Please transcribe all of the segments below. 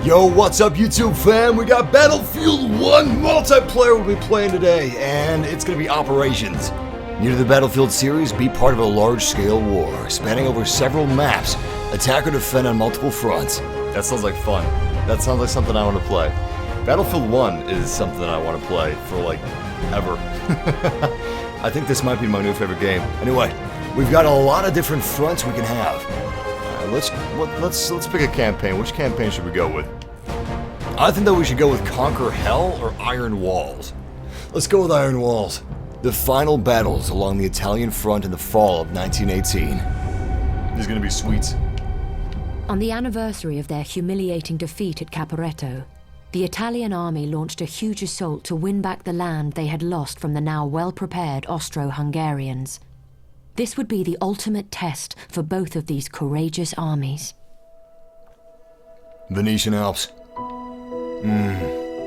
Yo, what's up YouTube fam? We got Battlefield 1 multiplayer we'll be playing today, and it's gonna be Operations. New to the Battlefield series, be part of a large-scale war, spanning over several maps, attack or defend on multiple fronts. That sounds like fun. That sounds like something I want to play. Battlefield 1 is something that I want to play for like, ever. I think this might be my new favorite game. Anyway, we've got a lot of different fronts we can have. Let's pick a campaign. Which campaign should we go with? I think that we should go with Conquer Hell or Iron Walls. Let's go with Iron Walls. The final battles along the Italian front in the fall of 1918. This is gonna be sweet. On the anniversary of their humiliating defeat at Caporetto, the Italian army launched a huge assault to win back the land they had lost from the now well-prepared Austro-Hungarians. This would be the ultimate test for both of these courageous armies. Venetian Alps.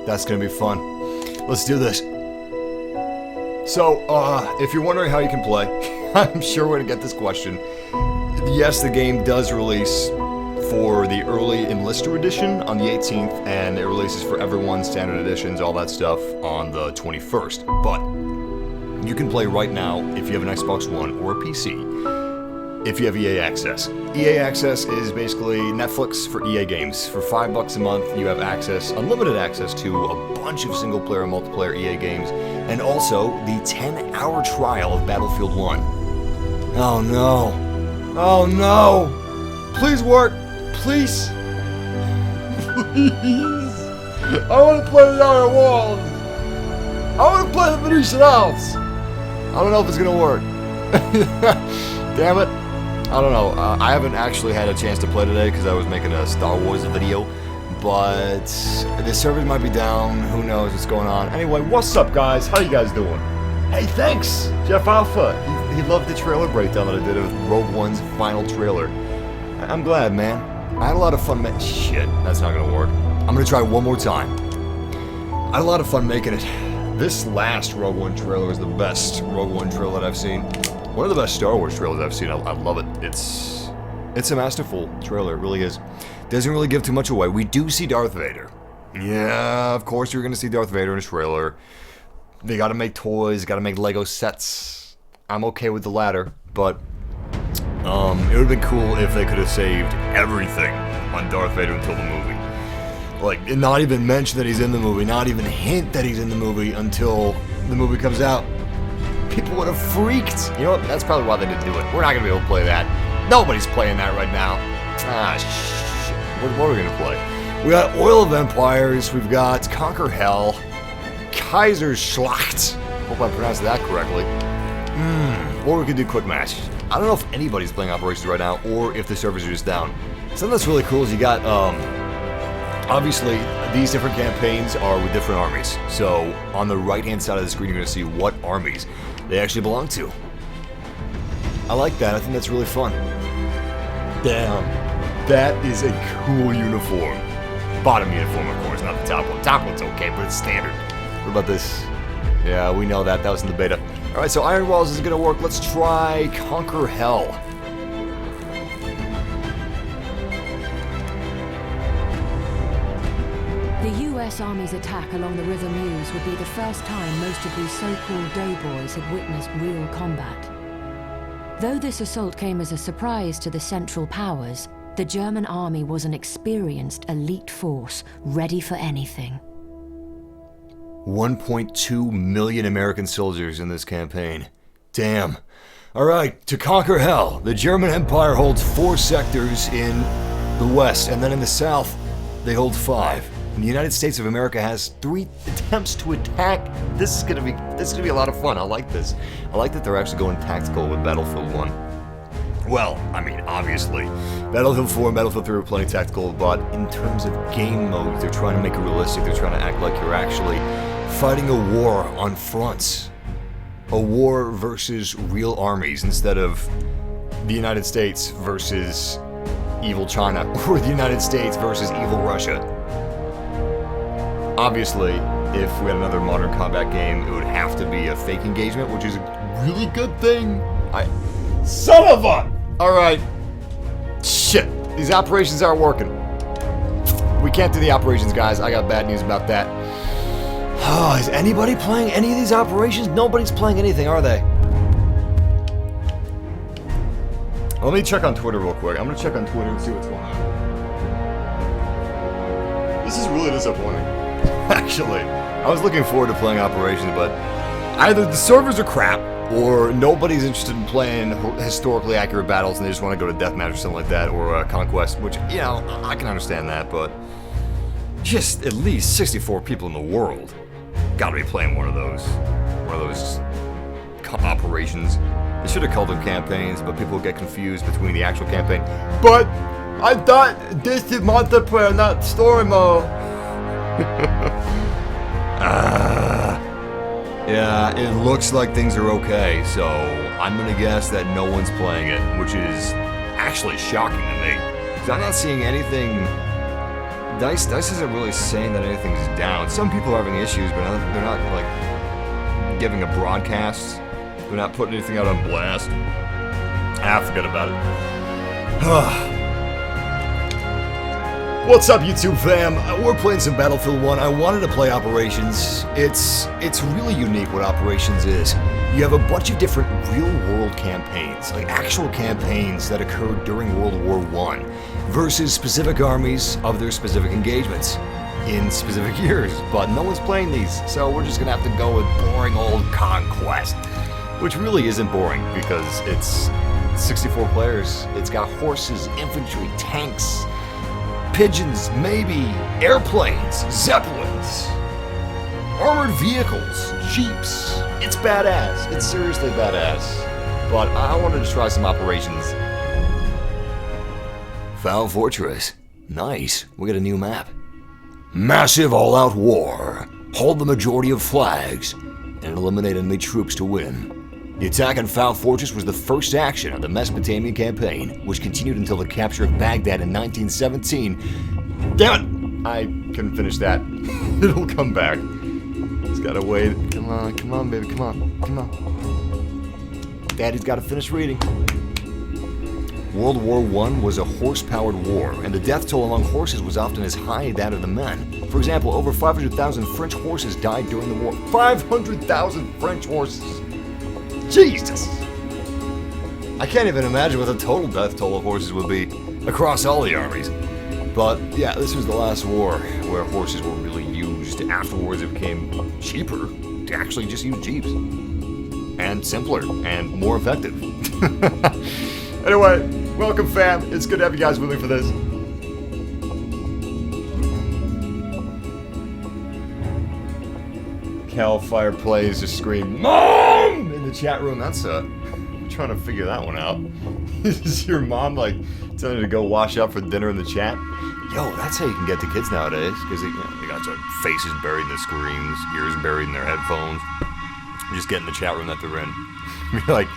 That's gonna be fun. Let's do this. So, if you're wondering how you can play, I'm sure we're gonna get this question. Yes, the game does release for the early Enlister edition on the 18th, and it releases for everyone, standard editions, all that stuff on the 21st. But you can play right now if you have an Xbox One or a PC, if you have EA Access. EA Access is basically Netflix for EA games. For $5 a month, you have access, unlimited access to a bunch of single-player and multiplayer EA games, and also the 10-hour trial of Battlefield 1. Oh no. Oh no. Please work. Please. Please. I want to play the Iron Walls. I want to play the Venetian Alps. I don't know if it's gonna work. Damn it. I don't know. I haven't actually had a chance to play today because I was making a Star Wars video. But the servers might be down. Who knows what's going on. Anyway, what's up, guys? How you guys doing? Hey, thanks, Jeff Alpha. He loved the trailer breakdown that I did of Rogue One's final trailer. I'm glad, man. I had a lot of fun shit, that's not gonna work. I'm gonna try one more time. I had a lot of fun making it. This last Rogue One trailer is the best Rogue One trailer that I've seen. One of the best Star Wars trailers I've seen. I love it. It's a masterful trailer, it really is. Doesn't really give too much away. We do see Darth Vader. Yeah, of course you're gonna see Darth Vader in a trailer. They gotta make toys, gotta make Lego sets. I'm okay with the latter, but it would have been cool if they could have saved everything on Darth Vader until the movie. Like, not even mention that he's in the movie, not even hint that he's in the movie until the movie comes out. People would have freaked. You know what? That's probably why they didn't do it. We're not gonna be able to play that. Nobody's playing that right now. Ah, shit. What are we gonna play? We got Oil of Empires, we've got Conquer Hell, Kaiserschlacht. Hope I pronounced that correctly. Or we could do Quick Match. I don't know if anybody's playing Operations right now, or if the servers are just down. Something that's really cool is you got, obviously, these different campaigns are with different armies. So, on the right-hand side of the screen, you're going to see what armies they actually belong to. I like that. I think that's really fun. Damn. That is a cool uniform. Bottom uniform, of course, not the top one. Top one's okay, but it's standard. What about this? Yeah, we know that. That was in the beta. Alright, so Iron Walls is going to work. Let's try Conquer Hell. The US Army's attack along the River Meuse would be the first time most of these so-called doughboys had witnessed real combat. Though this assault came as a surprise to the Central Powers, the German army was an experienced elite force, ready for anything. 1.2 million American soldiers in this campaign. Damn. Alright, to conquer hell, the German Empire holds 4 sectors in the west, and then in the south, they hold 5. And the United States of America has 3 attempts to attack. This is gonna be a lot of fun. I like this. I like that they're actually going tactical with Battlefield 1. Well, I mean, obviously, Battlefield 4 and Battlefield 3 are plenty tactical, but in terms of game mode, they're trying to make it realistic. They're trying to act like you're actually fighting a war on fronts. A war versus real armies instead of the United States versus evil China, or the United States versus evil Russia. Obviously, if we had another modern combat game, it would have to be a fake engagement, which is a really good thing. Son of a... Alright. Shit. These operations aren't working. We can't do the operations, guys. I got bad news about that. Oh, is anybody playing any of these operations? Nobody's playing anything, are they? Let me check on Twitter real quick. I'm gonna check on Twitter and see what's going on. This is really disappointing. Actually, I was looking forward to playing operations, but either the servers are crap, or nobody's interested in playing historically accurate battles and they just want to go to deathmatch or something like that, or conquest, which, you know, I can understand that, but just at least 64 people in the world gotta be playing one of those operations. They should have called them campaigns, but people get confused between the actual campaign. But I thought this is multiplayer, not story mode. Yeah, it looks like things are okay, so I'm gonna guess that no one's playing it, which is actually shocking to me. Because I'm not seeing anything. Dice isn't really saying that anything's down. Some people are having issues, but they're not like giving a broadcast. They're not putting anything out on blast. Forget about it. What's up, YouTube fam? We're playing some Battlefield 1. I wanted to play Operations. It's really unique what Operations is. You have a bunch of different real-world campaigns, like actual campaigns that occurred during World War I, versus specific armies of their specific engagements in specific years. But no one's playing these, so we're just gonna have to go with boring old conquest, which really isn't boring because it's 64 players. It's got horses, infantry, tanks, pigeons, maybe airplanes, zeppelins, armored vehicles, jeeps. It's badass. It's seriously badass. But I wanted to try some operations. Found Fortress. Nice. We got a new map. Massive all-out war. Hold the majority of flags and eliminate enemy troops to win. The attack on Found Fortress was the first action of the Mesopotamian campaign, which continued until the capture of Baghdad in 1917. Damn it! I couldn't finish that. It'll come back. Just gotta wait. Come on, baby, come on. Daddy's gotta finish reading. World War I was a horse-powered war, and the death toll among horses was often as high as that of the men. For example, over 500,000 French horses died during the war. 500,000 French horses! Jesus! I can't even imagine what the total death toll of horses would be across all the armies. But yeah, this was the last war where horses were really used. Afterwards, it became cheaper to actually just use jeeps. And simpler, and more effective. Anyway, welcome fam. It's good to have you guys with me for this. Cal Fireplays just screamed, "Mom!" in the chat room. That's I'm trying to figure that one out. Is your mom like telling you to go wash up for dinner in the chat? Yo, that's how you can get to kids nowadays, because they got their faces buried in the screens, ears buried in their headphones. You just get in the chat room that they're in. You're like,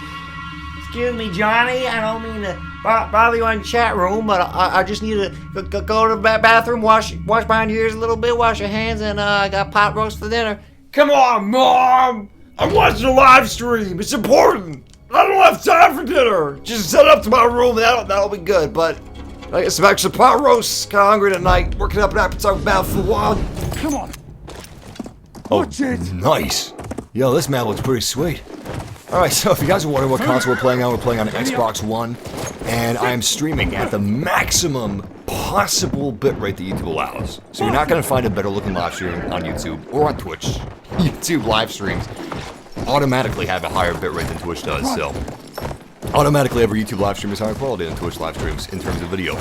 "Excuse me, Johnny, I don't mean to bother you in the chat room, but I just need to go to the bathroom, wash behind your ears a little bit, wash your hands, and I got pot roast for dinner." "Come on, Mom! I'm watching a live stream. It's important. I don't have time for dinner. Just set up to my room, and that'll be good. But I get some extra pot roast. Kind of hungry tonight. Working up an appetite with Battlefield 1. Come on. Watch it. Nice. Yo, this map looks pretty sweet. Alright, so if you guys are wondering what console we're playing on Xbox One, and I am streaming at the maximum possible bitrate that YouTube allows. So you're not going to find a better looking live stream on YouTube or on Twitch. YouTube live streams automatically have a higher bitrate than Twitch does, so automatically every YouTube live stream is higher quality than Twitch live streams in terms of video.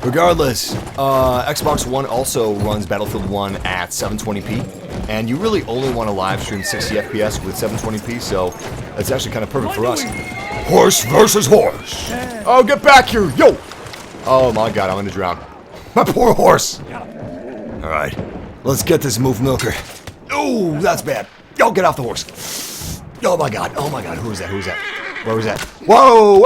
Regardless, Xbox One also runs Battlefield 1 at 720p, and you really only want to live stream 60 FPS with 720p, so that's actually kind of perfect for us. Horse versus horse! Oh, get back here, yo! Oh my god, I'm gonna drown. My poor horse! Alright, let's get this move milker. Oh, that's bad. Yo, get off the horse. Oh my god, who is that, Where was that? Whoa!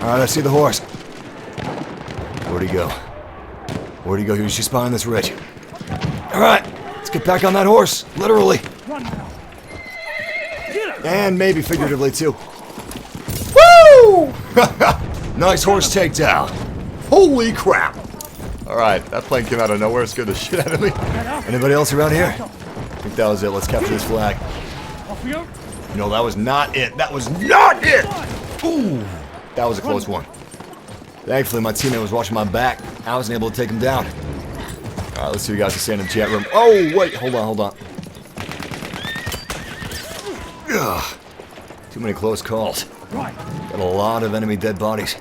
Alright, I see the horse. Where'd he go? He was just behind this ridge. Alright, let's get back on that horse, literally. And maybe figuratively too. Woo! Nice horse takedown. Holy crap. Alright, that plane came out of nowhere. It scared the shit out of me. Anybody else around here? I think that was it. Let's capture this flag. No, that was not it. That was not it! Ooh, that was a close one. Thankfully, my teammate was watching my back. I wasn't able to take him down. Alright, let's see what you guys are saying in the chat room. Oh, wait, hold on. Ugh. Too many close calls. Got a lot of enemy dead bodies.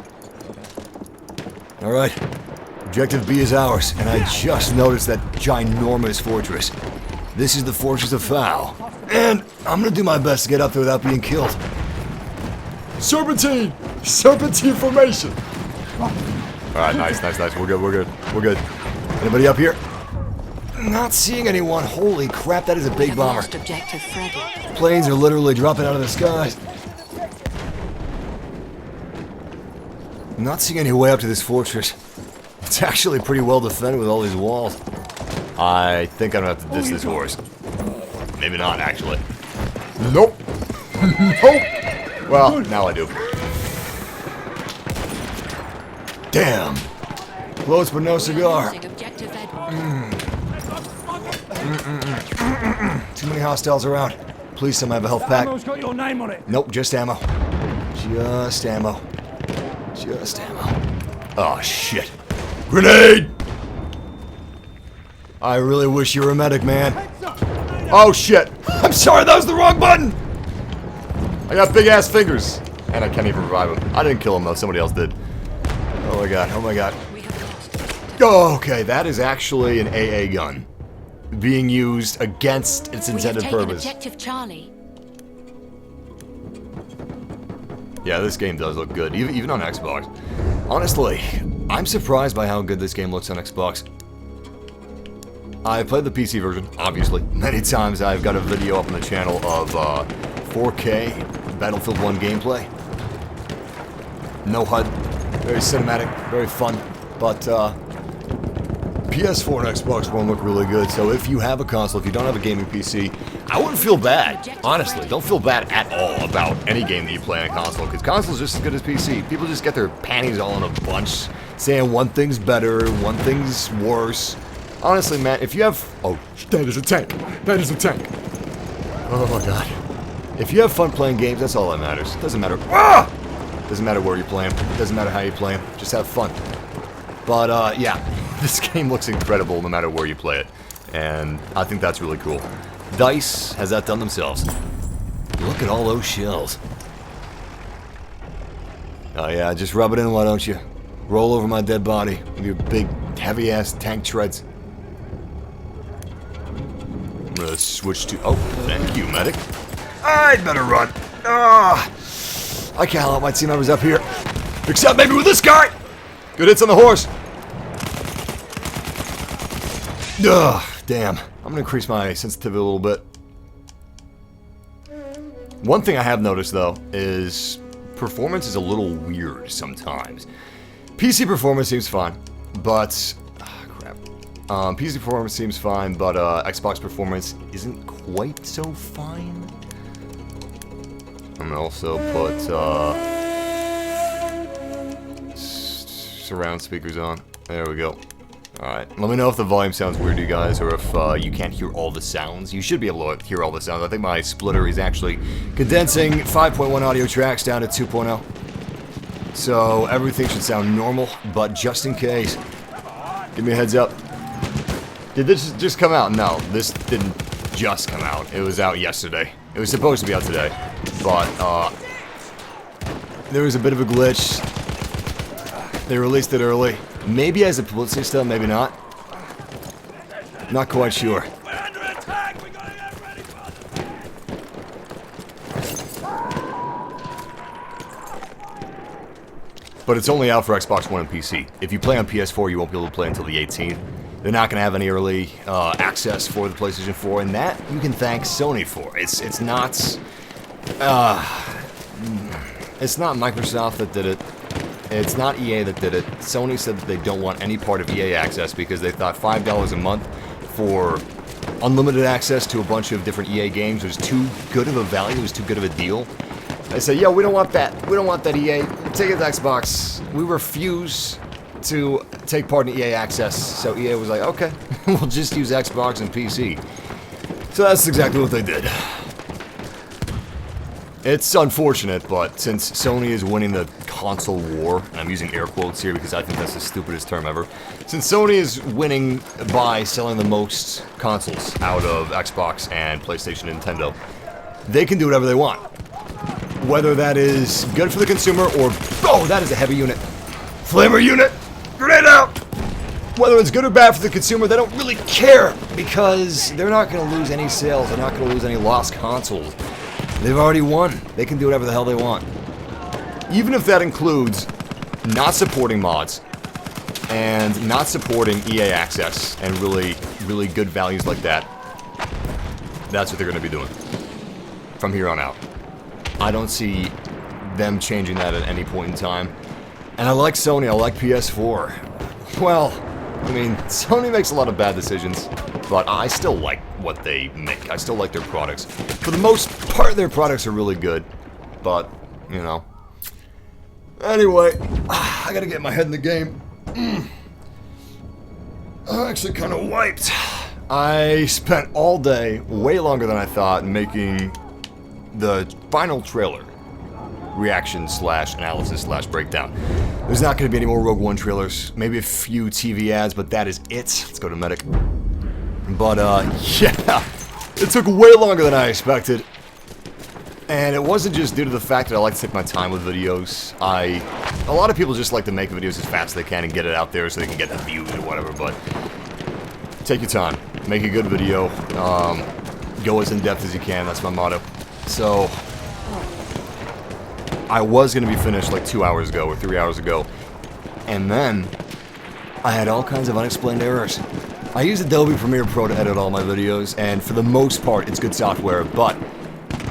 Alright. Objective B is ours, and I just noticed that ginormous fortress. This is the Fortress of Foul. And I'm gonna do my best to get up there without being killed. Serpentine! Serpentine formation! Alright, nice. We're good. Anybody up here? Not seeing anyone. Holy crap, that is a big bomber. Objective Freddy. Planes are literally dropping out of the skies. Not seeing any way up to this fortress. It's actually pretty well defended with all these walls. I think I'm gonna have to diss this horse. Maybe not, actually. Nope. Nope. Well, now I do. Damn. Close but no cigar. Too many hostiles around. Please, someone have a health pack. Ammo's got your name on it. Nope, just ammo. Just ammo. Oh, shit. Grenade! I really wish you were a medic, man. Oh, shit. I'm sorry, that was the wrong button! I got big-ass fingers. And I can't even revive him. I didn't kill him, though. Somebody else did. Oh, my God. Oh, okay. That is actually an AA gun. Being used against its intended purpose. Objective Charlie. Yeah, this game does look good, even on Xbox. Honestly, I'm surprised by how good this game looks on Xbox. I played the PC version, obviously. Many times I've got a video up on the channel of 4K Battlefield 1 gameplay. No HUD, very cinematic, very fun, but PS4 and Xbox One look really good, so if you have a console, if you don't have a gaming PC, I wouldn't feel bad. Honestly, don't feel bad at all about any game that you play on a console, because console's just as good as PC. People just get their panties all in a bunch, saying one thing's better, one thing's worse. Honestly, man, if you have... Oh, that is a tank. That is a tank. Oh my god. If you have fun playing games, that's all that matters. It doesn't matter... Ah! Doesn't matter where you play them. It doesn't matter how you play them. Just have fun. But, yeah. This game looks incredible no matter where you play it. And I think that's really cool. DICE has outdone themselves. Look at all those shells. Oh yeah, just rub it in, why don't you? Roll over my dead body with your big, heavy-ass tank treads. I'm gonna switch to... Oh, thank you, medic. I'd better run. Ah, I can't let my team members up here. Except maybe with this guy! Good hits on the horse. Ugh, damn. I'm gonna increase my sensitivity a little bit. One thing I have noticed, though, is performance is a little weird sometimes. PC performance seems fine, but... crap. PC performance seems fine, but Xbox performance isn't quite so fine. I'm gonna also put surround speakers on. There we go. Alright, let me know if the volume sounds weird to you guys, or if you can't hear all the sounds. You should be able to hear all the sounds. I think my splitter is actually condensing 5.1 audio tracks down to 2.0. So everything should sound normal, but just in case, give me a heads up. Did this just come out? No, this didn't just come out. It was out yesterday. It was supposed to be out today, but there was a bit of a glitch. They released it early. Maybe as a publicity stunt, maybe not. Not quite sure. We're under attack! We gotta get ready for But it's only out for Xbox One and PC. If you play on PS4, you won't be able to play until the 18th. They're not going to have any early access for the PlayStation 4, and that you can thank Sony for. It's not Microsoft that did it. It's not EA that did it. Sony said that they don't want any part of EA access because they thought $5 a month for unlimited access to a bunch of different EA games was too good of a value, was too good of a deal. They say, yeah, we don't want that. We don't want that EA. take it to Xbox. We refuse to take part in EA Access, so EA was like, okay, we'll just use Xbox and PC. So that's exactly what they did. It's unfortunate, but since Sony is winning the console war, and I'm using air quotes here because I think that's the stupidest term ever, since Sony is winning by selling the most consoles out of Xbox and PlayStation and Nintendo, they can do whatever they want. Whether that is good for the consumer or, oh, that is a heavy unit. Flamer unit, grenade out! Whether it's good or bad for the consumer, they don't really care because they're not going to lose any sales, they're not going to lose any lost consoles. They've already won. They can do whatever the hell they want. Even if that includes not supporting mods and not supporting EA Access and really, really good values like that, that's what they're going to be doing from here on out. I don't see them changing that at any point in time. And I like Sony. I like PS4. Well, I mean, Sony makes a lot of bad decisions, but I still like what they make. I still like their products. For the most part, their products are really good, but, you know. Anyway, I gotta get my head in the game. I'm actually kind of wiped. I spent all day, way longer than I thought, making the final trailer. Reaction slash analysis slash breakdown. There's not going to be any more Rogue One trailers. Maybe a few TV ads, but that is it. Let's go to Medic. But, yeah. It took way longer than I expected. And it wasn't just due to the fact that I like to take my time with videos. A lot of people just like to make videos as fast as they can and get it out there so they can get the views or whatever, but take your time. Make a good video. Go as in-depth as you can. That's my motto. So, I was going to be finished like 2 hours ago or 3 hours ago, and then I had all kinds of unexplained errors. I use Adobe Premiere Pro to edit all my videos, and for the most part, it's good software, but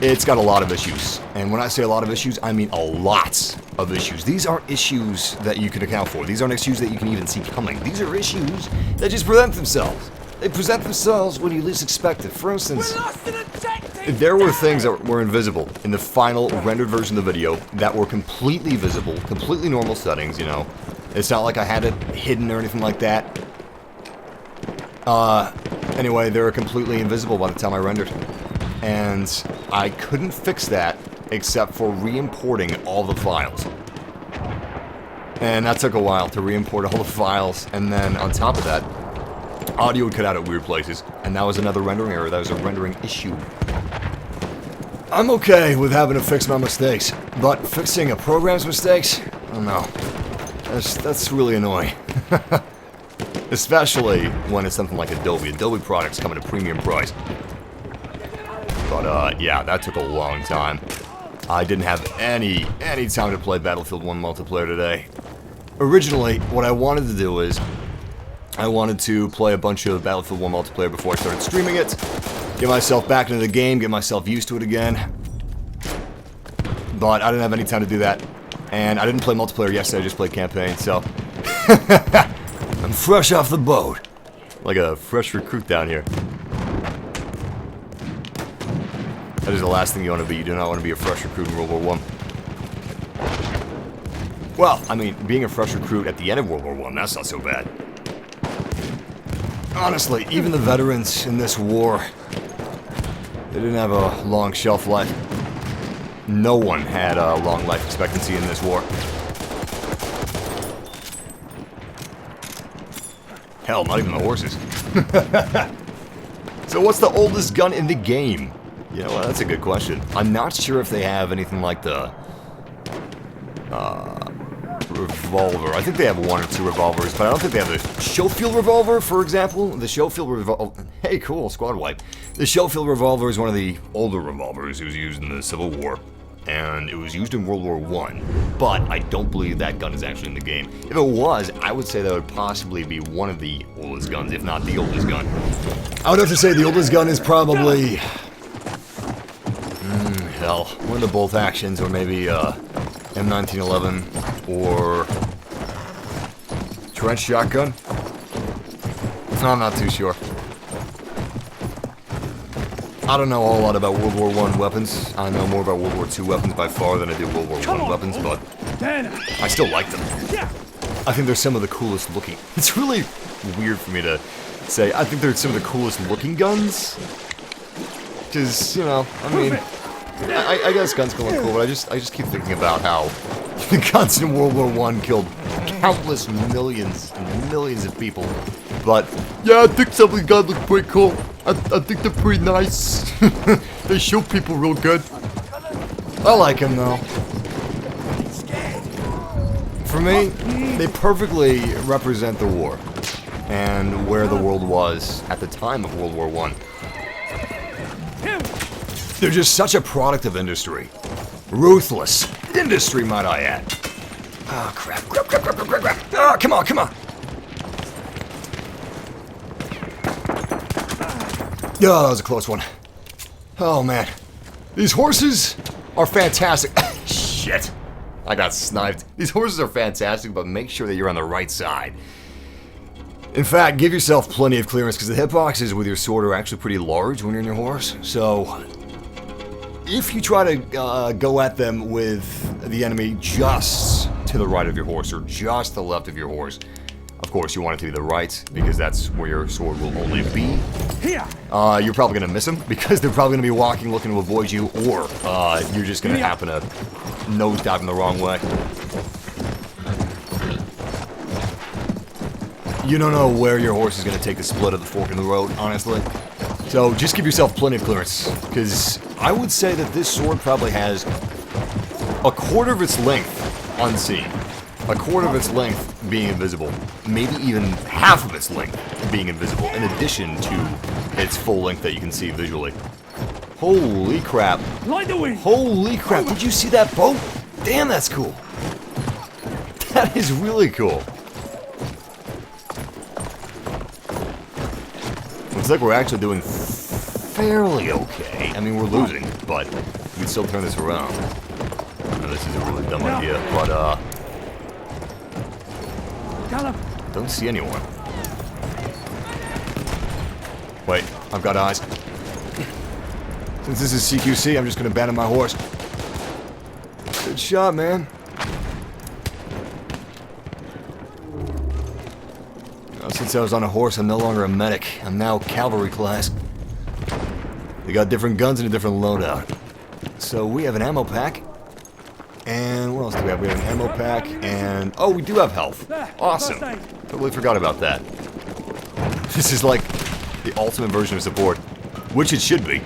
it's got a lot of issues. And when I say a lot of issues, I mean a lot of issues. These aren't issues that you can account for. These aren't issues that you can even see coming. These are issues that just present themselves. They present themselves when you least expect it. For instance, there were things that were invisible in the final rendered version of the video that were completely visible, completely normal settings, you know. It's not like I had it hidden or anything like that. Anyway, they were completely invisible by the time I rendered. And I couldn't fix that except for re-importing all the files. And that took a while to re-import all the files, and then on top of that, audio would cut out at weird places, and that was another rendering error. That was a rendering issue. I'm okay with having to fix my mistakes, but fixing a program's mistakes? I don't know. That's really annoying. Especially when it's something like Adobe. Adobe products come at a premium price. But, yeah, that took a long time. I didn't have any time to play Battlefield 1 multiplayer today. Originally, what I wanted to do is I wanted to play a bunch of Battlefield 1 multiplayer before I started streaming it, get myself back into the game, get myself used to it again. But I didn't have any time to do that. And I didn't play multiplayer yesterday, I just played campaign, so I'm fresh off the boat. Like a fresh recruit down here. That is the last thing you want to be. You do not want to be a fresh recruit in World War I. Well, I mean, being a fresh recruit at the end of World War I, that's not so bad. Honestly, even the veterans in this war, they didn't have a long shelf life. No one had a long life expectancy in this war. Hell, not even the horses. So what's the oldest gun in the game? You know, well, that's a good question. I'm not sure if they have anything like the revolver. I think they have one or two revolvers, but I don't think they have the Schofield revolver, for example. The Schofield revolver... Hey, cool, squad wipe. The Schofield revolver is one of the older revolvers. It was used in the Civil War, and it was used in World War I, but I don't believe that gun is actually in the game. If it was, I would say that would possibly be one of the oldest guns, if not the oldest gun. I would have to say the oldest gun is probably... hell, one of the bolt actions, or maybe M1911, or trench shotgun. I'm not too sure. I don't know a whole lot about World War I weapons. I know more about World War II weapons by far than I do World War I weapons, but I still like them. I think they're some of the coolest looking. It's really weird for me to say. I think they're some of the coolest looking guns. Because, you know, I mean, I guess guns can look cool, but I just keep thinking about how the guns in World War I killed countless millions and millions of people. But yeah, I think some of the guns look pretty cool. I think they're pretty nice. They shoot people real good. I like them though. For me, they perfectly represent the war and where the world was at the time of World War I. They're just such a product of industry. Ruthless industry, might I add. Oh, crap. Oh, come on, come on. Oh, that was a close one. Oh, man. These horses are fantastic. Shit. I got sniped. These horses are fantastic, but make sure that you're on the right side. In fact, give yourself plenty of clearance, because the hitboxes with your sword are actually pretty large when you're in your horse. So, if you try to go at them with the enemy just to the right of your horse, or just to the left of your horse, of course, you want it to be the right, because that's where your sword will only be. You're probably going to miss them, because they're probably going to be walking looking to avoid you, or you're just going to happen to nosedive in the wrong way. You don't know where your horse is going to take the split of the fork in the road, honestly. So just give yourself plenty of clearance, because I would say that this sword probably has a quarter of its length unseen. A quarter of its length being invisible. Maybe even half of its length being invisible, in addition to its full length that you can see visually. Holy crap. Holy crap, did you see that boat? Damn, that's cool. That is really cool. Looks like we're actually doing fairly okay. I mean, we're losing, but we can still turn this around. Now, this is a really dumb idea, but, don't see anyone. Wait, I've got eyes. Since this is CQC, I'm just gonna abandon my horse. Good shot, man. Since I was on a horse, I'm no longer a medic. I'm now cavalry class. They got different guns and a different loadout. So we have an ammo pack. And what else do we have? We have an ammo pack and... oh, we do have health. Awesome. Totally forgot about that. This is like the ultimate version of support. Which it should be.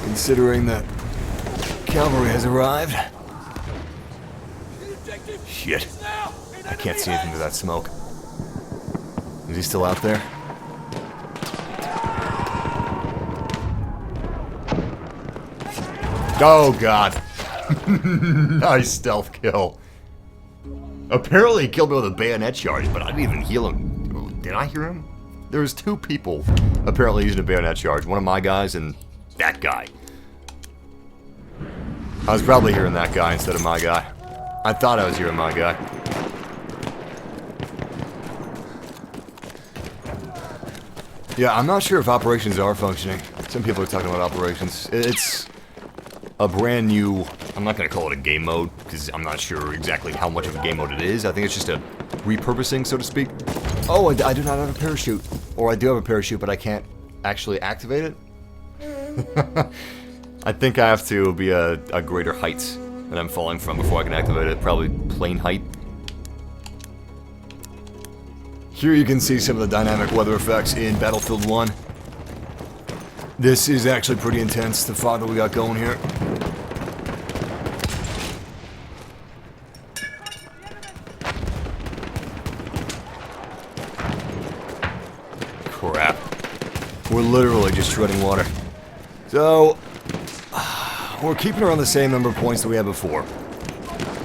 Considering that cavalry has arrived. Shit. I can't see anything through that smoke. Is he still out there? Oh, God. Nice stealth kill. Apparently he killed me with a bayonet charge, but I didn't even heal him. Did I hear him? There was two people apparently using a bayonet charge. One of my guys and that guy. I was probably hearing that guy instead of my guy. I thought I was hearing my guy. Yeah, I'm not sure if operations are functioning. Some people are talking about operations. It's a brand new... I'm not going to call it a game mode, because I'm not sure exactly how much of a game mode it is. I think it's just a repurposing, so to speak. Oh, I do not have a parachute. Or I do have a parachute, but I can't actually activate it. I think I have to be a greater height than I'm falling from before I can activate it. Probably plane height. Here you can see some of the dynamic weather effects in Battlefield 1. This is actually pretty intense, the fog that we got going here. Crap. We're literally just treading water. So, we're keeping around the same number of points that we had before.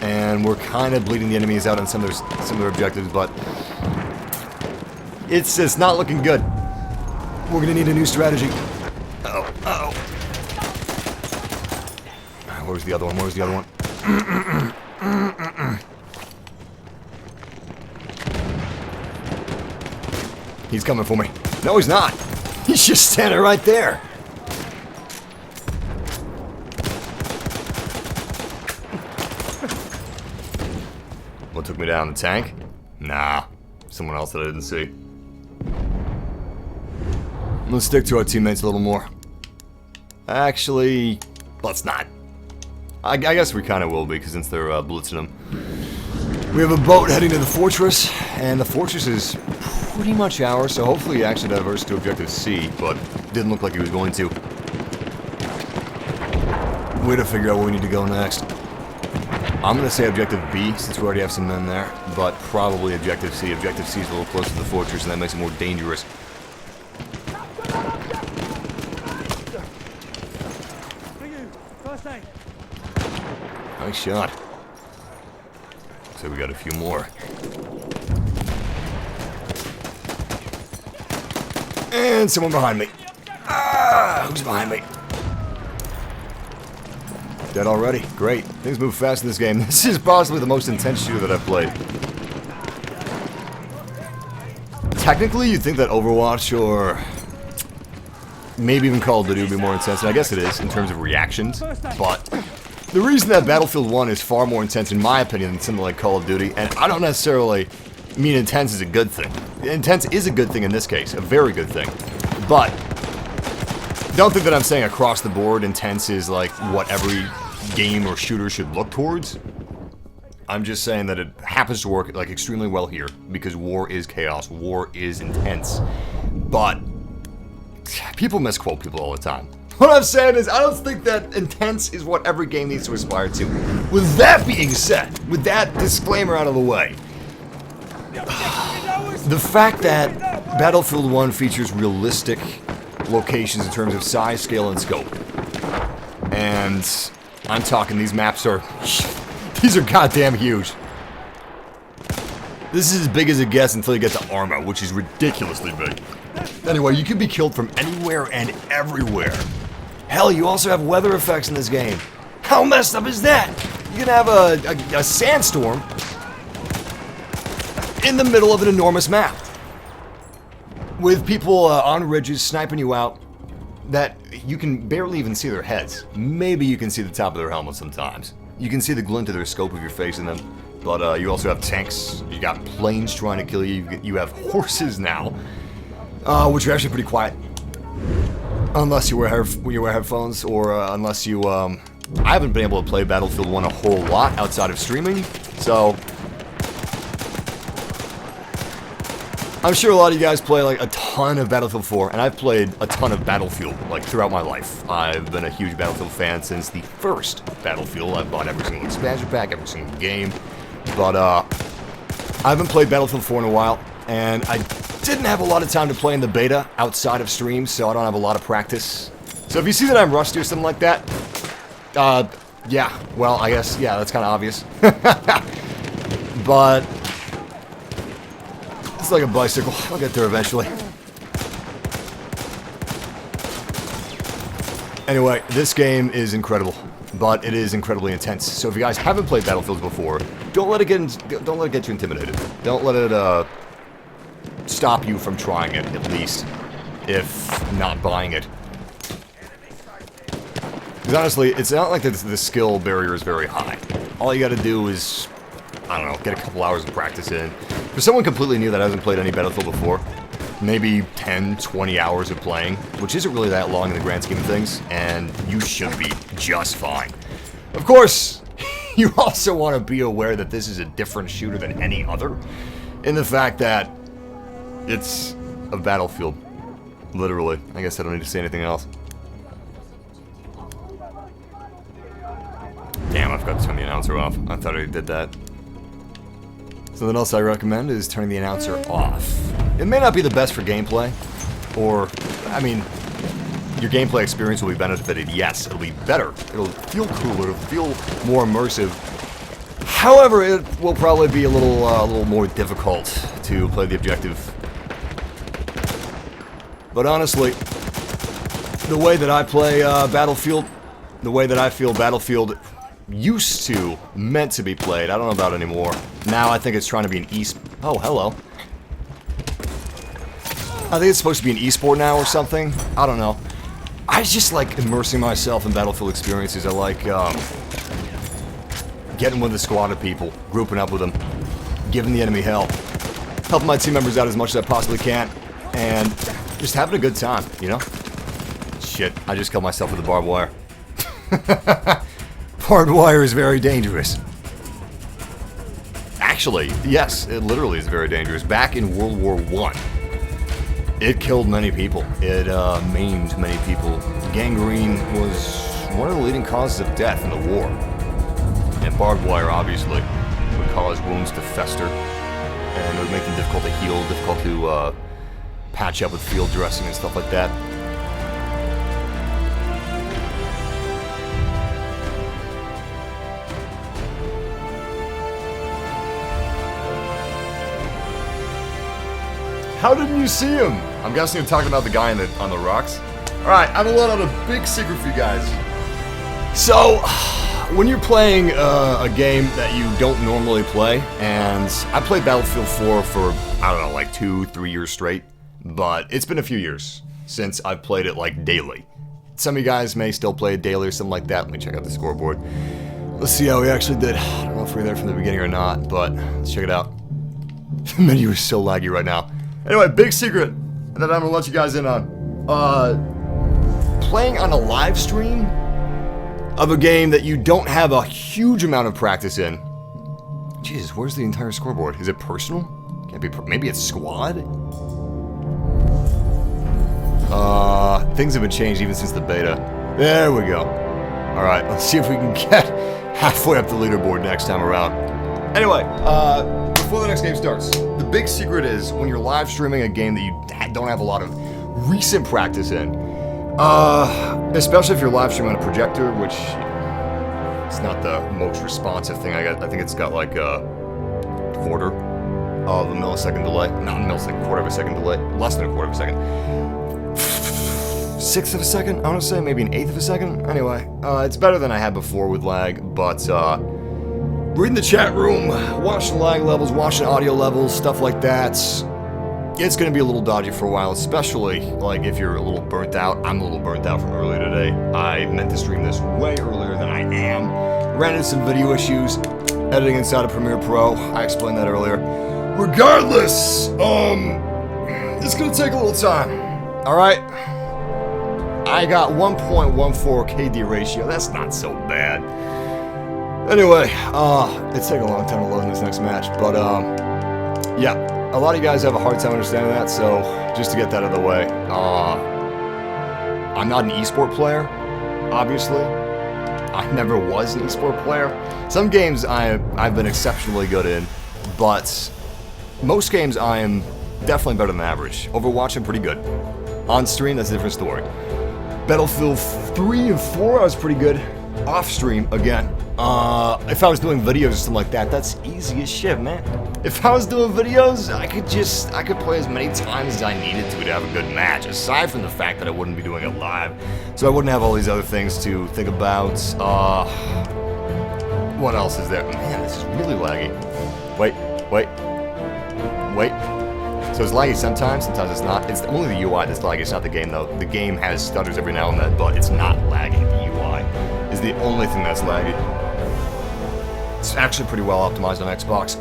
And we're kind of bleeding the enemies out on some of their objectives, but it's not looking good. We're gonna need a new strategy. Uh-oh, uh-oh. Where's the other one? Where's the other one? He's coming for me. No, he's not. He's just standing right there. What took me down? The tank? Nah. Someone else that I didn't see. Let's stick to our teammates a little more. Actually, let's not. I guess we kind of will be, because since they're blitzing them. We have a boat heading to the fortress, and the fortress is pretty much ours, so hopefully he actually diverts to Objective C, but didn't look like he was going to. Way to figure out where we need to go next. I'm going to say Objective B, since we already have some men there, but probably Objective C. Objective C is a little closer to the fortress, and that makes it more dangerous. Nice shot. So we got a few more. And someone behind me. Ah, who's behind me? Dead already. Great. Things move fast in this game. This is possibly the most intense shooter that I've played. Technically, you'd think that Overwatch or maybe even Call of Duty would be more intense, and I guess it is in terms of reactions, but the reason that Battlefield 1 is far more intense, in my opinion, than something like Call of Duty, and I don't necessarily mean intense is a good thing. Intense is a good thing in this case, a very good thing, but don't think that I'm saying across the board intense is like what every game or shooter should look towards. I'm just saying that it happens to work like extremely well here, because war is chaos, war is intense, but people misquote people all the time. What I'm saying is, I don't think that intense is what every game needs to aspire to. With that being said, with that disclaimer out of the way, the fact that Battlefield 1 features realistic locations in terms of size, scale, and scope, and I'm talking these maps are, these are goddamn huge. This is as big as it gets until you get to Arma, which is ridiculously big. Anyway, you can be killed from anywhere and everywhere. Hell, you also have weather effects in this game. How messed up is that? You can have a sandstorm in the middle of an enormous map, with people on ridges sniping you out that you can barely even see their heads. Maybe you can see the top of their helmet sometimes. You can see the glint of their scope if you're facing them. But you also have tanks, you got planes trying to kill you, you have horses now, which are actually pretty quiet. Unless you wear headphones, or unless you, I haven't been able to play Battlefield 1 a whole lot outside of streaming, so I'm sure a lot of you guys play like a ton of Battlefield 4, and I've played a ton of Battlefield, like, throughout my life. I've been a huge Battlefield fan since the first Battlefield. I've bought every single expansion pack, every single game, but I haven't played Battlefield 4 in a while, and I didn't have a lot of time to play in the beta outside of streams, so I don't have a lot of practice. So if you see that I'm rusty or something like that, yeah, well, I guess, yeah, that's kind of obvious. But it's like a bicycle. I'll get there eventually. Anyway, this game is incredible, but it is incredibly intense. So if you guys haven't played Battlefields before, don't let it get you intimidated. Don't let it stop you from trying it, at least, if not buying it. Because honestly, it's not like the skill barrier is very high. All you gotta do is, I don't know, get a couple hours of practice in. For someone completely new that hasn't played any Battlefield before, maybe 10, 20 hours of playing, which isn't really that long in the grand scheme of things, and you should be just fine. Of course, you also want to be aware that this is a different shooter than any other, in the fact that it's a Battlefield, literally. I guess I don't need to say anything else. Damn, I forgot to turn the announcer off. I thought I did that. Something else I recommend is turning the announcer off. It may not be the best for gameplay, or, I mean, your gameplay experience will be benefited, yes, it'll be better. It'll feel cooler, it'll feel more immersive. However, it will probably be a little more difficult to play the objective. But honestly, the way that I play Battlefield, the way that I feel Battlefield used to, meant to be played, I don't know about anymore. Now I think it's trying to be an oh, hello. I think it's supposed to be an esport now or something. I don't know. I just like immersing myself in Battlefield experiences. I like getting with a squad of people, grouping up with them, giving the enemy hell. Helping my team members out as much as I possibly can. And just having a good time, you know? Shit, I just killed myself with a barbed wire. Barbed wire is very dangerous. Actually, yes, it literally is very dangerous. Back in World War I, it killed many people. It maimed many people. Gangrene was one of the leading causes of death in the war. And barbed wire, obviously, would cause wounds to fester. And it would make them difficult to heal, difficult to patch up with field dressing and stuff like that. How didn't you see him? I'm guessing you're talking about the guy on the rocks. Alright, I'm gonna let out a big secret for you guys. So, when you're playing a game that you don't normally play, and I played Battlefield 4 for, I don't know, like 2-3 years straight, but it's been a few years since I've played it like daily. Some of you guys may still play it daily or something like that. Let me check out the scoreboard. Let's see how we actually did. I don't know if we were there from the beginning or not, but let's check it out. The menu is so laggy right now. Anyway, big secret that I'm gonna let you guys in on. Playing on a live stream of a game that you don't have a huge amount of practice in. Jesus, where's the entire scoreboard? Is it personal? Can't be. Maybe it's squad. Things have been changed even since the beta. There we go. All right, let's see if we can get halfway up the leaderboard next time around. Anyway, before the next game starts, the big secret is when you're live streaming a game that you don't have a lot of recent practice in, especially if you're live streaming on a projector, which it's not the most responsive thing. I think it's got like a quarter of a millisecond delay. Not a millisecond, quarter of a second delay. Less than a quarter of a second. 1/6 of a second, I want to say, maybe an 1/8 of a second. Anyway, it's better than I had before with lag, but reading the chat room, watching lag levels, watching audio levels, stuff like that, it's going to be a little dodgy for a while, especially like if you're a little burnt out. I'm a little burnt out from earlier today. I meant to stream this way earlier than I am. Ran into some video issues, editing inside of Premiere Pro. I explained that earlier. Regardless, it's going to take a little time. Alright? I got 1.14 KD ratio. That's not so bad. Anyway, it's taking a long time to load this next match, but yeah, a lot of you guys have a hard time understanding that, so just to get that out of the way, I'm not an esport player, obviously. I never was an esport player. Some games I've been exceptionally good in, but most games I am definitely better than average. Overwatch, I'm pretty good. On stream, that's a different story. Battlefield 3 and 4, I was pretty good. Off stream, again. If I was doing videos or something like that, that's easy as shit, man. If I was doing videos, I could play as many times as I needed to have a good match, aside from the fact that I wouldn't be doing it live. So I wouldn't have all these other things to think about. What else is there? Man, this is really laggy. Wait. So it's laggy sometimes it's not. It's only the UI that's laggy, it's not the game though. The game has stutters every now and then, but it's not laggy. The UI is the only thing that's laggy. It's actually pretty well optimized on Xbox.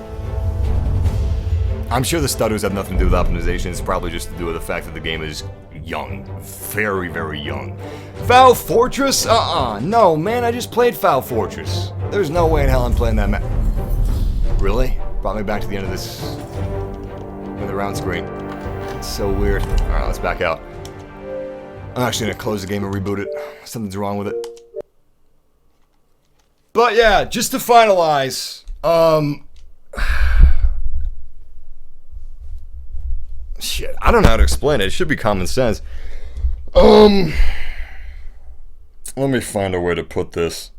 I'm sure the stutters have nothing to do with optimization. It's probably just to do with the fact that the game is young. Very, very young. Foul Fortress? No, man, I just played Foul Fortress. There's no way in hell I'm playing that map. Really? Brought me back to the end of this... the round screen. It's so weird. Alright, let's back out. I'm actually gonna close the game and reboot it. Something's wrong with it. But yeah, just to finalize, shit, I don't know how to explain it. It should be common sense. Let me find a way to put this.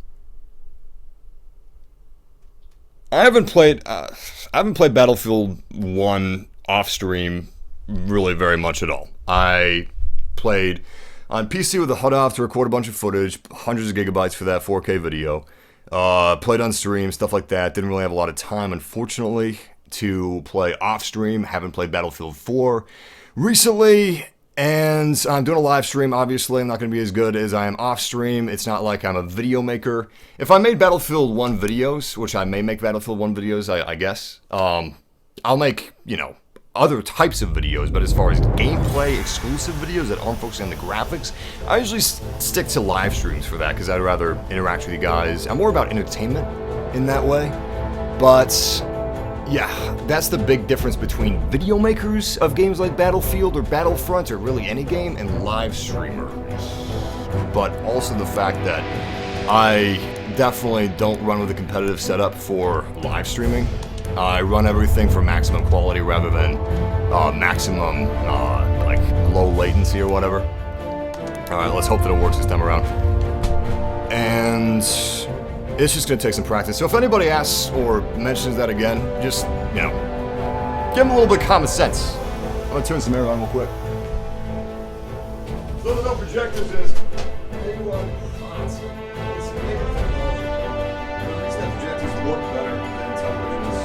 I haven't played Battlefield 1 off stream really very much at all. I played on PC with a HUD off to record a bunch of footage, hundreds of gigabytes for that 4K video. Played on stream, stuff like that. Didn't really have a lot of time, unfortunately, to play off stream. Haven't played Battlefield 4 recently, and I'm doing a live stream. Obviously, I'm not going to be as good as I am off stream. It's not like I'm a video maker. If I made Battlefield 1 videos, which I may make Battlefield 1 videos, I guess, I'll make, you know, other types of videos, but as far as gameplay exclusive videos that aren't focusing on the graphics, I usually stick to live streams for that because I'd rather interact with you guys. I'm more about entertainment in that way. But yeah, that's the big difference between video makers of games like Battlefield or Battlefront or really any game and live streamers. But also the fact that I definitely don't run with a competitive setup for live streaming. I run everything for maximum quality rather than maximum like low latency or whatever. Alright, let's hope that it works this time around. And it's just going to take some practice. So if anybody asks or mentions that again, just, you know, give them a little bit of common sense. I'm going to turn some air on real quick. So the no projectors is maybe hot. It's maybe that projectors look better than televisions.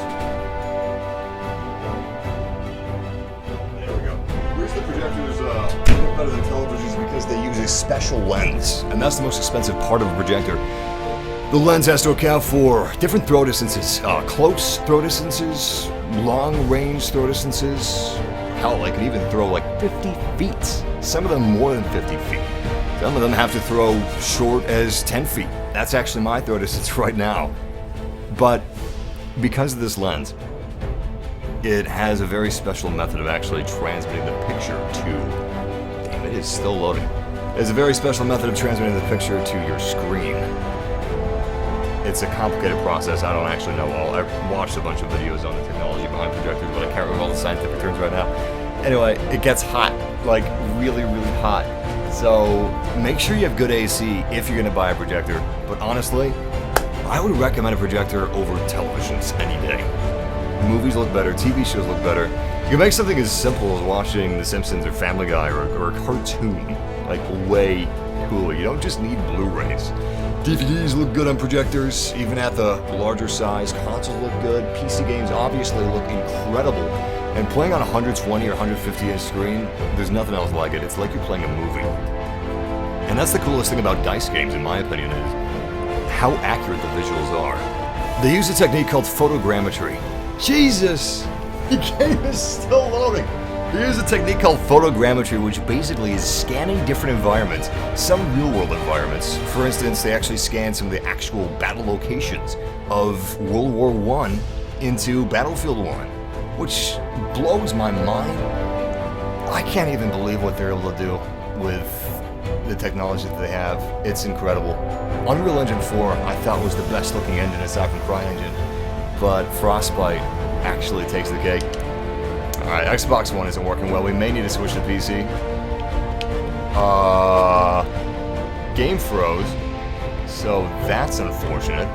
There we go. The reason the projectors look better than televisions because they use a special lens, and that's the most expensive part of a projector. The lens has to account for different throw distances, close throw distances, long-range throw distances. Hell, I can even throw like 50 feet. Some of them more than 50 feet. Some of them have to throw short as 10 feet. That's actually my throw distance right now. But because of this lens, it has a very special method of actually transmitting the picture to... Damn, it is still loading. There's a very special method of transmitting the picture to your screen. It's a complicated process. I don't actually know all. I've watched a bunch of videos on the technology behind projectors, but I can't remember all the scientific terms right now. Anyway, it gets hot, like really, really hot. So make sure you have good AC if you're gonna buy a projector. But honestly, I would recommend a projector over televisions any day. Movies look better, TV shows look better. You can make something as simple as watching The Simpsons or Family Guy or a cartoon, like way cooler. You don't just need Blu-rays. DVDs look good on projectors, even at the larger size. Consoles look good. PC games obviously look incredible. And playing on a 120 or 150 inch screen, there's nothing else like it. It's like you're playing a movie. And that's the coolest thing about dice games, in my opinion, is how accurate the visuals are. They use a technique called photogrammetry. Jesus! The game is still loading. They use a technique called photogrammetry, which basically is scanning different environments, some real-world environments. For instance, they actually scan some of the actual battle locations of World War I into Battlefield 1, which blows my mind. I can't even believe what they're able to do with the technology that they have. It's incredible. Unreal Engine 4, I thought was the best-looking engine aside from CryEngine, but Frostbite actually takes the cake. Alright, Xbox One isn't working well. We may need to switch to PC. Game froze. So that's unfortunate.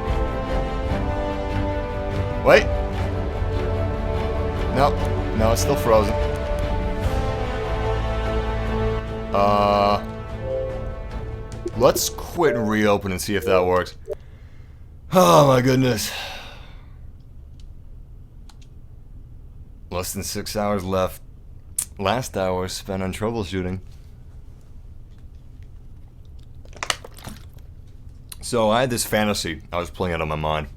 Wait. Nope. No, it's still frozen. Let's quit and reopen and see if that works. Oh my goodness. Less than 6 hours left. Last hour spent on troubleshooting. So I had this fantasy I was playing out on my mind.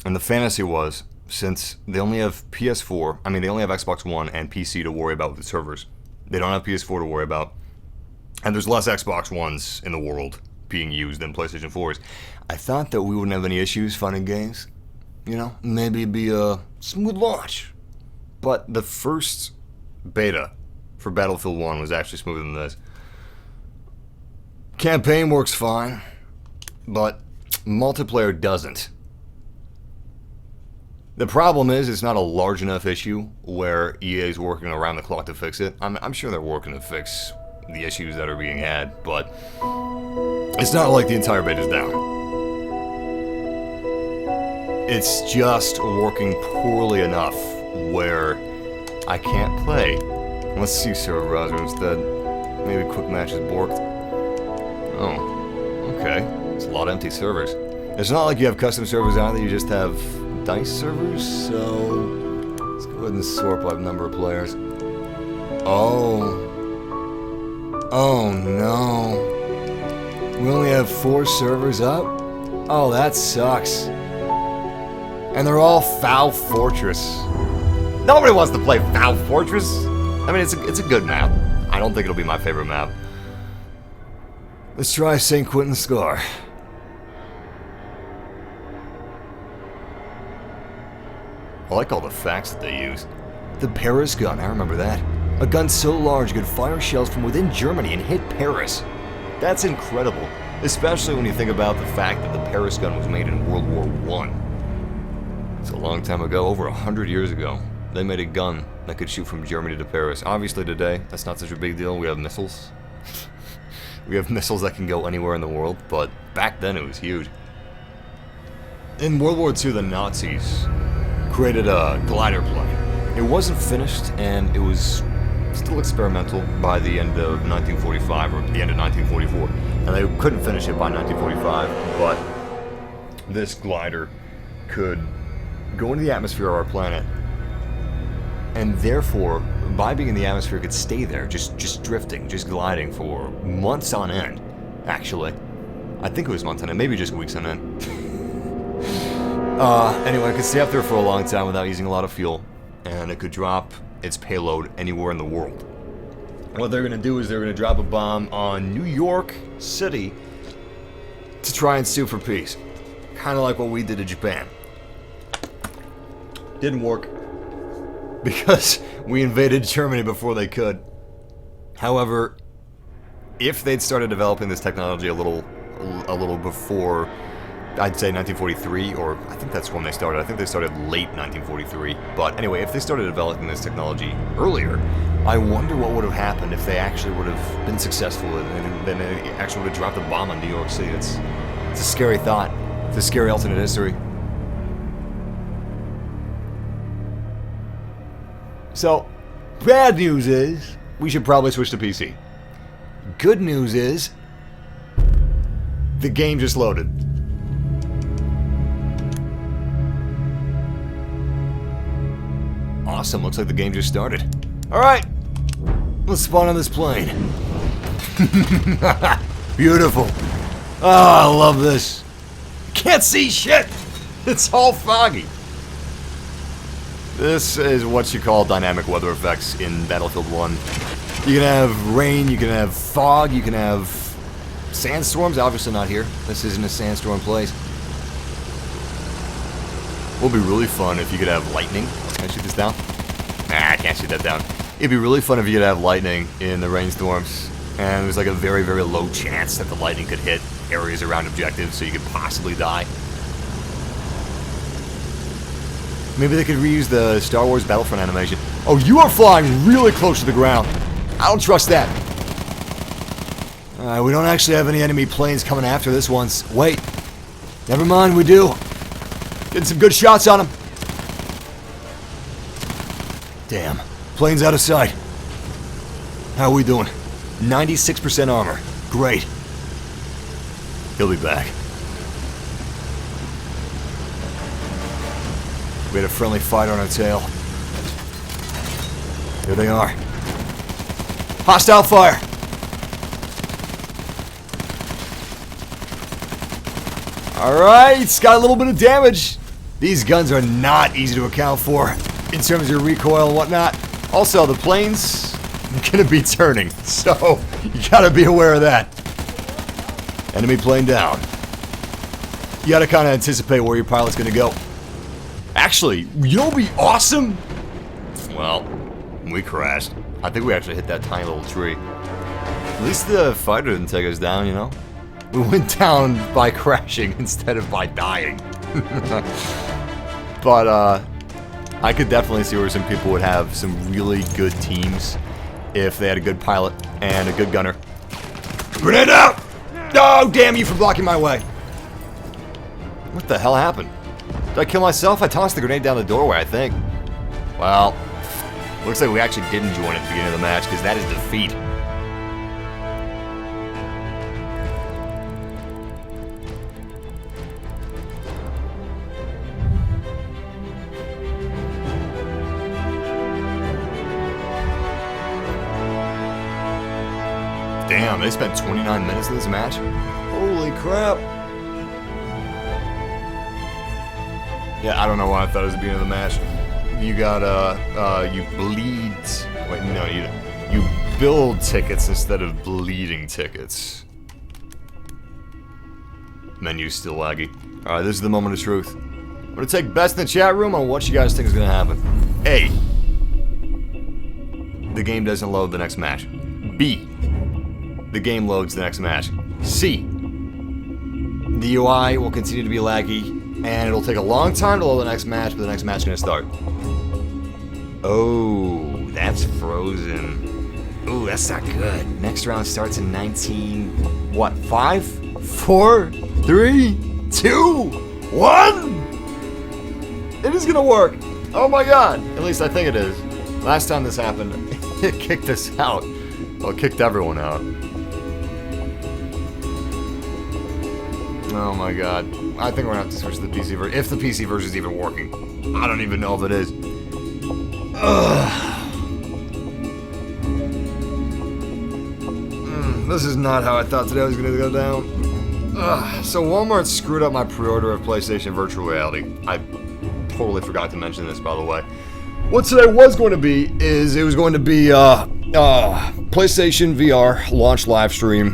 And the fantasy was, since they only have PS4, I mean they only have Xbox One and PC to worry about with the servers. They don't have PS4 to worry about. And there's less Xbox Ones in the world being used than PlayStation 4s. I thought that we wouldn't have any issues finding games. You know, maybe it'd be a smooth launch. But the first beta for Battlefield 1 was actually smoother than this. Campaign works fine, but multiplayer doesn't. The problem is it's not a large enough issue where EA is working around the clock to fix it. I'm sure they're working to fix the issues that are being had, but it's not like the entire beta's down. It's just working poorly enough where I can't play. Let's see server browser instead. Maybe quick match is borked. Oh, okay. It's a lot of empty servers. It's not like you have custom servers either, you just have DICE servers, so let's go ahead and sort by the number of players. Oh no. We only have 4 servers up? Oh, that sucks. And they're all Foul Fortress. Nobody wants to play Foul Fortress. I mean, it's a good map. I don't think it'll be my favorite map. Let's try St. Quentin Scar. I like all the facts that they use. The Paris gun, I remember that. A gun so large it could fire shells from within Germany and hit Paris. That's incredible, especially when you think about the fact that the Paris gun was made in World War I. It's a long time ago, over 100 years ago. They made a gun that could shoot from Germany to Paris. Obviously today, that's not such a big deal. We have missiles. We have missiles that can go anywhere in the world, but back then it was huge. In World War II, the Nazis created a glider plane. It wasn't finished, and it was still experimental by the end of 1945, or the end of 1944. And they couldn't finish it by 1945, but this glider could go into the atmosphere of our planet, and therefore, by being in the atmosphere, it could stay there, just drifting, just gliding for months on end, actually. I think it was months on end, maybe just weeks on end. Anyway, it could stay up there for a long time without using a lot of fuel, and it could drop its payload anywhere in the world. What they're going to do is they're going to drop a bomb on New York City to try and sue for peace. Kind of like what we did to Japan. Didn't work, because we invaded Germany before they could. However, if they'd started developing this technology a little before, I'd say 1943, or I think that's when they started. I think they started late 1943. But anyway, if they started developing this technology earlier, I wonder what would have happened if they actually would have been successful and then they actually would have dropped a bomb on New York City. It's a scary thought. It's a scary alternate history. So, bad news is, we should probably switch to PC. Good news is, the game just loaded. Awesome, looks like the game just started. Alright, let's spawn on this plane. Beautiful. Oh, I love this. Can't see shit! It's all foggy. This is what you call dynamic weather effects in Battlefield 1. You can have rain, you can have fog, you can have sandstorms. Obviously not here. This isn't a sandstorm place. Would be really fun if you could have lightning. Can I shoot this down? Nah, I can't shoot that down. It'd be really fun if you could have lightning in the rainstorms. And there's like a very, very low chance that the lightning could hit areas around objectives, so you could possibly die. Maybe they could reuse the Star Wars Battlefront animation. Oh, you are flying really close to the ground. I don't trust that. We don't actually have any enemy planes coming after this once. Wait. Never mind, we do. Getting some good shots on them. Damn. Plane's out of sight. How are we doing? 96% armor. Great. He'll be back. We had a friendly fighter on our tail. Here they are. Hostile fire! Alright, it's got a little bit of damage. These guns are not easy to account for in terms of recoil and whatnot. Also, the plane's gonna be turning, so you gotta be aware of that. Enemy plane down. You gotta kinda anticipate where your pilot's gonna go. Actually, you know what'd be awesome? Well, we crashed. I think we actually hit that tiny little tree. At least the fighter didn't take us down, you know? We went down by crashing instead of by dying. But, I could definitely see where some people would have some really good teams if they had a good pilot and a good gunner. Grenade out! Oh, damn you for blocking my way. What the hell happened? Did I kill myself? I tossed the grenade down the doorway, I think. Well, looks like we actually didn't join at the beginning of the match, because that is defeat. Damn, they spent 29 minutes in this match? Holy crap. Yeah, I don't know why I thought it was the beginning of the match. you got you bleed. Wait, no, you build tickets instead of bleeding tickets. Menu's still laggy. All right, this is the moment of truth. I'm gonna take bets in the chat room on what you guys think is gonna happen. A, the game doesn't load the next match. B, the game loads the next match. C, the UI will continue to be laggy, and it'll take a long time to load the next match, but the next match is gonna start. Oh, that's frozen. Ooh, that's not good. Next round starts in 19... What? 5? 4? 3? 2? 1? It is gonna work. Oh my god. At least I think it is. Last time this happened, it kicked us out. Well, it kicked everyone out. Oh my god. I think we're gonna have to switch to the PC version. If the PC version is even working. I don't even know if it is. This is not how I thought today was gonna go down. So Walmart screwed up my pre-order of PlayStation Virtual Reality. I totally forgot to mention this, by the way. What today was going to be is it was going to be PlayStation VR launch live stream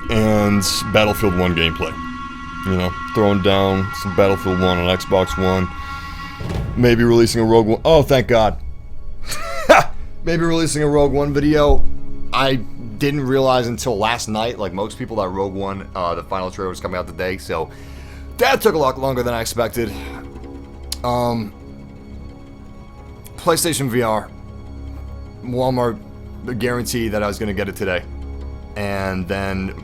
and Battlefield 1 gameplay. You know, throwing down some Battlefield 1 on Xbox One. Maybe releasing a Rogue One. Oh, thank God. Maybe releasing a Rogue One video. I didn't realize until last night, like most people, that Rogue One, the final trailer was coming out today. So that took a lot longer than I expected. PlayStation VR. Walmart guaranteed that I was going to get it today. And then,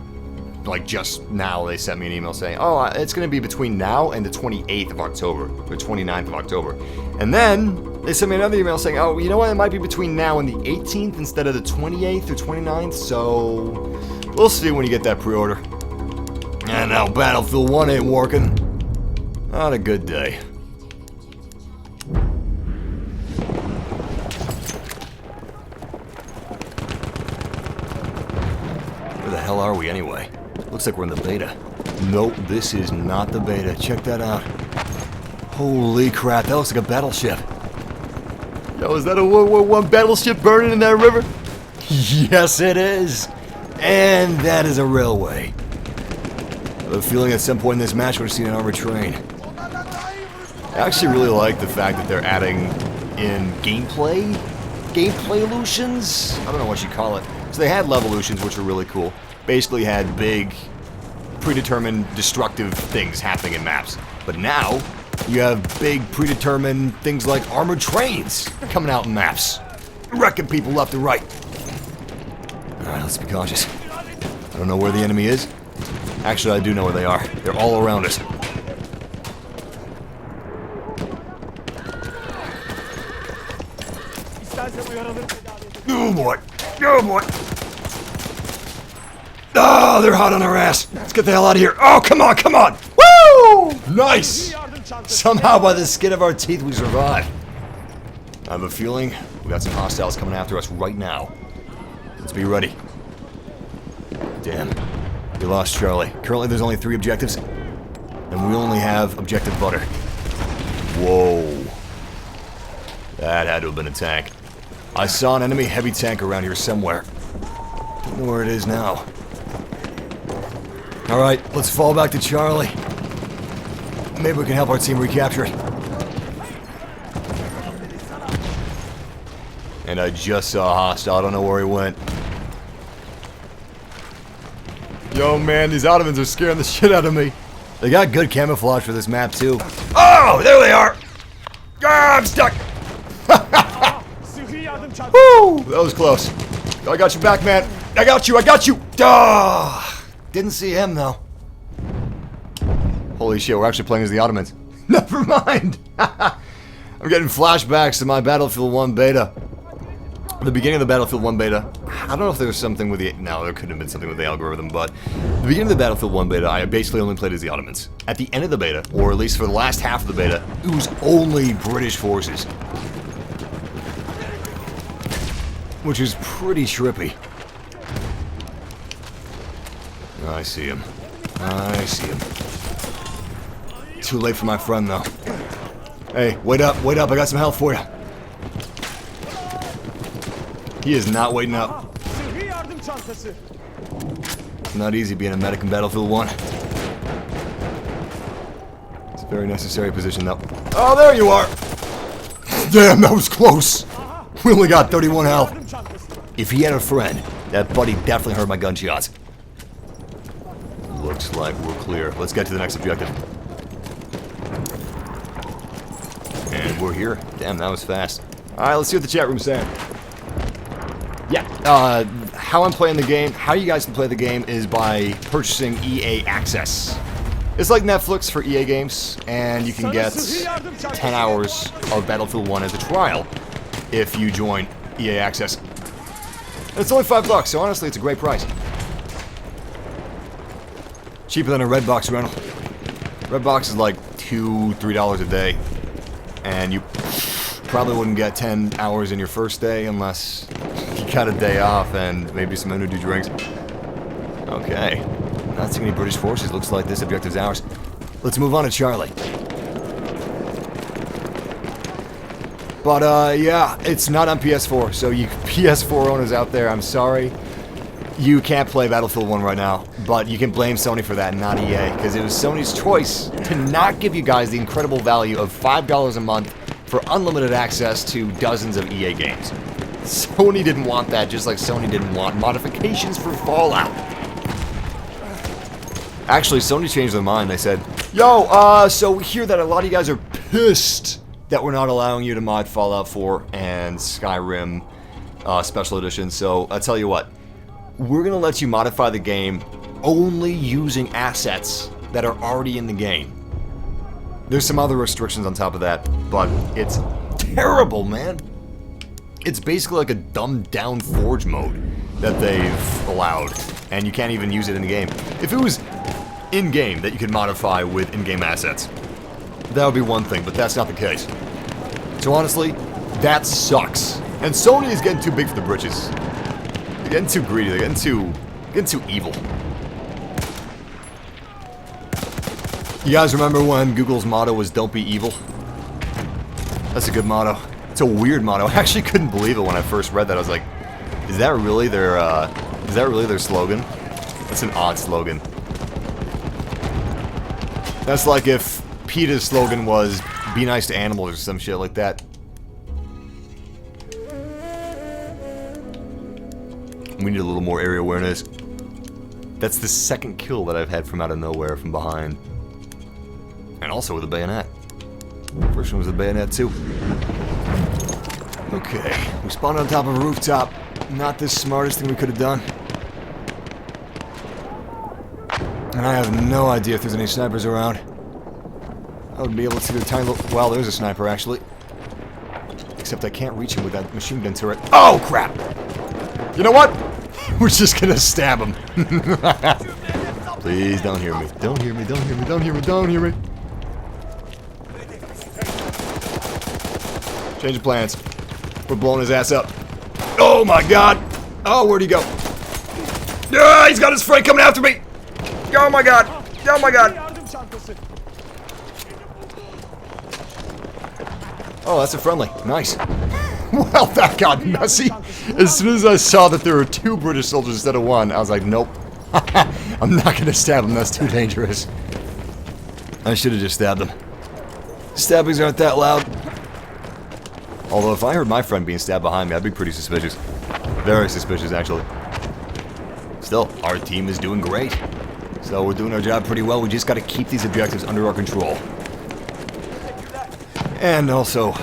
like just now, they sent me an email saying, oh, it's going to be between now and the 28th of October, or 29th of October. And then they sent me another email saying, oh, you know what, it might be between now and the 18th instead of the 28th or 29th, so we'll see when you get that pre-order. And now Battlefield 1 ain't working. Not a good day. Where the hell are we anyway? Looks like we're in the beta. Nope, this is not the beta. Check that out. Holy crap, that looks like a battleship. Yo, is that a World War I battleship burning in that river? Yes, it is. And that is a railway. I have a feeling at some point in this match we're seeing an armored train. I actually really like the fact that they're adding in gameplay illusions? I don't know what you call it. So they had levolutions, which were really cool. Basically had big, predetermined, destructive things happening in maps. But now, you have big, predetermined things like armored trains coming out in maps. Wrecking people left and right. Alright, let's be cautious. I don't know where the enemy is. Actually, I do know where they are. They're all around us. Oh boy. Oh boy. Oh, they're hot on our ass. Let's get the hell out of here. Oh, come on, come on. Woo! Nice. Somehow by the skin of our teeth we survived. I have a feeling we got some hostiles coming after us right now. Let's be ready. Damn. We lost Charlie. Currently there's only 3 objectives. And we only have objective butter. Whoa. That had to have been a tank. I saw an enemy heavy tank around here somewhere. Don't know where it is now. Alright, let's fall back to Charlie. Maybe we can help our team recapture it. And I just saw a hostile. I don't know where he went. Yo, man, these Ottomans are scaring the shit out of me. They got good camouflage for this map, too. Oh, there they are! Ah, I'm stuck! Woo! That was close. I got your back, man. I got you, I got you! Ah! Didn't see him, though. Holy shit, we're actually playing as the Ottomans. Never mind! I'm getting flashbacks to my Battlefield 1 beta. The beginning of the Battlefield 1 beta, I don't know if there was something with the... No, there couldn't have been something with the algorithm, but... The beginning of the Battlefield 1 beta, I basically only played as the Ottomans. At the end of the beta, or at least for the last half of the beta, it was only British forces. Which is pretty trippy. I see him. I see him. Too late for my friend, though. Hey, wait up, I got some health for you. He is not waiting up. Not easy being a medic in Battlefield 1. It's a very necessary position, though. Oh, there you are! Damn, that was close! We only got 31 health. If he had a friend, that buddy definitely heard my gunshots. Looks like we're clear. Let's get to the next objective. And we're here. Damn, that was fast. Alright, let's see what the chat room's saying. Yeah, how I'm playing the game, how you guys can play the game is by purchasing EA Access. It's like Netflix for EA games, and you can get 10 hours of Battlefield 1 as a trial if you join EA Access. And it's only $5, so honestly, it's a great price. Cheaper than a Redbox rental. Redbox is like $2, $3 a day, and you probably wouldn't get 10 hours in your first day unless you got a day off and maybe some energy drinks. Okay. Not seeing any British forces. Looks like this objective's ours. Let's move on to Charlie. But, yeah, it's not on PS4, so you PS4 owners out there, I'm sorry. You can't play Battlefield 1 right now, but you can blame Sony for that, not EA, because it was Sony's choice to not give you guys the incredible value of $5 a month for unlimited access to dozens of EA games. Sony didn't want that, just like Sony didn't want modifications for Fallout. Actually, Sony changed their mind. They said, yo, so we hear that a lot of you guys are pissed that we're not allowing you to mod Fallout 4 and Skyrim Special Edition, so I'll tell you what. We're going to let you modify the game only using assets that are already in the game. There's some other restrictions on top of that, but it's terrible, man. It's basically like a dumbed-down Forge mode that they've allowed, and you can't even use it in the game. If it was in-game that you could modify with in-game assets, that would be one thing, but that's not the case. So honestly, that sucks. And Sony is getting too big for the britches. They're getting too greedy, they're getting too evil. You guys remember when Google's motto was "Don't be evil"? That's a good motto. It's a weird motto. I actually couldn't believe it when I first read that. I was like, is that really their slogan? That's an odd slogan. That's like if PETA's slogan was "Be nice to animals" or some shit like that. We need a little more area awareness. That's the second kill that I've had from out of nowhere from behind. And also with a bayonet. First one was a bayonet too. Okay, we spawned on top of a rooftop. Not the smartest thing we could have done. And I have no idea if there's any snipers around. I would be able to see the tiny little... Well, there's a sniper actually. Except I can't reach him with that machine gun turret. Oh, crap! You know what? We're just gonna stab him. Please don't hear me. Don't hear me, don't hear me, don't hear me, don't hear me. Change of plans. We're blowing his ass up. Oh my god! Oh, where'd he go? Ah, he's got his friend coming after me! Oh my god! Oh my god! Oh, that's a friendly. Nice. Well, that got messy. As soon as I saw that there were 2 British soldiers instead of 1, I was like, nope. I'm not gonna stab him, that's too dangerous. I should have just stabbed him. Stabbings aren't that loud. Although if I heard my friend being stabbed behind me, I'd be pretty suspicious. Very suspicious, actually. Still, our team is doing great. So we're doing our job pretty well. We just gotta keep these objectives under our control. And also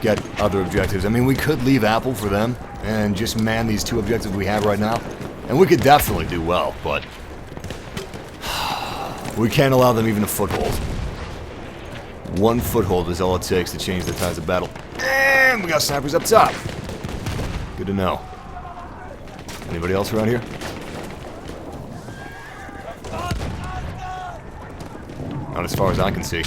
get other objectives. I mean, we could leave Apple for them and just man these 2 objectives we have right now. And we could definitely do well, but we can't allow them even a foothold. 1 foothold is all it takes to change the tides of battle. And we got snipers up top. Good to know. Anybody else around here? Not as far as I can see.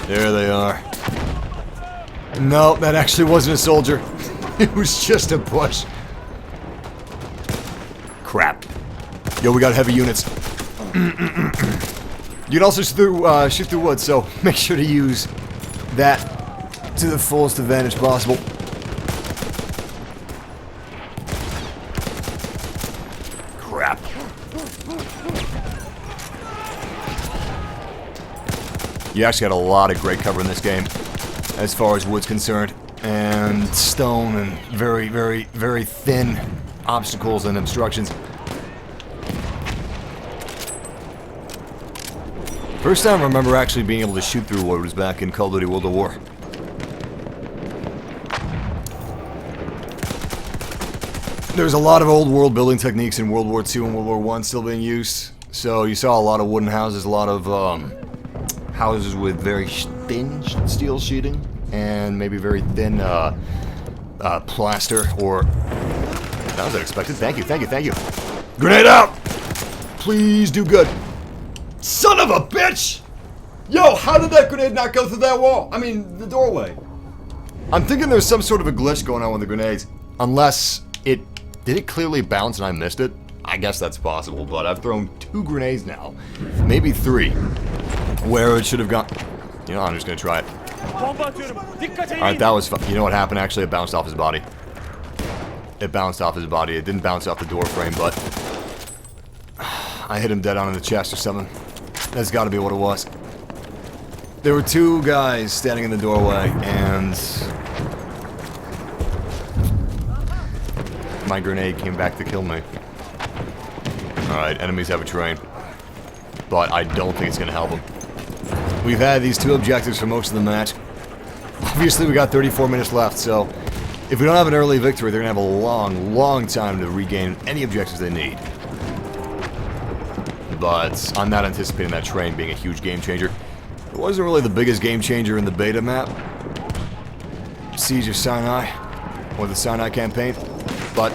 There they are. No, that actually wasn't a soldier. It was just a bush. Crap. Yo, we got heavy units. You can also shoot through wood, so make sure to use that to the fullest advantage possible. Crap. You actually got a lot of great cover in this game, as far as wood's concerned, and stone and very, very, very thin obstacles and obstructions. First time I remember actually being able to shoot through wood was back in Call of Duty World at War. There's a lot of old world building techniques in World War II and World War I still being used. So you saw a lot of wooden houses, a lot of houses with very thin steel sheeting and maybe very thin plaster or... That was unexpected. Thank you, thank you, thank you. Grenade out! Please do good. Son of a bitch! Yo, how did that grenade not go through that wall? I mean, the doorway. I'm thinking there's some sort of a glitch going on with the grenades. Unless it... Did it clearly bounce and I missed it? I guess that's possible, but I've thrown 2 grenades now. Maybe 3. Where it should have gone... You know, I'm just gonna try it. Alright, that was fun. You know what happened? Actually, it bounced off his body. It bounced off his body. It didn't bounce off the door frame, but... I hit him dead on in the chest or something. That's gotta be what it was. There were 2 guys standing in the doorway, and... my grenade came back to kill me. Alright, enemies have a train. But I don't think it's gonna help them. We've had these 2 objectives for most of the match. Obviously, we got 34 minutes left, so... if we don't have an early victory, they're gonna have a long, long time to regain any objectives they need. But I'm not anticipating that train being a huge game changer. It wasn't really the biggest game changer in the beta map. Siege of Sinai, or the Sinai campaign, but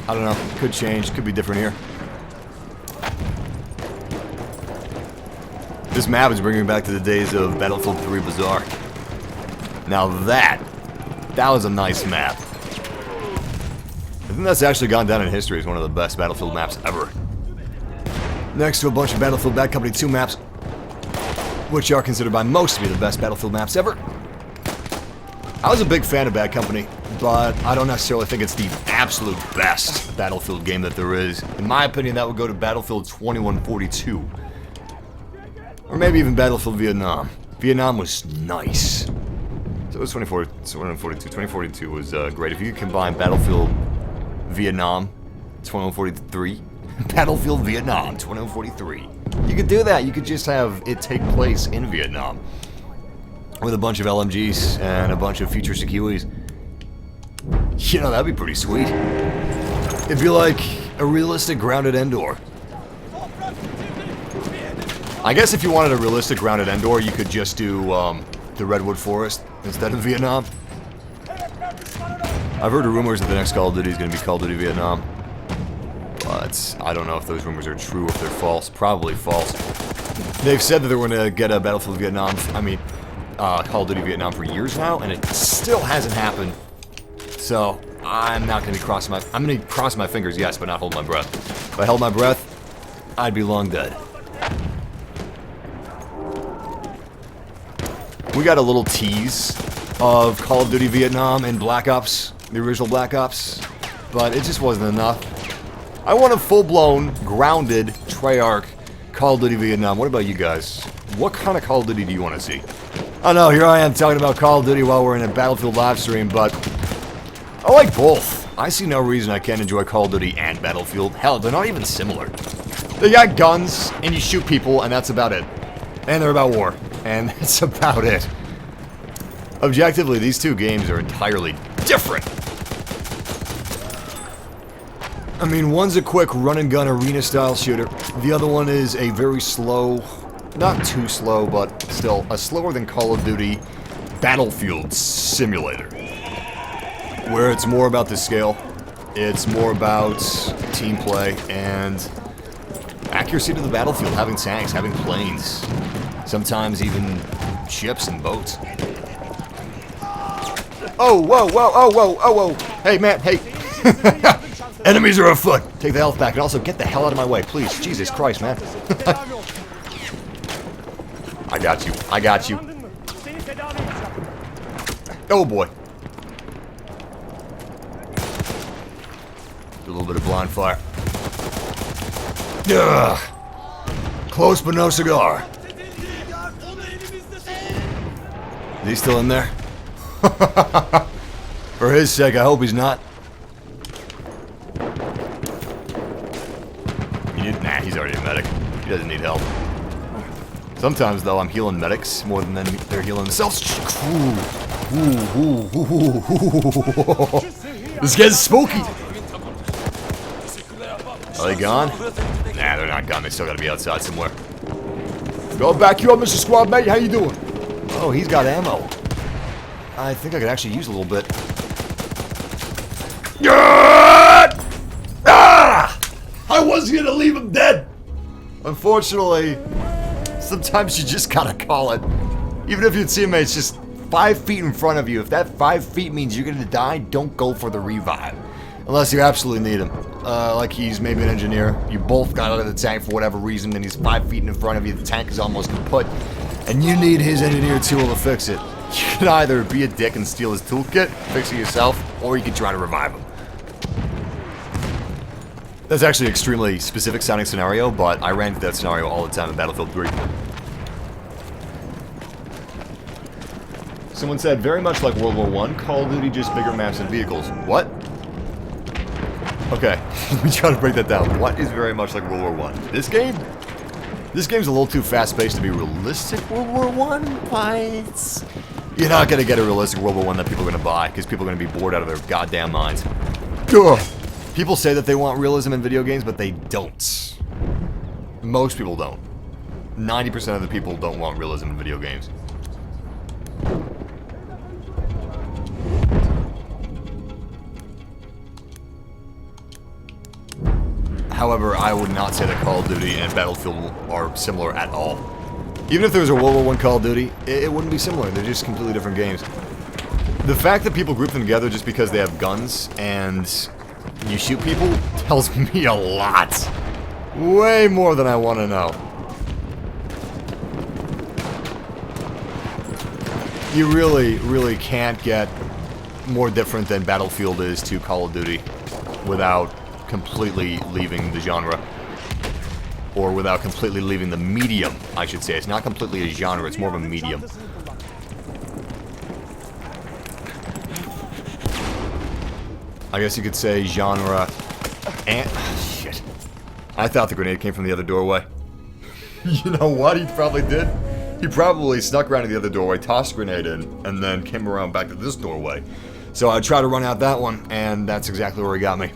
I don't know, could change, could be different here. This map is bringing me back to the days of Battlefield 3 Bazaar. Now that was a nice map. I think that's actually gone down in history as one of the best Battlefield maps ever. Next to a bunch of Battlefield Bad Company 2 maps, which are considered by most to be the best Battlefield maps ever. I was a big fan of Bad Company, but I don't necessarily think it's the absolute best Battlefield game that there is. In my opinion, that would go to Battlefield 2142. Or maybe even Battlefield Vietnam. Vietnam was nice. So it was 2142. 2042 was great. If you could combine Battlefield Vietnam 2143, Battlefield Vietnam 2143, you could do that. You could just have it take place in Vietnam with a bunch of LMGs and a bunch of future Sekiwis. You know, that'd be pretty sweet. It'd be like a realistic grounded Endor. I guess if you wanted a realistic grounded Endor, you could just do the Redwood Forest instead of Vietnam. I've heard rumors that the next Call of Duty is going to be Call of Duty Vietnam. But I don't know if those rumors are true or if they're false. Probably false. They've said that they're going to get a Battlefield Vietnam, Call of Duty Vietnam for years now, and it still hasn't happened. So, I'm not going to cross my... I'm going to cross my fingers, yes, but not hold my breath. If I held my breath, I'd be long dead. We got a little tease of Call of Duty Vietnam and Black Ops, the original Black Ops, but it just wasn't enough. I want a full-blown, grounded, Treyarch Call of Duty Vietnam. What about you guys? What kind of Call of Duty do you want to see? I know, here I am talking about Call of Duty while we're in a Battlefield live stream, but I like both. I see no reason I can't enjoy Call of Duty and Battlefield. Hell, they're not even similar. They got guns, and you shoot people, and that's about it. And they're about war. And that's about it. Objectively, these 2 games are entirely different. I mean, one's a quick run-and-gun arena-style shooter. The other one is a very slow, not too slow, but still a slower than Call of Duty Battlefield simulator. Where it's more about the scale, it's more about team play, and accuracy to the battlefield, having tanks, having planes. Sometimes even ships and boats. Oh, whoa, whoa, oh, whoa, oh, whoa. Hey, man, hey. Enemies are afoot. Take the health back and also get the hell out of my way, please. Jesus Christ, man. I got you. I got you. Oh boy. A little bit of blind fire. Ugh. Close but no cigar. Is he still in there? For his sake, I hope he's not. Nah, he's already a medic. He doesn't need help. Sometimes, though, I'm healing medics more than they're healing themselves. This guy's spooky. Are they gone? Nah, they're not gone. They still gotta be outside somewhere. Go back you up, Mr. Squad Mate. How you doing? Oh, he's got ammo. I think I could actually use a little bit. Ah! I was gonna leave him dead. Unfortunately, sometimes you just gotta call it. Even if your teammate's just 5 feet in front of you, if that 5 feet means you're gonna die, don't go for the revive. Unless you absolutely need him. Like he's maybe an engineer. You both got out of the tank for whatever reason, and he's 5 feet in front of you, the tank is almost kaput, and you need his engineer tool to fix it. You can either be a dick and steal his toolkit, fix it yourself, or you can try to revive him. That's actually an extremely specific sounding scenario, but I ran into that scenario all the time in Battlefield 3. Someone said, very much like World War I, Call of Duty, just bigger maps and vehicles. What? Okay, let me try to break that down. What is very much like World War I? This game? This game's a little too fast-paced to be realistic World War I, but you're not going to get a realistic World War I that people are going to buy, because people are going to be bored out of their goddamn minds. Ugh. People say that they want realism in video games, but they don't. Most people don't. 90% of the people don't want realism in video games. However, I would not say that Call of Duty and Battlefield are similar at all. Even if there was a World War I Call of Duty, it wouldn't be similar. They're just completely different games. The fact that people group them together just because they have guns and you shoot people tells me a lot. Way more than I want to know. You really, really can't get more different than Battlefield is to Call of Duty without completely leaving the genre. Or without completely leaving the medium, I should say. It's not completely a genre, it's more of a medium. I guess you could say genre and... shit. I thought the grenade came from the other doorway. You know what he probably did? He probably snuck around to the other doorway, tossed a grenade in, and then came around back to this doorway. So I tried to run out that one, and that's exactly where he got me.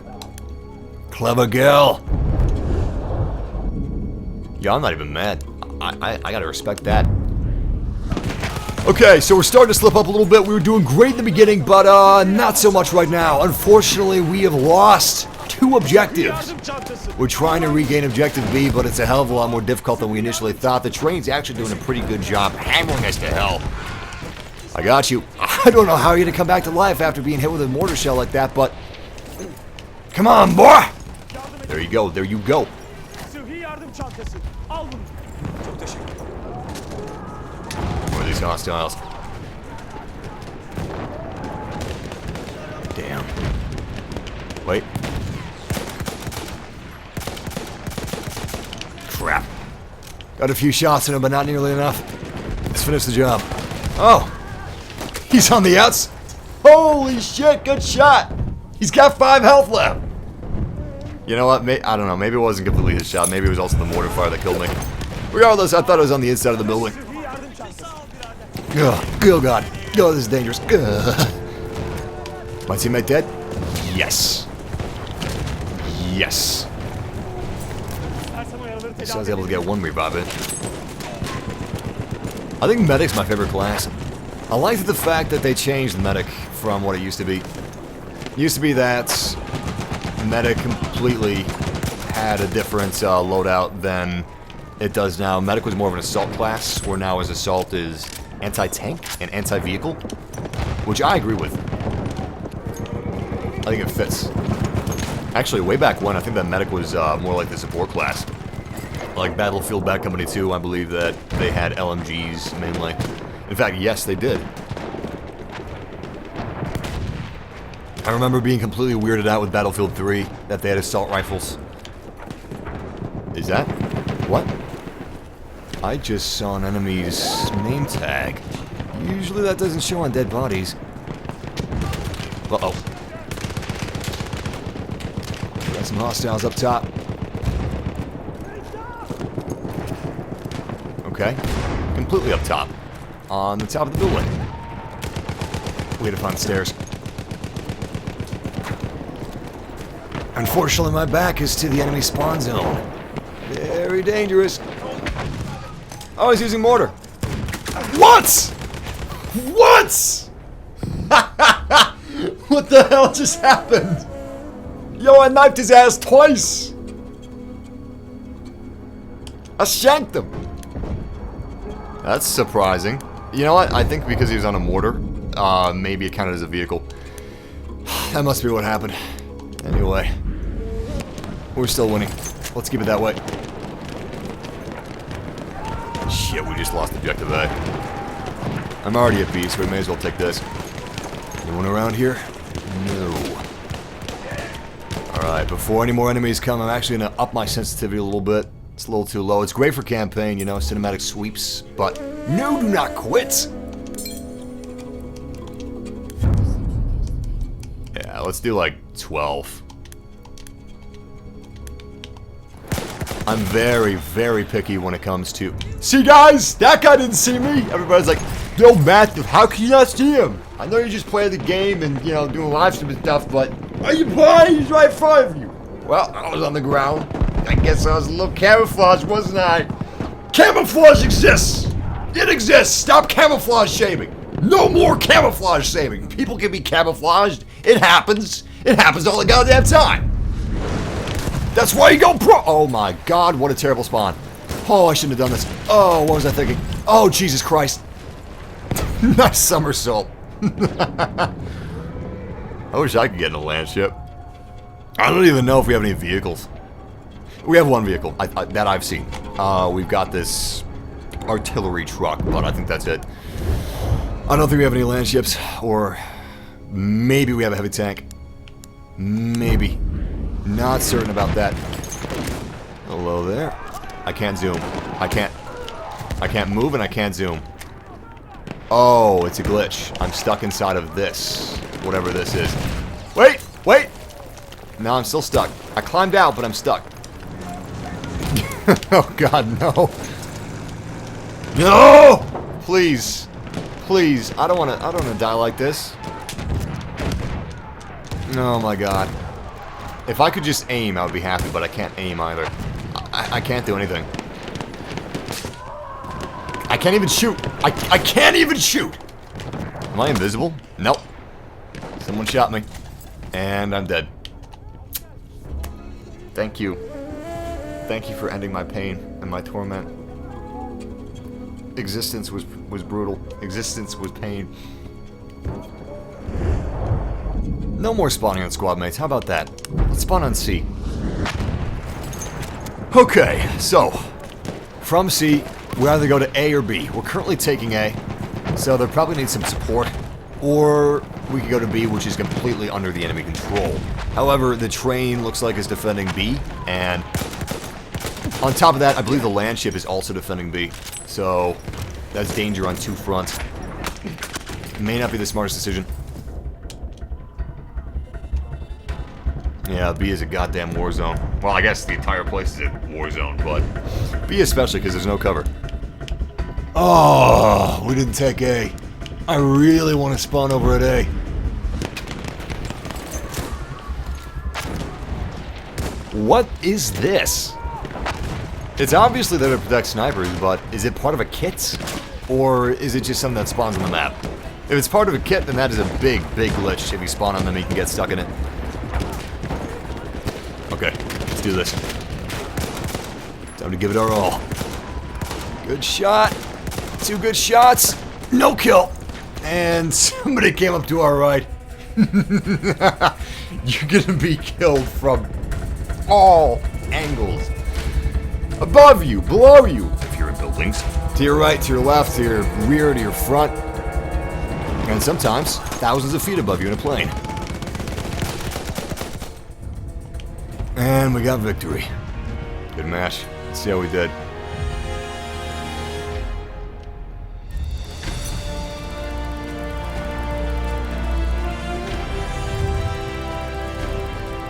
Clever girl. Yeah, I'm not even mad. I gotta respect that. Okay, so we're starting to slip up a little bit. We were doing great in the beginning, but not so much right now. Unfortunately, we have lost 2 objectives. We're trying to regain Objective B, but it's a hell of a lot more difficult than we initially thought. The train's actually doing a pretty good job hammering us to hell. I got you. I don't know how you're gonna come back to life after being hit with a mortar shell like that, but... come on, boy! There you go, there you go. Where are these hostiles? Damn. Wait. Crap. Got a few shots in him, but not nearly enough. Let's finish the job. Oh! He's on the outs! Holy shit, good shot! He's got 5 health left! You know what? I don't know. Maybe it wasn't completely his shot. Maybe it was also the mortar fire that killed me. Regardless, I thought it was on the inside of the building. Ugh. Oh, God. Oh, this is dangerous. Ugh. My teammate dead? Yes. Yes. So I was able to get 1 revive in. I think Medic's my favorite class. I like the fact that they changed Medic from what it used to be. It used to be that Medic completely had a different loadout than it does now. Medic was more of an assault class, where now his assault is anti-tank and anti-vehicle, which I agree with. I think it fits. Actually, way back when, I think that medic was more like the support class. Like Battlefield Bad Company 2, I believe that they had LMGs mainly. In fact, yes, they did. I remember being completely weirded out with Battlefield 3, that they had assault rifles. Is that? What? I just saw an enemy's name tag. Usually that doesn't show on dead bodies. Uh-oh. Got some hostiles up top. Okay. Completely up top. On the top of the building. Way to find stairs. Unfortunately, my back is to the enemy spawn zone. Very dangerous. Oh, he's using mortar. What? What? What the hell just happened? Yo, I knifed his ass twice. I shanked him. That's surprising. You know what? I think because he was on a mortar, maybe it counted as a vehicle. That must be what happened. Anyway, we're still winning. Let's keep it that way. Shit, we just lost objective A. I'm already at B, so we may as well take this. Anyone around here? No. Alright, before any more enemies come, I'm actually going to up my sensitivity a little bit. It's a little too low. It's great for campaign, you know, cinematic sweeps, but no, do not quit! Yeah, let's do like 12. I'm very, very picky when it comes to... See, guys? That guy didn't see me! Everybody's like, yo, Matthew, how can you not see him? I know you just play the game and, you know, doing live stream and stuff, but... Are you playing? He's right in front of you! Well, I was on the ground. I guess I was a little camouflaged, wasn't I? Camouflage exists! It exists! Stop camouflage shaming! No more camouflage shaming! People can be camouflaged. It happens. It happens all the goddamn time. That's why you go pro- Oh my god, what a terrible spawn. Oh, I shouldn't have done this. Oh, what was I thinking? Oh, Jesus Christ. Nice somersault. I wish I could get in a land ship. I don't even know if we have any vehicles. We have one vehicle that I've seen. We've got this artillery truck, but I think that's it. I don't think we have any land ships, or maybe we have a heavy tank. Maybe. Not certain about that. Hello there. I can't zoom. I can't move and I can't zoom. Oh, it's a glitch. I'm stuck inside of this. Whatever this is. Wait! Wait! No, I'm still stuck. I climbed out, but I'm stuck. Oh god, no. No! Please. Please. I don't wanna die like this. Oh my god. If I could just aim, I would be happy, but I can't aim either. I can't do anything. I can't even shoot. I can't even shoot! Am I invisible? Nope. Someone shot me. And I'm dead. Thank you. Thank you for ending my pain and my torment. Existence was brutal. Existence was pain. No more spawning on squad mates. How about that? Let's spawn on C. Okay, so from C, we either go to A or B. We're currently taking A, so they'll probably need some support. Or we could go to B, which is completely under the enemy control. However, the train looks like it's defending B, and on top of that, I believe the land ship is also defending B. So that's danger on two fronts. May not be the smartest decision. Yeah, B is a goddamn war zone. Well, I guess the entire place is a war zone, but B especially because there's no cover. Oh, we didn't take A. I really want to spawn over at A. What is this? It's obviously there to protect snipers, but is it part of a kit? Or is it just something that spawns on the map? If it's part of a kit, then that is a big, big glitch. If you spawn on them, you can get stuck in it. Okay, let's do this. Time to give it our all. Good shot. 2 good shots. No kill. And somebody came up to our right. You're gonna be killed from all angles. Above you, below you, if you're in buildings. To your right, to your left, to your rear, to your front. And sometimes, thousands of feet above you in a plane. And we got victory. Good match. Let's see how we did.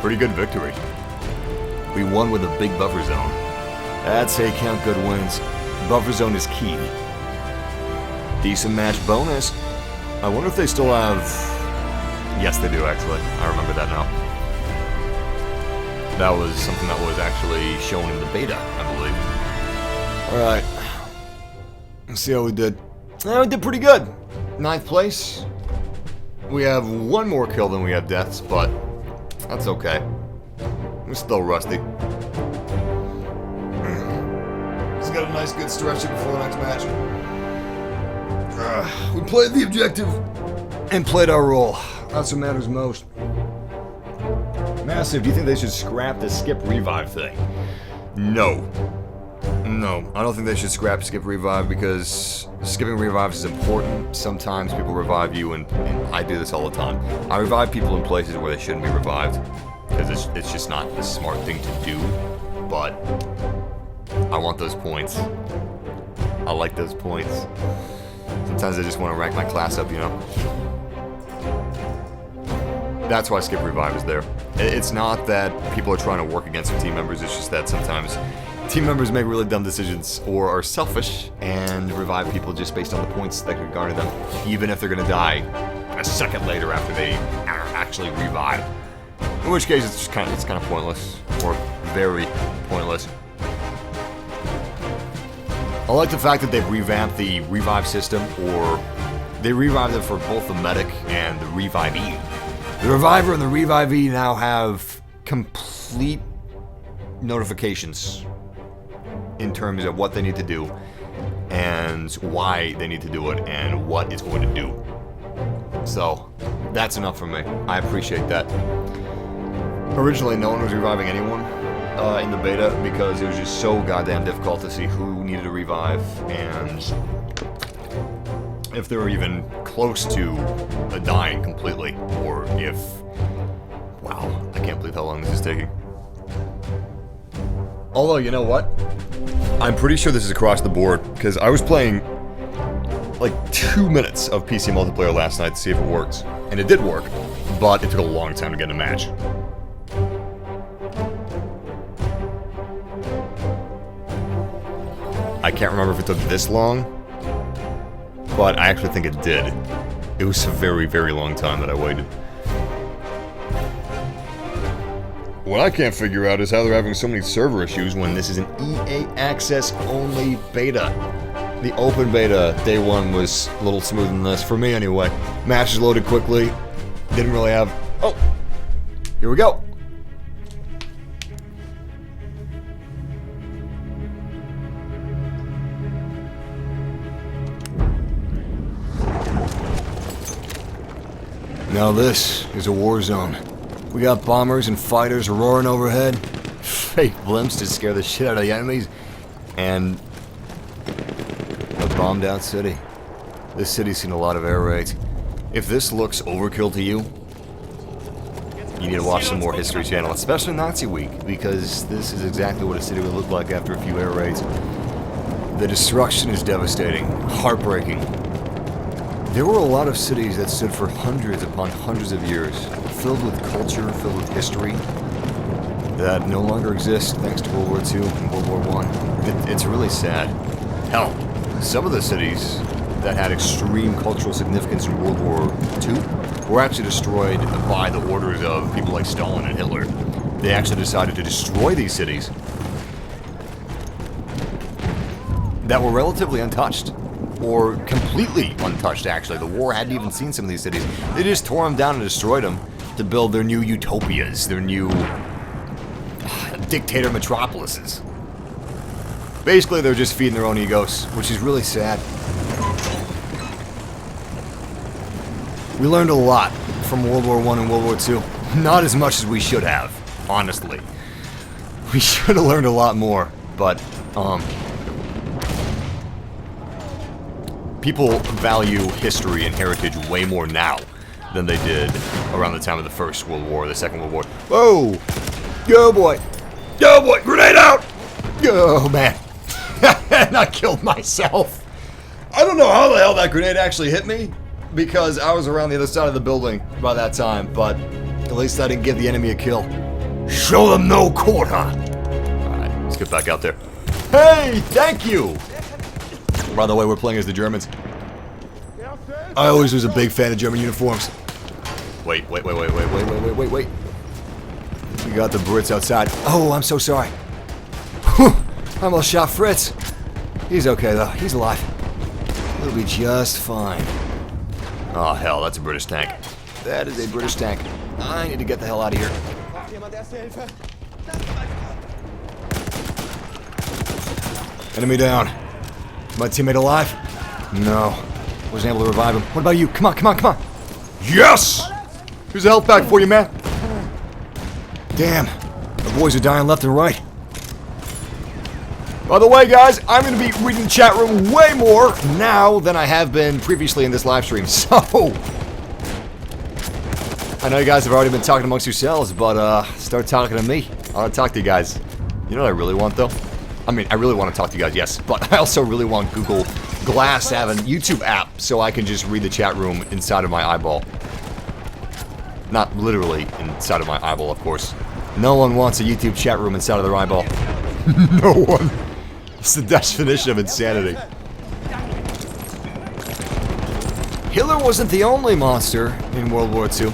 Pretty good victory. We won with a big buffer zone. That's how you count good wins. Buffer zone is key. Decent match bonus. I wonder if they still have... Yes, they do, actually. I remember that now. That was something that was actually shown in the beta, I believe. Alright. Let's see how we did. Yeah, we did pretty good. 9th place. We have one more kill than we have deaths, but that's okay. We're still rusty. Just got a nice good stretch before the next match. We played the objective and played our role. That's what matters most. Massive, do you think they should scrap the skip revive thing? No. No, I don't think they should scrap skip revive because skipping revives is important. Sometimes people revive you, and I do this all the time. I revive people in places where they shouldn't be revived because it's just not the smart thing to do. But I want those points. I like those points. Sometimes I just want to rank my class up, you know? That's why skip revive is there. It's not that people are trying to work against their team members, it's just that sometimes team members make really dumb decisions or are selfish and revive people just based on the points that could garner them, even if they're going to die a second later after they are actually revived. In which case it's kind of pointless, or very pointless. I like the fact that they've revamped the revive system, or they revived it for both the medic and the revivee. The reviver and the revivee now have complete notifications in terms of what they need to do and why they need to do it and what it's going to do. So that's enough for me. I appreciate that. Originally, no one was reviving anyone in the beta because it was just so goddamn difficult to see who needed to revive and if they were even close to dying completely, or if... Wow, I can't believe how long this is taking. Although, you know what? I'm pretty sure this is across the board, because I was playing like 2 minutes of PC multiplayer last night to see if it works. And it did work, but it took a long time to get in a match. I can't remember if it took this long, but I actually think it did. It was a very, very long time that I waited. What I can't figure out is how they're having so many server issues when this is an EA Access only beta. The open beta, day one, was a little smoother than this, for me anyway. Matches loaded quickly, didn't really have... Oh! Here we go! Now this is a war zone. We got bombers and fighters roaring overhead, fake blimps to scare the shit out of the enemies, and a bombed out city. This city's seen a lot of air raids. If this looks overkill to you, you need to watch some more History Channel, especially Nazi Week, because this is exactly what a city would look like after a few air raids. The destruction is devastating, heartbreaking. There were a lot of cities that stood for hundreds upon hundreds of years, filled with culture, filled with history, that no longer exist thanks to World War II and World War I. It's really sad. Hell, some of the cities that had extreme cultural significance in World War II were actually destroyed by the orders of people like Stalin and Hitler. They actually decided to destroy these cities that were relatively untouched. Or completely untouched, actually. The war hadn't even seen some of these cities. They just tore them down and destroyed them to build their new utopias, their new dictator metropolises. Basically, they're just feeding their own egos, which is really sad. We learned a lot from World War I and World War II? Not as much as we should have, honestly. We should have learned a lot more, but, people value history and heritage way more now than they did around the time of the First World War, the Second World War. Whoa! Yo, boy! Yo, boy! Grenade out! Oh, man. And I killed myself. I don't know how the hell that grenade actually hit me, because I was around the other side of the building by that time, but at least I didn't give the enemy a kill. Show them no quarter! Alright, let's get back out there. Hey, thank you! By the way, we're playing as the Germans. I always was a big fan of German uniforms. Wait. We got the Brits outside. Oh, I'm so sorry. Whew, I almost shot Fritz. He's okay, though. He's alive. He'll be just fine. Oh, hell, that's a British tank. That is a British tank. I need to get the hell out of here. Enemy down. Is my teammate alive? No. Wasn't able to revive him. What about you? Come on. Yes! Here's a health pack for you, man. Damn. The boys are dying left and right. By the way, guys, I'm going to be reading the chat room way more now than I have been previously in this live stream. So, I know you guys have already been talking amongst yourselves, but start talking to me. I want to talk to you guys. You know what I really want, though? I mean, I really want to talk to you guys, yes, but I also really want Google Glass to have a YouTube app so I can just read the chat room inside of my eyeball. Not literally inside of my eyeball, of course. No one wants a YouTube chat room inside of their eyeball. No one. It's the definition of insanity. Hitler wasn't the only monster in World War II.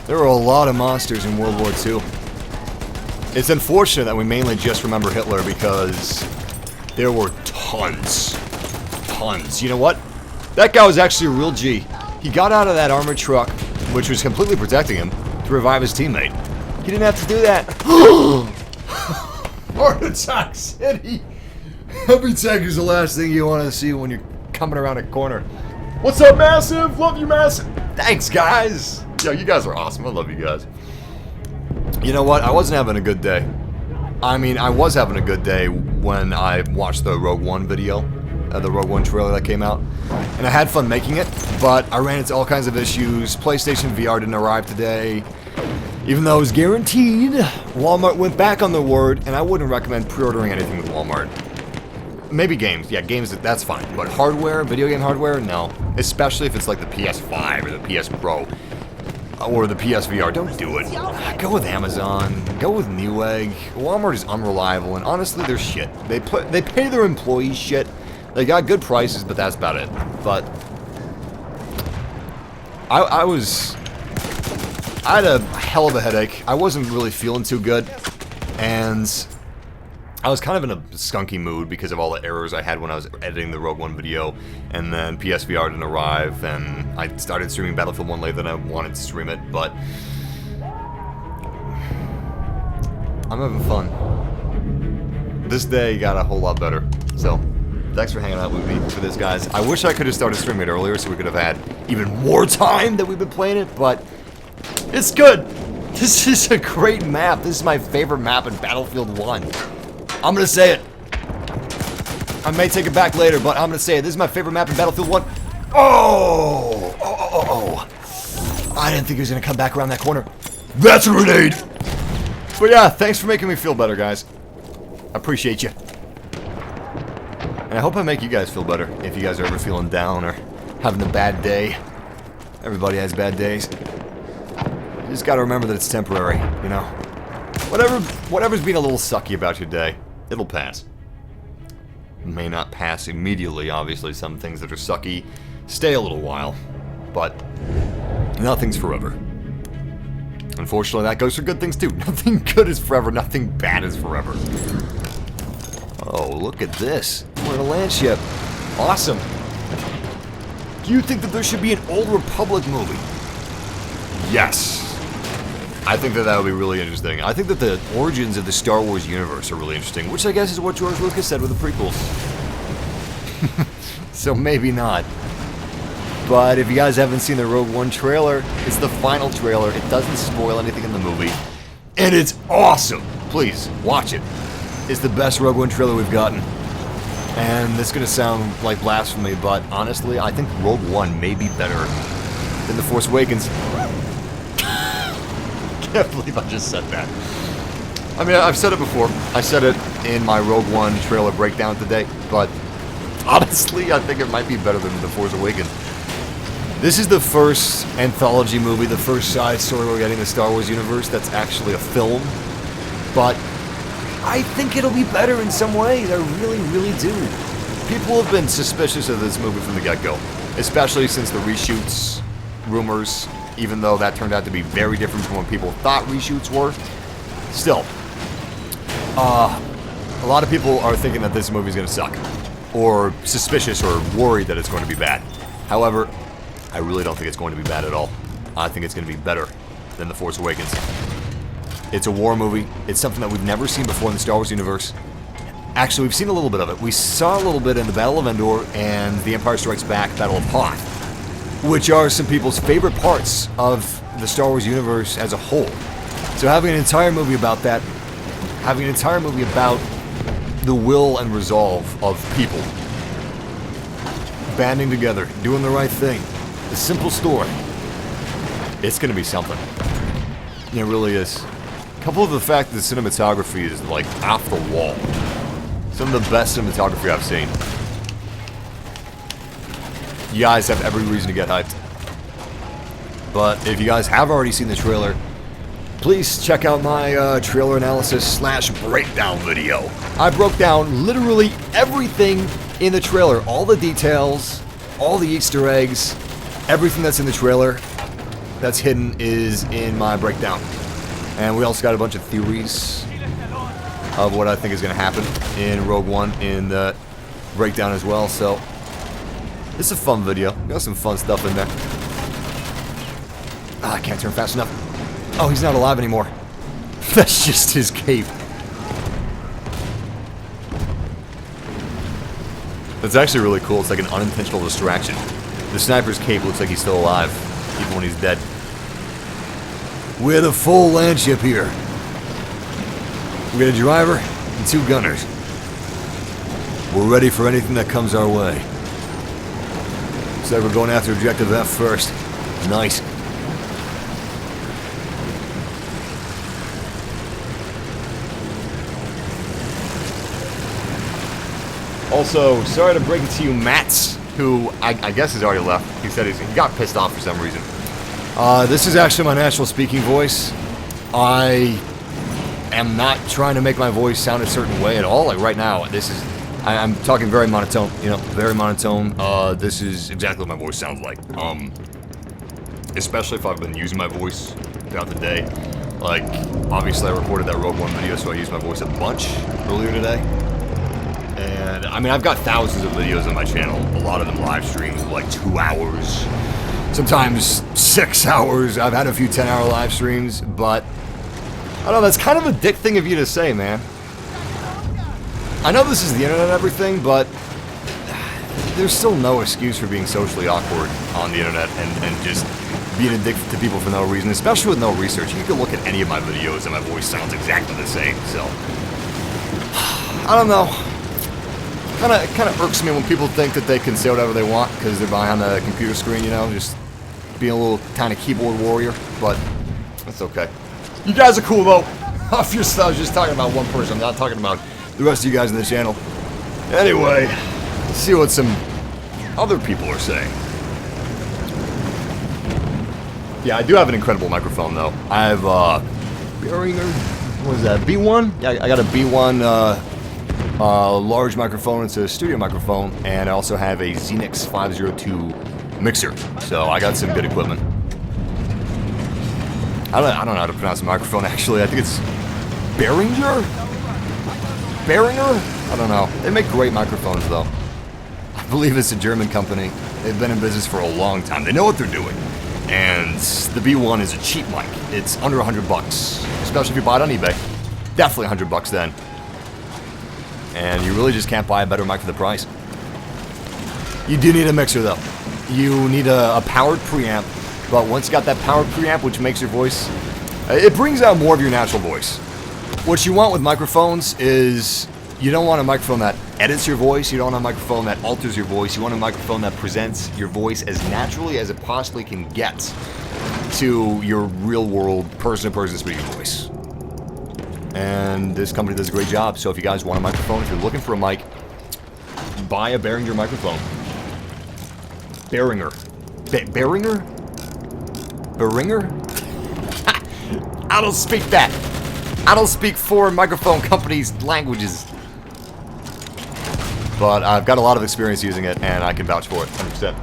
There were a lot of monsters in World War II. It's unfortunate that we mainly just remember Hitler because there were tons. Tons. You know what? That guy was actually a real G. He got out of that armored truck, which was completely protecting him, to revive his teammate. He didn't have to do that. Heart Attack City! Every tank is the last thing you want to see when you're coming around a corner. What's up, Massive? Love you, Massive! Thanks, guys! Yo, you guys are awesome. I love you guys. You know what? I wasn't having a good day. I mean, I was having a good day when I watched the Rogue One video, the Rogue One trailer that came out, and I had fun making it, but I ran into all kinds of issues. PlayStation VR didn't arrive today. Even though it was guaranteed, Walmart went back on their word, and I wouldn't recommend pre-ordering anything with Walmart. Maybe games. Yeah, games, that's fine. But hardware, video game hardware, no. Especially if it's like the PS5 or the PS Pro or the PSVR. Don't do it. Go with Amazon. Go with Newegg. Walmart is unreliable, and honestly, they're shit. They pay their employees shit. They got good prices, but that's about it. But I had a hell of a headache. I wasn't really feeling too good, and I was kind of in a skunky mood because of all the errors I had when I was editing the Rogue One video, and then PSVR didn't arrive, and I started streaming Battlefield 1 later than I wanted to stream it, but I'm having fun. This day got a whole lot better, so thanks for hanging out with me for this, guys. I wish I could have started streaming it earlier so we could have had even more time that we've been playing it, but it's good. This is a great map. This is my favorite map in Battlefield 1. I'm gonna say it. I may take it back later, but I'm gonna say it. This is my favorite map in Battlefield 1. Oh! I didn't think he was gonna come back around that corner. That's a grenade! But yeah, thanks for making me feel better, guys. I appreciate you. And I hope I make you guys feel better if you guys are ever feeling down or having a bad day. Everybody has bad days. You just gotta remember that it's temporary, you know? Whatever's being a little sucky about your day, it'll pass. It may not pass immediately, obviously. Some things that are sucky stay a little while, but nothing's forever. Unfortunately, that goes for good things too. Nothing good is forever, nothing bad is forever. Oh, look at this. We're in a land ship. Awesome. Do you think that there should be an Old Republic movie? Yes. I think that would be really interesting. I think that the origins of the Star Wars universe are really interesting, which I guess is what George Lucas said with the prequels. So maybe not. But if you guys haven't seen the Rogue One trailer, it's the final trailer. It doesn't spoil anything in the movie. And it's awesome. Please, watch it. It's the best Rogue One trailer we've gotten. And this is going to sound like blasphemy, but honestly, I think Rogue One may be better than The Force Awakens. Can't believe I just said that. I mean, I've said it before. I said it in my Rogue One trailer breakdown today, but honestly, I think it might be better than The Force Awakens. This is the first anthology movie, the first side story we're getting in the Star Wars universe that's actually a film, but I think it'll be better in some way. I really, really do. People have been suspicious of this movie from the get-go, especially since the reshoots rumors, even though that turned out to be very different from what people thought reshoots were. Still, a lot of people are thinking that this movie is going to suck, or suspicious or worried that it's going to be bad. However, I really don't think it's going to be bad at all. I think it's going to be better than The Force Awakens. It's a war movie. It's something that we've never seen before in the Star Wars universe. Actually, we've seen a little bit of it. We saw a little bit in the Battle of Endor and The Empire Strikes Back, Battle of Hoth, which are some people's favorite parts of the Star Wars universe as a whole. So having an entire movie about that, having an entire movie about the will and resolve of people banding together, doing the right thing, the simple story, it's going to be something. It really is. Coupled with the fact that the cinematography is like off the wall. Some of the best cinematography I've seen. You guys have every reason to get hyped. But if you guys have already seen the trailer, please check out my trailer analysis / breakdown video. I broke down literally everything in the trailer. All the details, all the Easter eggs, everything that's in the trailer that's hidden is in my breakdown. And we also got a bunch of theories of what I think is going to happen in Rogue One in the breakdown as well. So, it's a fun video. We got some fun stuff in there. I can't turn fast enough. Oh, he's not alive anymore. That's just his cape. That's actually really cool. It's like an unintentional distraction. The sniper's cape looks like he's still alive, even when he's dead. We have a full land ship here. We got a driver and 2 gunners. We're ready for anything that comes our way. So we're going after Objective F first. Nice. Also, sorry to break it to you, Mats, who I guess has already left. He said he got pissed off for some reason. This is actually my natural speaking voice. I am not trying to make my voice sound a certain way at all. Like right now, I'm talking very monotone, you know, very monotone. This is exactly what my voice sounds like. Especially if I've been using my voice throughout the day. Like, obviously I recorded that Rogue One video, so I used my voice a bunch earlier today. And, I mean, I've got thousands of videos on my channel. A lot of them live streams of like 2 hours. Sometimes 6 hours. I've had a few 10-hour live streams, but I don't know, that's kind of a dick thing of you to say, man. I know this is the internet and everything, but there's still no excuse for being socially awkward on the internet and just being a dick to people for no reason, especially with no research. You can look at any of my videos and my voice sounds exactly the same, so I don't know. Kind of irks me when people think that they can say whatever they want because they're behind a computer screen, you know, just being a little kind of keyboard warrior, but that's okay. You guys are cool, though. I was just talking about one person. I'm not talking about the rest of you guys in the channel. Anyway, let's see what some other people are saying. Yeah, I do have an incredible microphone, though. I have, Behringer, what is that, B1? Yeah, I got a B1, large microphone. It's a studio microphone, and I also have a Xenix 502 mixer. So I got some good equipment. I don't know how to pronounce the microphone actually. I think it's Behringer? Behringer? I don't know. They make great microphones though. I believe it's a German company. They've been in business for a long time. They know what they're doing. And the B1 is a cheap mic. It's under $100, especially if you buy it on eBay. Definitely $100 then. And you really just can't buy a better mic for the price. You do need a mixer though. you need a powered preamp, but once you got that powered preamp, which makes your voice, it brings out more of your natural voice. What you want with microphones is, you don't want a microphone that edits your voice, you don't want a microphone that alters your voice, you want a microphone that presents your voice as naturally as it possibly can get to your real-world, person-to-person speaking voice. And this company does a great job, so if you guys want a microphone, if you're looking for a mic, buy a Behringer microphone. Behringer. Behringer? Behringer? I don't speak that. I don't speak foreign microphone companies' languages. But I've got a lot of experience using it, and I can vouch for it, 100%.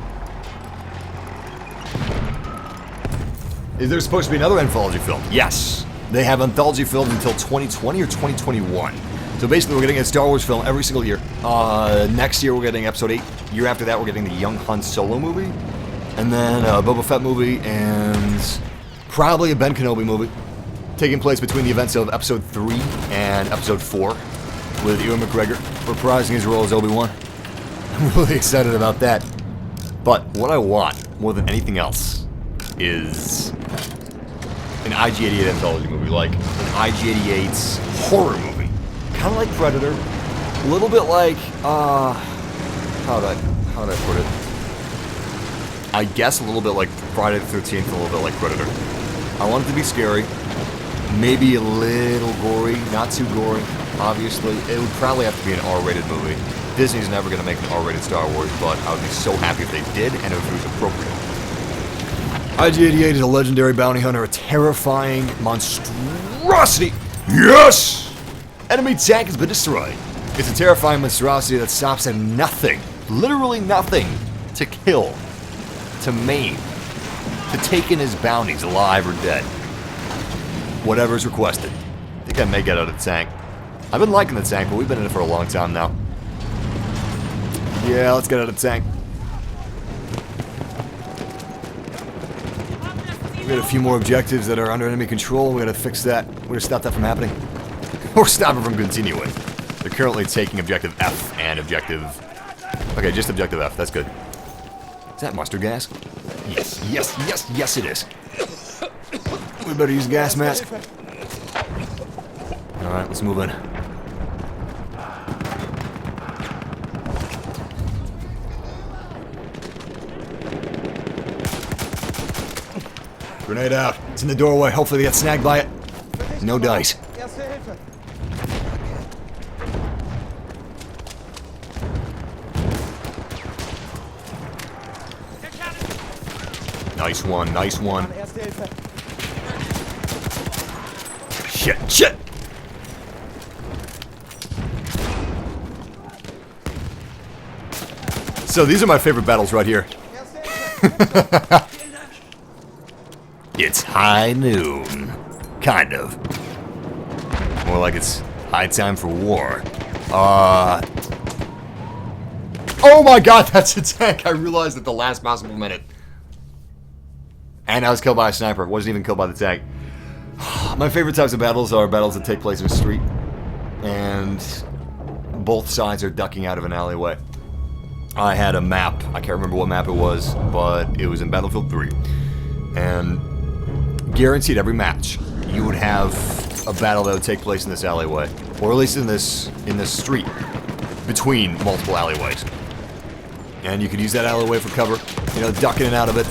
Is there supposed to be another anthology film? Yes. They have anthology films until 2020 or 2021. So basically, we're getting a Star Wars film every single year. Next year, we're getting Episode 8. Year after that, we're getting the Young Han Solo movie. And then a Boba Fett movie, and probably a Ben Kenobi movie. Taking place between the events of Episode 3 and Episode 4. With Ewan McGregor reprising his role as Obi-Wan. I'm really excited about that. But what I want, more than anything else, is an IG-88 anthology movie, like an IG-88's horror movie. Kind of like Predator, a little bit like, how did I put it? I guess a little bit like Friday the 13th, a little bit like Predator. I want it to be scary, maybe a little gory, not too gory, obviously. It would probably have to be an R-rated movie. Disney's never going to make an R-rated Star Wars, but I would be so happy if they did, and if it was appropriate. IG-88 is a legendary bounty hunter, a terrifying monstrosity. Yes! Enemy tank has been destroyed. It's a terrifying monstrosity that stops at nothing, literally nothing, to kill, to maim, to take in his bounties, alive or dead. Whatever is requested. I think I may get out of the tank. I've been liking the tank, but we've been in it for a long time now. Yeah, let's get out of the tank. We got a few more objectives that are under enemy control. We gotta fix that. We gotta stop that from happening. Or stop it from continuing. They're currently taking objective F and objective... Okay, just objective F. That's good. Is that mustard gas? Yes, yes, yes, yes it is. We better use a gas mask. Alright, let's move in. Grenade out. It's in the doorway. Hopefully they get snagged by it. No dice. Nice one, nice one. Shit, shit! So these are my favorite battles right here. It's high noon. Kind of. More like it's high time for war. Oh my god, that's a tank! I realized at the last possible minute. And I was killed by a sniper. Wasn't even killed by the tank. My favorite types of battles are battles that take place in a street. And both sides are ducking out of an alleyway. I had a map. I can't remember what map it was, but it was in Battlefield 3. And guaranteed every match, you would have a battle that would take place in this alleyway. Or at least in this street. Between multiple alleyways. And you could use that alleyway for cover. You know, duck in and out of it.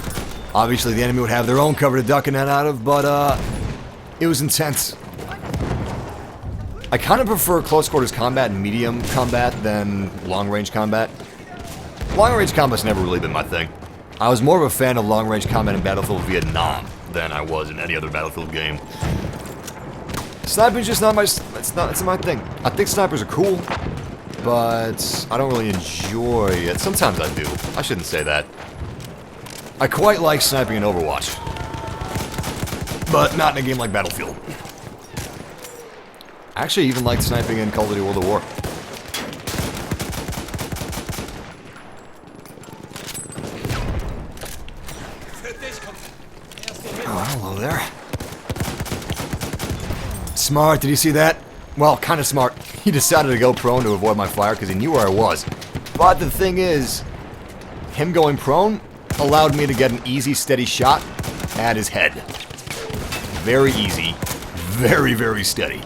Obviously, the enemy would have their own cover to duck in and out of, but, it was intense. I kind of prefer close quarters combat and medium combat than long-range combat. Long-range combat's never really been my thing. I was more of a fan of long-range combat in Battlefield Vietnam than I was in any other Battlefield game. Sniping's just not my... It's not my thing. I think snipers are cool, but I don't really enjoy it. Sometimes I do. I shouldn't say that. I quite like sniping in Overwatch, but not in a game like Battlefield. I actually even liked sniping in Call of Duty World at War. Oh, hello there. Smart, did you see that? Well, kind of smart. He decided to go prone to avoid my fire because he knew where I was. But the thing is, him going prone allowed me to get an easy, steady shot at his head. Very easy. Very, very steady.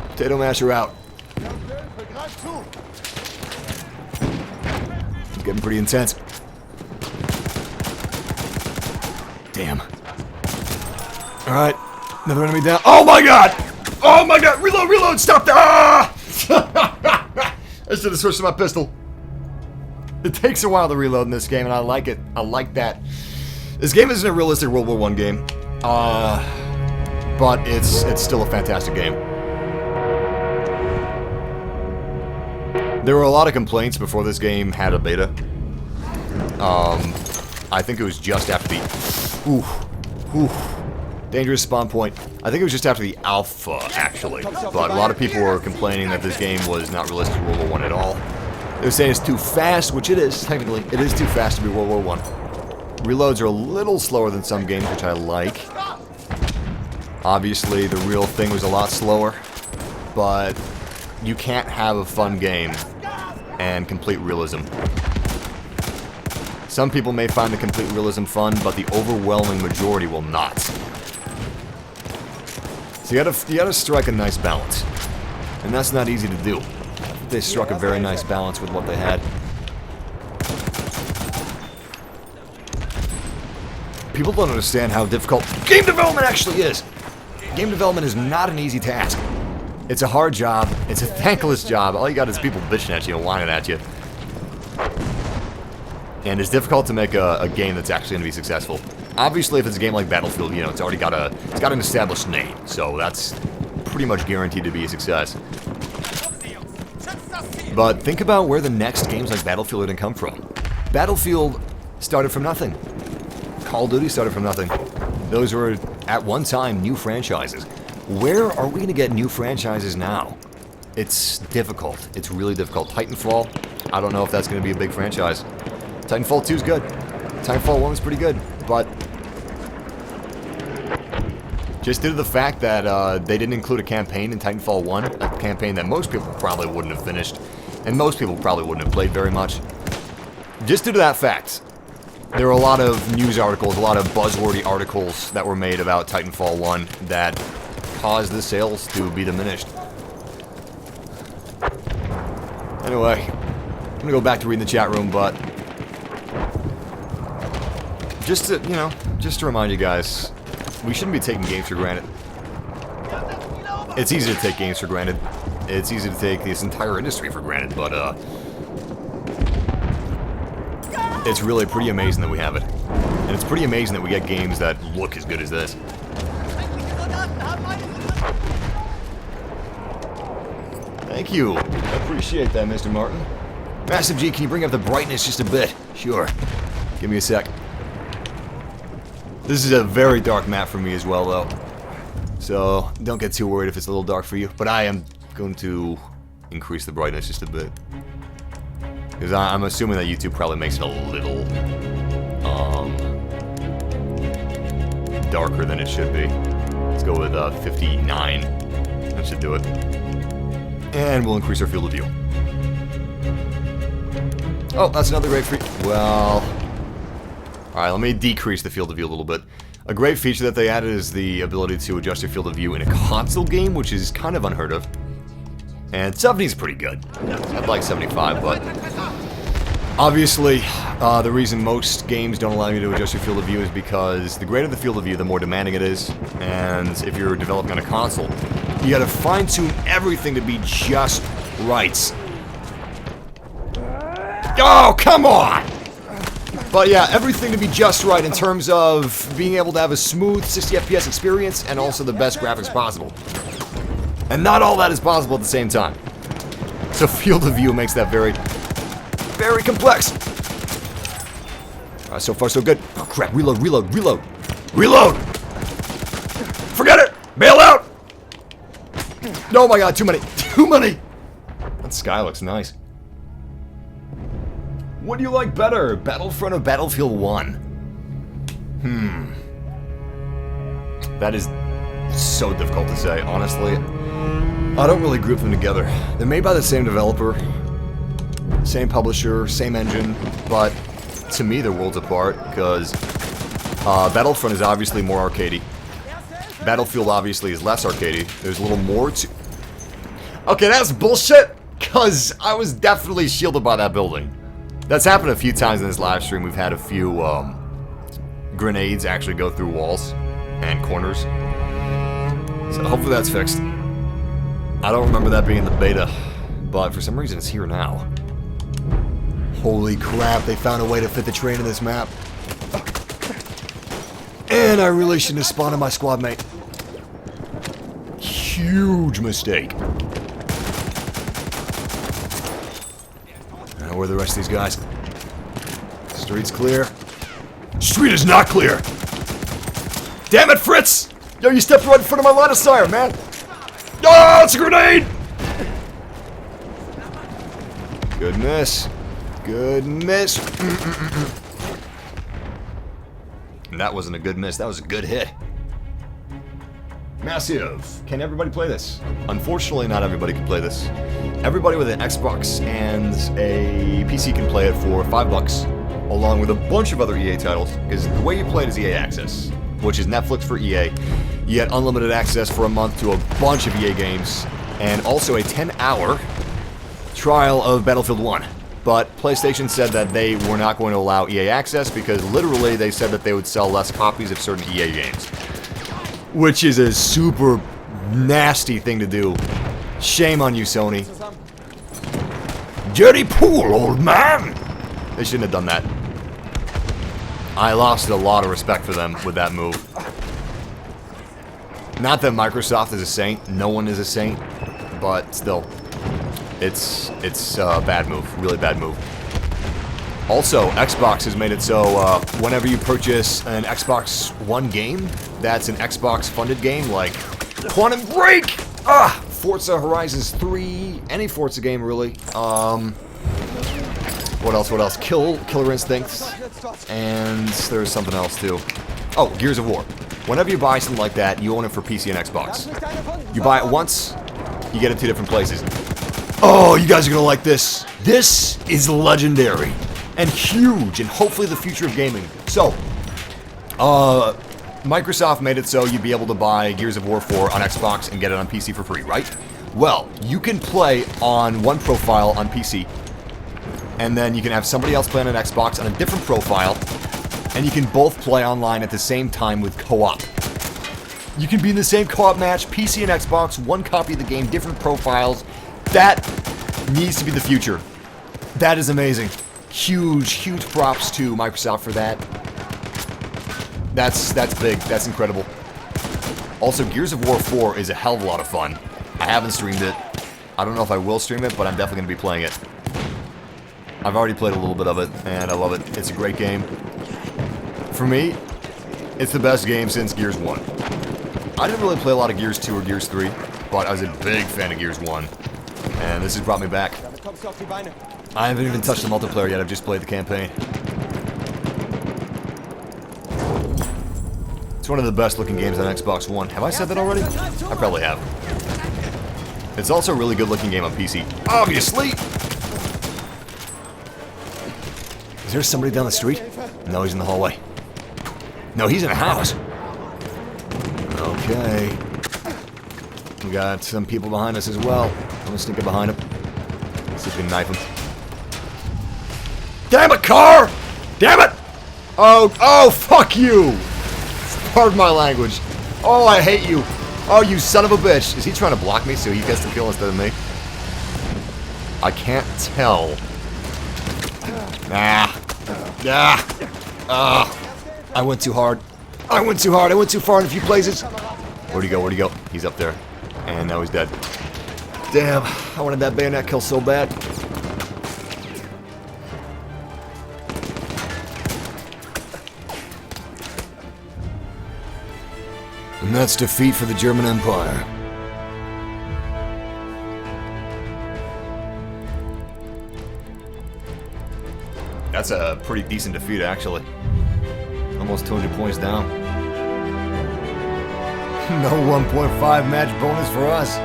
Potato masher out. It's getting pretty intense. Damn. Alright. Another enemy down. Oh my god! Oh my god! Reload, reload! Stop that! Ah! I should have switched to my pistol. It takes a while to reload in this game, and I like it. I like that. This game isn't a realistic World War I game. But it's still a fantastic game. There were a lot of complaints before this game had a beta. I think it was just after the... dangerous spawn point. I think it was just after the alpha, actually. But a lot of people were complaining that this game was not realistic to World War I at all. They were saying it's too fast, which it is, technically. It is too fast to be World War I. Reloads are a little slower than some games, which I like. Obviously, the real thing was a lot slower. But you can't have a fun game and complete realism. Some people may find the complete realism fun, but the overwhelming majority will not. So you gotta strike a nice balance. And that's not easy to do. They struck a very nice balance with what they had. People don't understand how difficult game development actually is. Game development is not an easy task. It's a hard job. It's a thankless job. All you got is people bitching at you and whining at you. And it's difficult to make a game that's actually going to be successful. Obviously, if it's a game like Battlefield, you know, it's already got an established name, so that's pretty much guaranteed to be a success. But think about where the next games like Battlefield are going to come from. Battlefield started from nothing. Call of Duty started from nothing. Those were, at one time, new franchises. Where are we going to get new franchises now? It's difficult. It's really difficult. Titanfall, I don't know if that's going to be a big franchise. Titanfall 2 is good. Titanfall 1 was pretty good, but just due to the fact that they didn't include a campaign in Titanfall 1, a campaign that most people probably wouldn't have finished, and most people probably wouldn't have played very much. Just due to that fact, there were a lot of news articles, a lot of buzzwordy articles that were made about Titanfall 1 that caused the sales to be diminished. Anyway, I'm gonna go back to reading the chat room, but just to remind you guys, we shouldn't be taking games for granted. It's easy to take games for granted. It's easy to take this entire industry for granted, but it's really pretty amazing that we have it. And it's pretty amazing that we get games that look as good as this. Thank you. I appreciate that, Mr. Martin. MassiveG, can you bring up the brightness just a bit? Sure. Give me a sec. This is a very dark map for me as well, though. So, don't get too worried if it's a little dark for you. But I am going to increase the brightness just a bit. Because I'm assuming that YouTube probably makes it a little darker than it should be. Let's go with 59. That should do it. And we'll increase our field of view. Oh, that's another great feature. Well, alright, let me decrease the field of view a little bit. A great feature that they added is the ability to adjust your field of view in a console game, which is kind of unheard of. And 70 is pretty good. I'd like 75, but obviously, the reason most games don't allow you to adjust your field of view is because the greater the field of view, the more demanding it is. And if you're developing on a console, you gotta fine-tune everything to be just right. Oh, come on! But yeah, everything to be just right in terms of being able to have a smooth 60 FPS experience and also the best graphics possible. And not all that is possible at the same time. So field of view makes that very, very complex. Alright, so far so good. Oh crap, reload, reload, reload. Reload! Forget it! Bail out! Oh my god, too many. Too many! That sky looks nice. What do you like better, Battlefront or Battlefield 1? That is so difficult to say, honestly. I don't really group them together. They're made by the same developer, same publisher, same engine, but to me, they're worlds apart, because Battlefront is obviously more arcadey. Battlefield obviously is less arcadey. There's a little more to... Okay, that's bullshit, because I was definitely shielded by that building. That's happened a few times in this live stream. We've had a few grenades actually go through walls and corners. So hopefully that's fixed. I don't remember that being in the beta, but for some reason it's here now. Holy crap, they found a way to fit the train in this map. And I really shouldn't have spawned on my squad mate. Huge mistake. Now, where are the rest of these guys? Street's clear. Street is not clear! Damn it, Fritz! Yo, you stepped right in front of my line of fire, man! Oh, it's a grenade! Good miss. Good miss. And that wasn't a good miss, that was a good hit. Massive. Can everybody play this? Unfortunately, not everybody can play this. Everybody with an Xbox and a PC can play it for $5, along with a bunch of other EA titles, because the way you play it is EA Access, which is Netflix for EA. You get unlimited access for a month to a bunch of EA games, and also a 10-hour trial of Battlefield 1. But PlayStation said that they were not going to allow EA access because literally they said that they would sell less copies of certain EA games. Which is a super nasty thing to do. Shame on you, Sony. Dirty pool, old man! They shouldn't have done that. I lost a lot of respect for them with that move. Not that Microsoft is a saint. No one is a saint. But still. It's a bad move, really bad move. Also, Xbox has made it so whenever you purchase an Xbox One game, that's an Xbox-funded game, like Quantum Break, Forza Horizons 3, any Forza game really. What else? Killer Instincts, and there's something else too. Oh, Gears of War. Whenever you buy something like that, you own it for PC and Xbox. You buy it once, you get it 2 different places. Oh, you guys are gonna like this. This is legendary and huge, and hopefully the future of gaming. So, Microsoft made it so you'd be able to buy Gears of War 4 on Xbox and get it on PC for free, right? Well, you can play on one profile on PC, and then you can have somebody else play on an Xbox on a different profile, and you can both play online at the same time with co-op. You can be in the same co-op match, PC and Xbox, one copy of the game, different profiles. That needs to be the future. That is amazing. Huge props to Microsoft for that. That's big. That's incredible. Also, Gears of War 4 is a hell of a lot of fun. I haven't streamed it. I don't know if I will stream it, but I'm definitely going to be playing it. I've already played a little bit of it, and I love it. It's a great game. For me, it's the best game since Gears 1. I didn't really play a lot of Gears 2 or Gears 3, but I was a big fan of Gears 1. And this has brought me back. I haven't even touched the multiplayer yet, I've just played the campaign. It's one of the best looking games on Xbox One. Have I said that already? I probably have. It's also a really good looking game on PC. Obviously! Is there somebody down the street? No, he's in the hallway. No, he's in a house. Okay. We got some people behind us as well. I'm gonna sneak up behind him. See if we can knife him. Damn it, car! Damn it! Oh, fuck you! Pardon my language. Oh, I hate you. Oh, you son of a bitch. Is he trying to block me so he gets the kill instead of me? I can't tell. I went too hard. I went too far in a few places. Where'd he go? He's up there. And now he's dead. Damn, I wanted that bayonet kill so bad. And that's defeat for the German Empire. That's a pretty decent defeat, actually. Almost 200 points down. No 1.5 match bonus for us.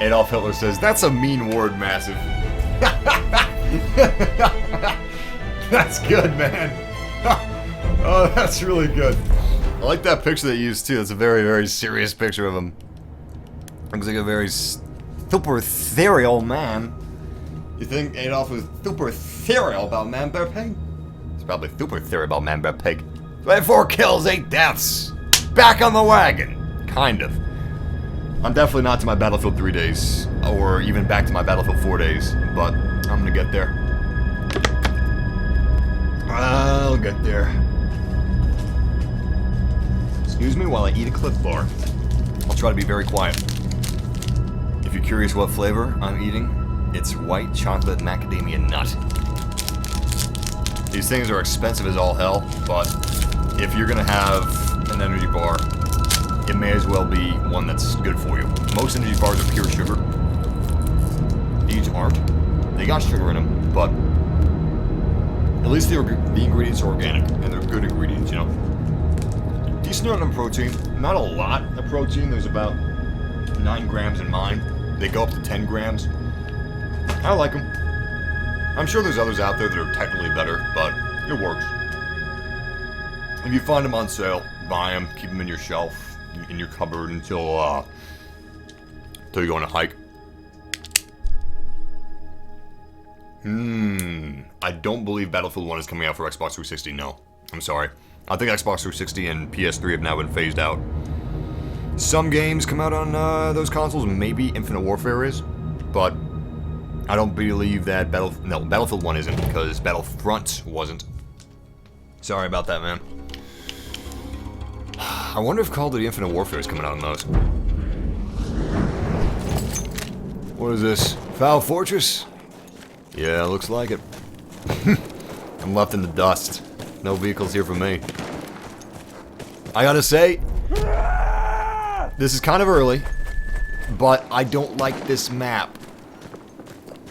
Adolf Hitler says, that's a mean word, Massive. That's good, man. Oh, that's really good. I like that picture they used, too. It's a very, very serious picture of him. Looks like a very super ethereal man. You think Adolf was super ethereal about Man Bear Pig? It's probably super ethereal about Man Bear Pig. 24 kills, 8 deaths. Back on the wagon. Kind of. I'm definitely not to my Battlefield 3 days, or even back to my Battlefield 4 days, but I'm gonna get there. I'll get there. Excuse me while I eat a Cliff Bar. I'll try to be very quiet. If you're curious what flavor I'm eating, it's white chocolate macadamia nut. These things are expensive as all hell, but if you're gonna have an energy bar, it may as well be one that's good for you. Most energy bars are pure sugar. These aren't. They got sugar in them, but at least the ingredients are organic, and they're good ingredients, you know. Decent amount of protein. Not a lot of protein. There's about 9 grams in mine. They go up to 10 grams. I like them. I'm sure there's others out there that are technically better, but it works. If you find them on sale, buy them, keep them in your shelf, in your cupboard until you go on a hike. I don't believe Battlefield 1 is coming out for Xbox 360, no. I'm sorry. I think Xbox 360 and PS3 have now been phased out. Some games come out on those consoles, maybe Infinite Warfare is, but I don't believe that Battlefield 1 isn't, because Battlefront wasn't. Sorry about that, man. I wonder if Call of Duty Infinite Warfare is coming out on those. What is this? Foul Fortress? Yeah, looks like it. I'm left in the dust. No vehicles here for me. I gotta say, this is kind of early, but I don't like this map.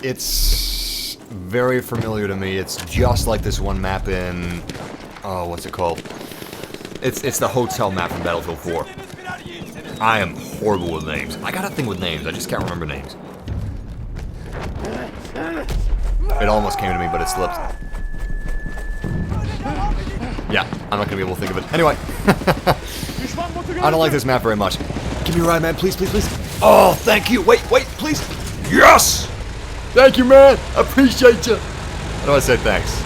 It's very familiar to me. It's just like this one map in... oh, what's it called? It's the hotel map from Battlefield 4. I am horrible with names. I got a thing with names. I just can't remember names. It almost came to me, but it slipped. Yeah, I'm not gonna be able to think of it. Anyway. I don't like this map very much. Give me a ride, man. Please, please, please. Oh, thank you. Wait, wait, please. Yes! Thank you, man. I appreciate you. How do I say thanks?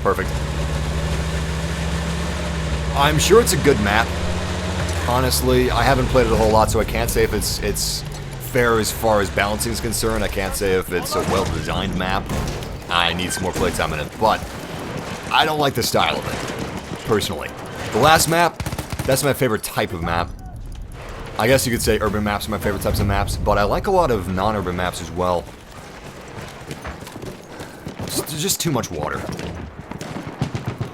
Perfect. I'm sure it's a good map. Honestly, I haven't played it a whole lot, so I can't say if it's fair as far as balancing is concerned. I can't say if it's a well-designed map. I need some more playtime in it, but I don't like the style of it, personally. The last map, that's my favorite type of map. I guess you could say urban maps are my favorite types of maps, but I like a lot of non-urban maps as well. There's just too much water.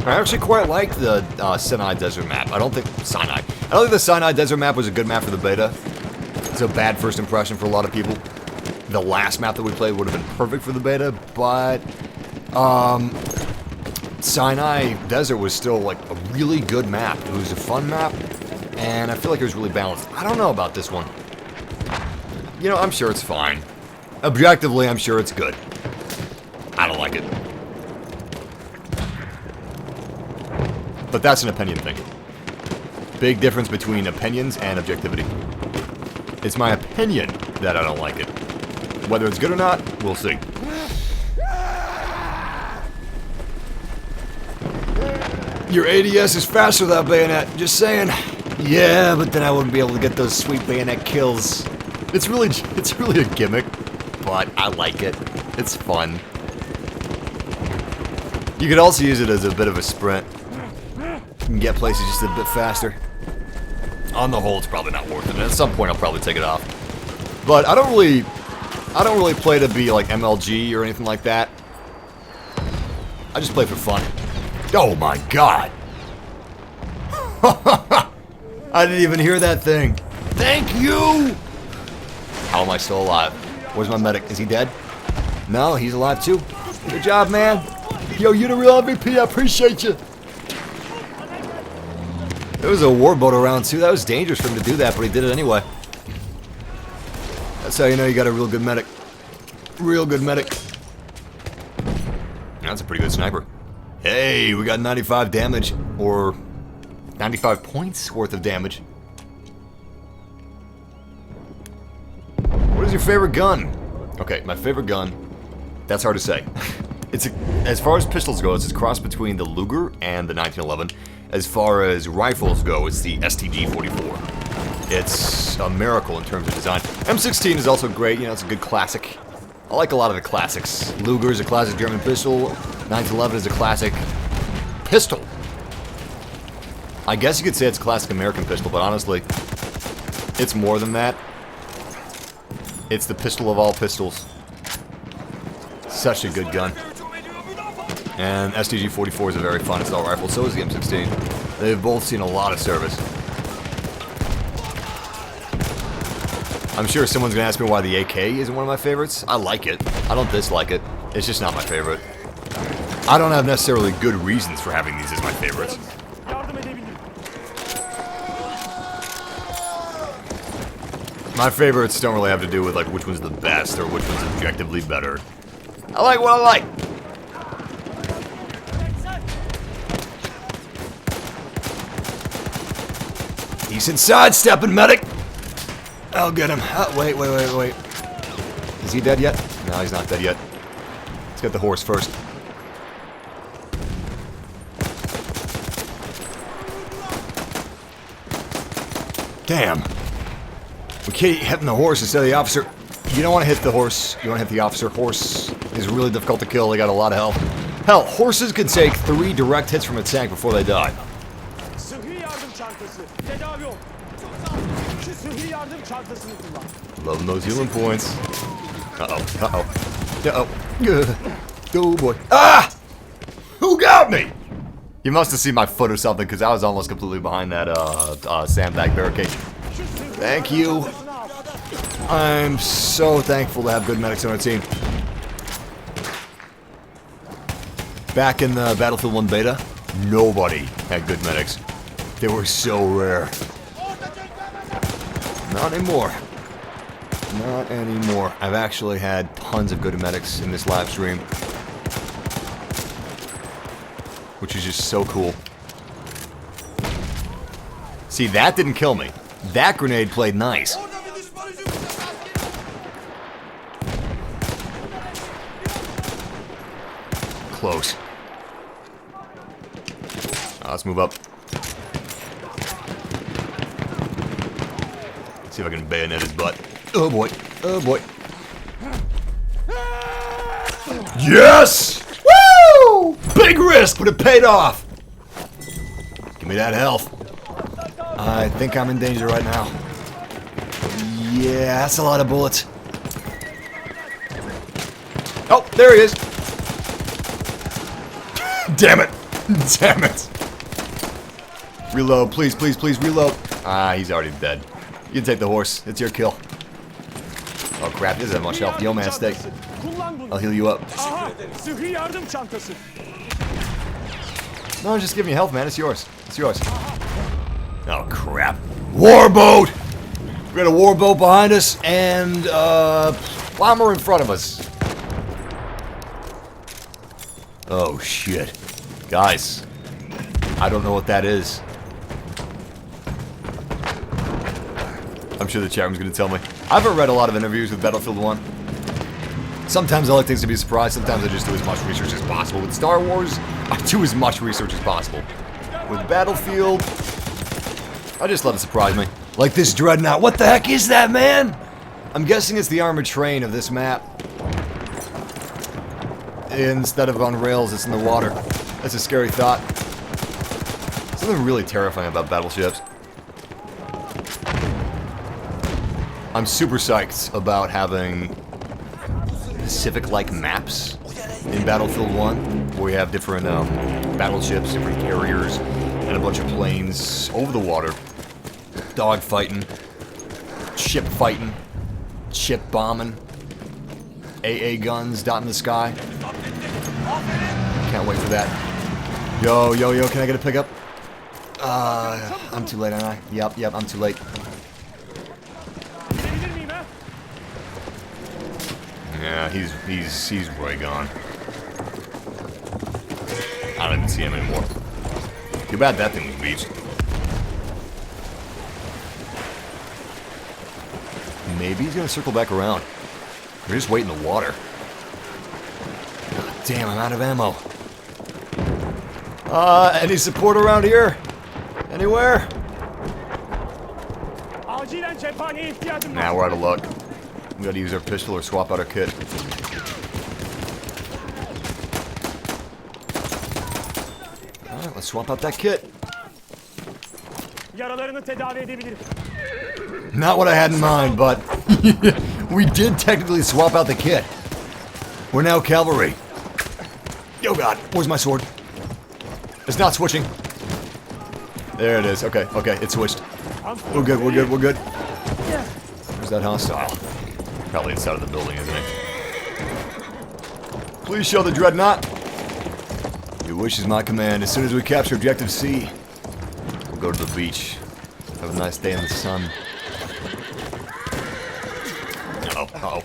I actually quite like the Sinai Desert map. I don't think the Sinai Desert map was a good map for the beta. It's a bad first impression for a lot of people. The last map that we played would have been perfect for the beta, but Sinai Desert was still like a really good map. It was a fun map, and I feel like it was really balanced. I don't know about this one. You know, I'm sure it's fine. Objectively, I'm sure it's good. I don't like it. But that's an opinion thing. Big difference between opinions and objectivity. It's my opinion that I don't like it. Whether it's good or not, we'll see. Your ADS is faster without bayonet, just saying. Yeah, but then I wouldn't be able to get those sweet bayonet kills. It's really a gimmick, but I like it. It's fun. You could also use it as a bit of a sprint. You can get places just a bit faster. On the whole, it's probably not worth it. And at some point, I'll probably take it off. But I don't really play to be like MLG or anything like that. I just play for fun. Oh my god! I didn't even hear that thing. Thank you! How am I still alive? Where's my medic? Is he dead? No, he's alive too. Good job, man. Yo, you're the real MVP. I appreciate you. There was a warboat around too. That was dangerous for him to do that, but he did it anyway. That's how you know you got a real good medic. Real good medic. That's a pretty good sniper. Hey, we got 95 damage, or 95 points worth of damage. What is your favorite gun? Okay, my favorite gun, that's hard to say. As far as pistols go, it's a cross between the Luger and the 1911. As far as rifles go, it's the STG-44. It's a miracle in terms of design. M16 is also great, you know, it's a good classic. I like a lot of the classics. Luger is a classic German pistol. 1911 is a classic pistol. I guess you could say it's a classic American pistol, but honestly, it's more than that. It's the pistol of all pistols. Such a good gun. And STG-44 is a very fun assault rifle, so is the M16. They've both seen a lot of service. I'm sure someone's gonna ask me why the AK isn't one of my favorites. I like it. I don't dislike it. It's just not my favorite. I don't have necessarily good reasons for having these as my favorites. My favorites don't really have to do with like which one's the best or which one's objectively better. I like what I like. Decent sidestepping, medic. I'll get him. Oh, wait. Is he dead yet? No, he's not dead yet. Let's get the horse first. Damn. We keep hitting the horse instead of the officer. You don't want to hit the horse. You want to hit the officer. Horse is really difficult to kill. They got a lot of health. Hell, horses can take 3 direct hits from a tank before they die. Loving those healing points. Oh boy. Ah! Who got me? You must have seen my foot or something, because I was almost completely behind that sandbag barricade. Thank you. I'm so thankful to have good medics on our team. Back in the Battlefield 1 beta, nobody had good medics. They were so rare. Not anymore. Not anymore. I've actually had tons of good medics in this live stream, which is just so cool. See, that didn't kill me. That grenade played nice. Close. Let's move up. See if I can bayonet his butt. Oh boy. Oh boy. Yes! Woo! Big risk, but it paid off. Give me that health. I think I'm in danger right now. Yeah, that's a lot of bullets. Oh, there he is. Damn it. Damn it. Reload, please, please, please, reload. Ah, he's already dead. You can take the horse. It's your kill. Oh crap, he doesn't have much health. Yo man, stay. I'll heal you up. No, I'm just giving you health, man. It's yours. It's yours. Oh crap. Warboat! We got a warboat behind us and bomber in front of us. Oh shit. Guys, I don't know what that is. I'm sure the chat room's gonna tell me. I haven't read a lot of interviews with Battlefield 1. Sometimes I like things to be a surprise, sometimes I just do as much research as possible. With Star Wars, I do as much research as possible. With Battlefield, I just let it surprise me. Like this Dreadnought. What the heck is that, man? I'm guessing it's the armored train of this map. Instead of on rails, it's in the water. That's a scary thought. Something really terrifying about battleships. I'm super psyched about having Pacific-like maps in Battlefield 1, where we have different battleships, different carriers, and a bunch of planes over the water. Dog fighting, ship fighting, ship bombing, AA guns dotting the sky. Can't wait for that. Yo, yo, yo, can I get a pickup? I'm too late, aren't I? Yep, I'm too late. Gidebilir miyim ha? Yeah, he's way gone. I don't even see him anymore. Too bad that thing was beached. Maybe he's gonna circle back around. We're just waiting in the water. God damn, I'm out of ammo. Any support around here? Anywhere? Acilen cephaneye ihtiyacım var. Nah, we're out of luck. We gotta use our pistol or swap out our kit. Alright, let's swap out that kit. Yaralarını tedavi edebilirim. Not what I had in mind, but we did technically swap out the kit. We're now cavalry. Oh god, where's my sword? It's not switching. There it is. Okay, it switched. We're good. Where's that hostile? Probably inside of the building, isn't it? Please show the dreadnought. Your wish is my command. As soon as we capture Objective C, we'll go to the beach. Have a nice day in the sun. Oh.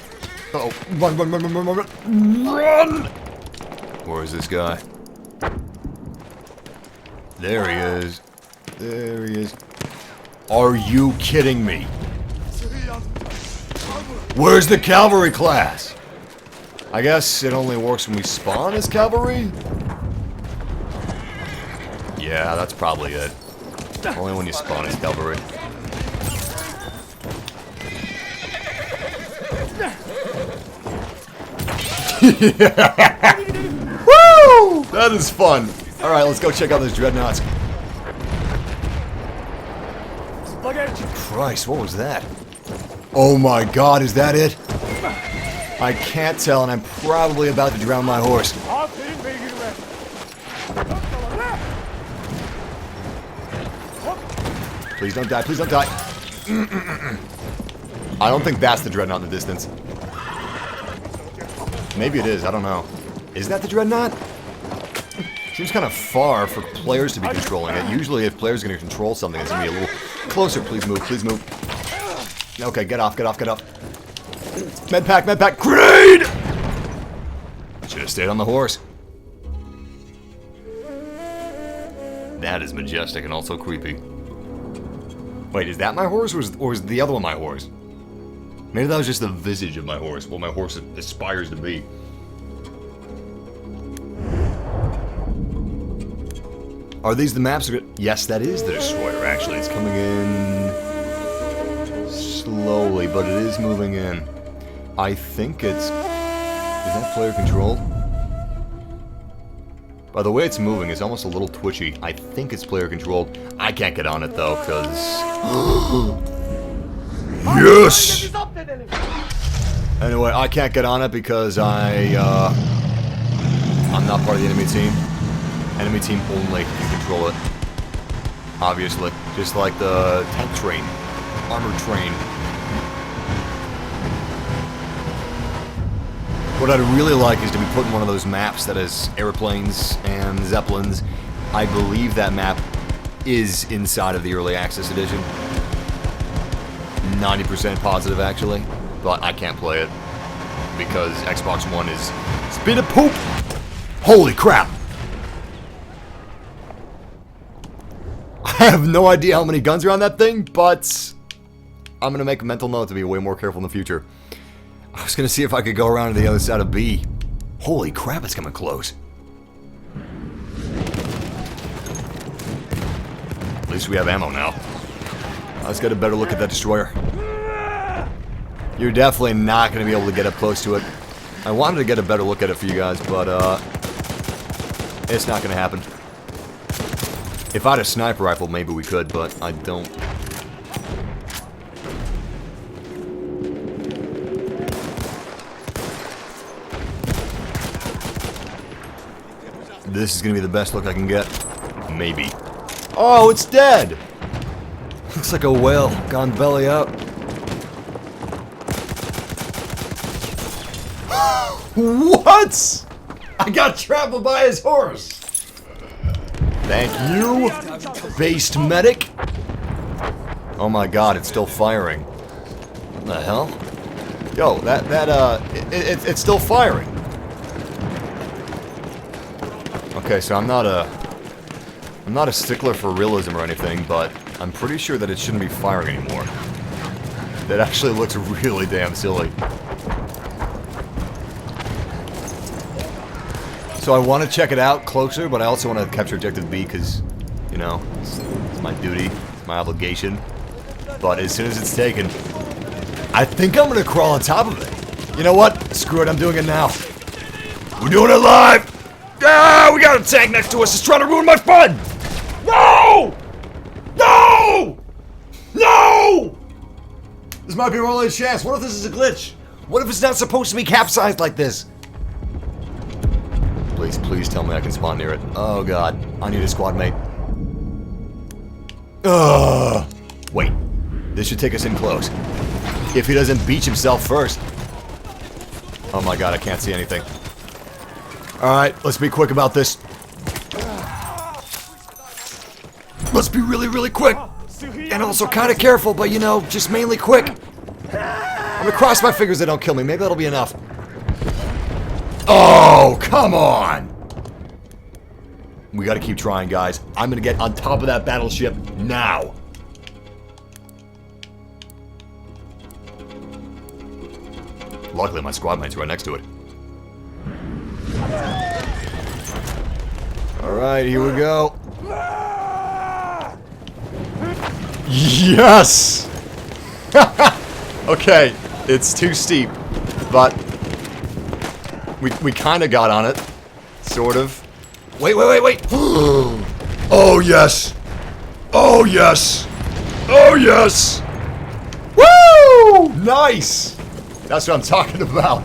Run! Where is this guy? There he is. Are you kidding me? Where's the cavalry class? I guess it only works when we spawn as cavalry? Yeah, that's probably it. Only when you spawn as cavalry. Woo! That is fun. Alright, let's go check out those dreadnoughts. Christ, what was that? Oh my god, is that it? I can't tell, and I'm probably about to drown my horse. Aferin beygirime. Please don't die, I don't think that's the dreadnought in the distance. Maybe it is, I don't know. Is that the dreadnought? Seems kind of far for players to be controlling it. Usually if players are going to control something, it's going to be a little closer. Please move. Okay, get off. Medpack, grenade! Should have stayed on the horse. That is majestic and also creepy. Wait, is that my horse, or is the other one my horse? Maybe that was just the visage of my horse, what my horse aspires to be. Are these the maps? Yes, that is the destroyer, actually. It's coming in slowly, but it is moving in. I think it's... Is that player controlled? By the way it's moving, it's almost a little twitchy. I think it's player controlled. I can't get on it, though, because... Yes! Anyway, I can't get on it because I'm not part of the enemy team. Enemy team only can control it. Obviously. Just like the tank train. Armored train. What I'd really like is to be put in one of those maps that has airplanes and zeppelins. I believe that map is inside of the Early Access Edition. 90% positive, actually. But I can't play it. Because Xbox One is speed of poop! Holy crap! I have no idea how many guns are on that thing, but I'm gonna make a mental note to be way more careful in the future. I was gonna see if I could go around to the other side of B. Holy crap, it's coming close. At least we have ammo now. Let's get a better look at that destroyer. You're definitely not gonna be able to get up close to it. I wanted to get a better look at it for you guys, but it's not gonna happen. If I had a sniper rifle, maybe we could, but I don't. This is gonna be the best look I can get. Maybe. Oh, it's dead! Looks like a whale gone belly up. What? I got trampled by his horse! Thank you, based medic. Oh my god, it's still firing. What the hell? Yo, it's still firing. Okay, so I'm not a stickler for realism or anything, but I'm pretty sure that it shouldn't be firing anymore. That actually looks really damn silly. So I want to check it out closer, but I also want to capture Objective B because, you know, it's my duty, it's my obligation. But as soon as it's taken, I think I'm going to crawl on top of it. You know what? Screw it, I'm doing it now. We're doing it live! Ah, we got a tank next to us. It's trying to ruin my fun! No! No! No! This might be our only chance. What if this is a glitch? What if it's not supposed to be capsized like this? Please, please tell me I can spawn near it. Oh god, I need a squad mate. Wait, this should take us in close. If he doesn't beach himself first. Oh my god, I can't see anything. Alright, let's be quick about this. Let's be really, really quick. And also kind of careful, but you know, just mainly quick. I'm gonna cross my fingers they don't kill me. Maybe that'll be enough. Oh, come on! We gotta keep trying, guys. I'm gonna get on top of that battleship now. Luckily, my squad mate's right next to it. Alright, here we go. Yes! Okay, it's too steep, but we kind of got on it. Sort of. Wait. Oh, yes! Oh, yes! Oh, yes! Woo! Nice! That's what I'm talking about.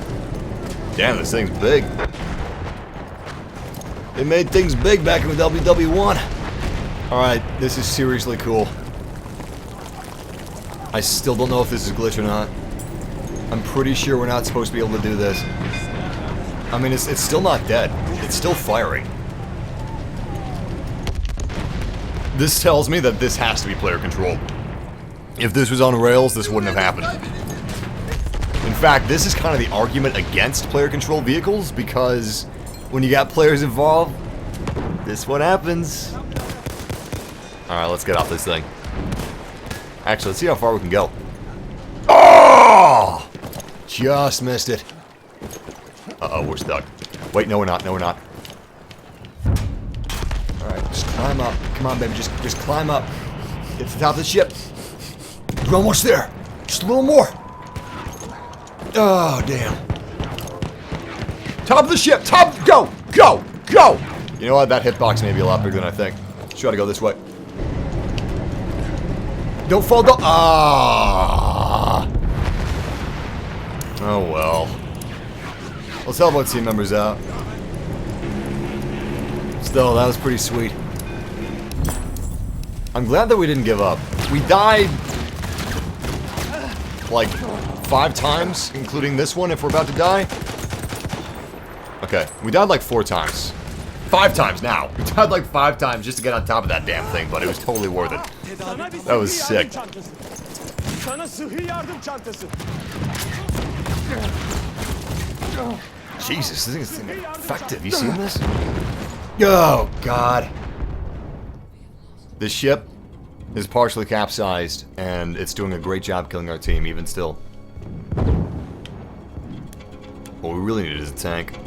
Damn, this thing's big. They made things big back in WW1. Alright, this is seriously cool. I still don't know if this is a glitch or not. I'm pretty sure we're not supposed to be able to do this. I mean, it's still not dead. It's still firing. This tells me that this has to be player controlled. If this was on rails, this wouldn't have happened. In fact, this is kind of the argument against player-controlled vehicles, because when you got players involved, this is what happens. Alright, let's get off this thing. Actually, let's see how far we can go. Oh! Just missed it. Uh-oh, we're stuck. Wait, no we're not, no we're not. Alright, just climb up. Come on, baby, just climb up. Get to the top of the ship. We're almost there. Just a little more. Oh, damn. Top of the ship! Top! Go! Go! Go! You know what? That hitbox may be a lot bigger than I think. Just try to go this way. Don't fall down. Ah! Oh, well. Let's help our team members out. Still, that was pretty sweet. I'm glad that we didn't give up. We died like 5 times, including this one if we're about to die. Okay, we died like 4 times. 5 times now. We died like 5 times just to get on top of that damn thing, but it was totally worth it. That was sick. Jesus, this thing's effective. You seen this? Oh, God. This ship is partially capsized, and it's doing a great job killing our team, even still. What we really need is a tank.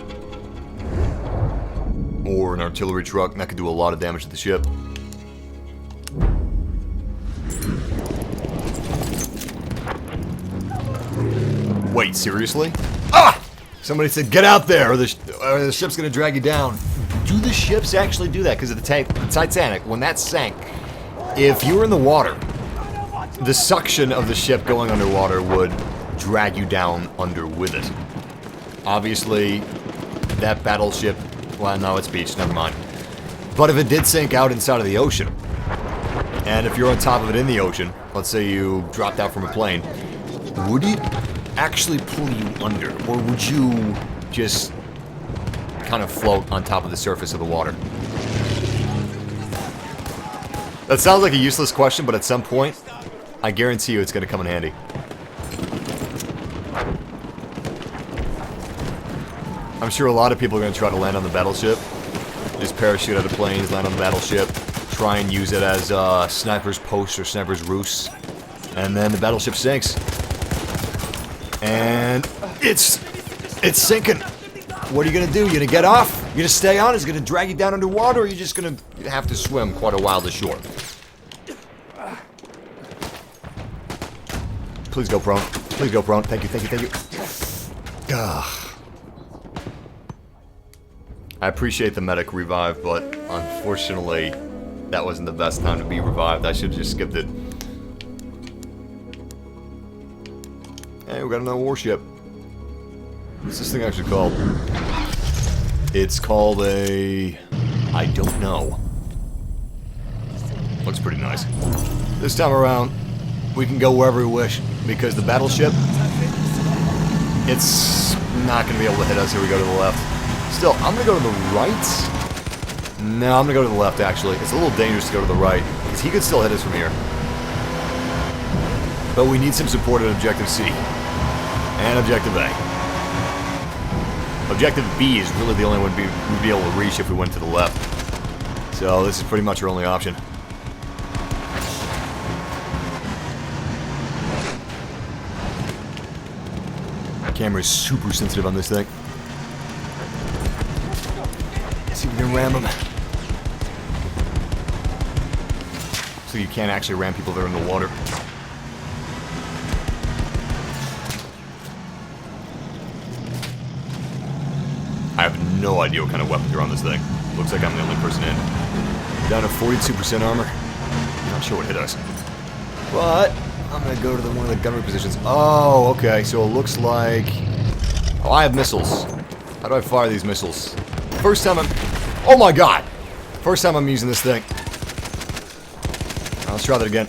Or an artillery truck, and that could do a lot of damage to the ship. Wait, seriously? Ah! Somebody said, get out there, or the ship's gonna drag you down. Do the ships actually do that? Because of the Titanic, when that sank, if you were in the water, the suction of the ship going underwater would drag you down under with it. Obviously, that battleship, well, no, it's beached, never mind. But if it did sink out inside of the ocean, and if you're on top of it in the ocean, let's say you dropped out from a plane, would it actually pull you under, or would you just kind of float on top of the surface of the water? That sounds like a useless question, but at some point, I guarantee you it's going to come in handy. I'm sure a lot of people are going to try to land on the battleship. Just parachute out of planes, land on the battleship, try and use it as sniper's post or sniper's roost, and then the battleship sinks. And it's sinking. What are you going to do? You're going to get off? You're going to stay on? Is it going to drag you down underwater, or are you just going to have to swim quite a while to shore? Please go prone. Please go prone. Thank you, thank you, thank you. Ugh. I appreciate the medic revive, but unfortunately, that wasn't the best time to be revived. I should have just skipped it. Hey, we got another warship. What's this thing actually called? It's called a... I don't know. Looks pretty nice. This time around, we can go wherever we wish, because the battleship, it's not going to be able to hit us. Here we go to the left. Still, I'm going to go to the right. No, I'm going to go to the left, actually. It's a little dangerous to go to the right, because he could still hit us from here. But we need some support at Objective C. And Objective A. Objective B is really the only one we'd be able to reach if we went to the left. So this is pretty much our only option. Camera is super sensitive on this thing. Let's see if we can ram them. So you can't actually ram people that are in the water. I have no idea what kind of weapons are on this thing. Looks like I'm the only person in. Down to 42% armor. Not sure what hit us. But I'm gonna go to one of the gunnery positions. Oh, okay. So it looks like... Oh, I have missiles. How do I fire these missiles? First time I'm... Oh my god! First time I'm using this thing. Let's try that again.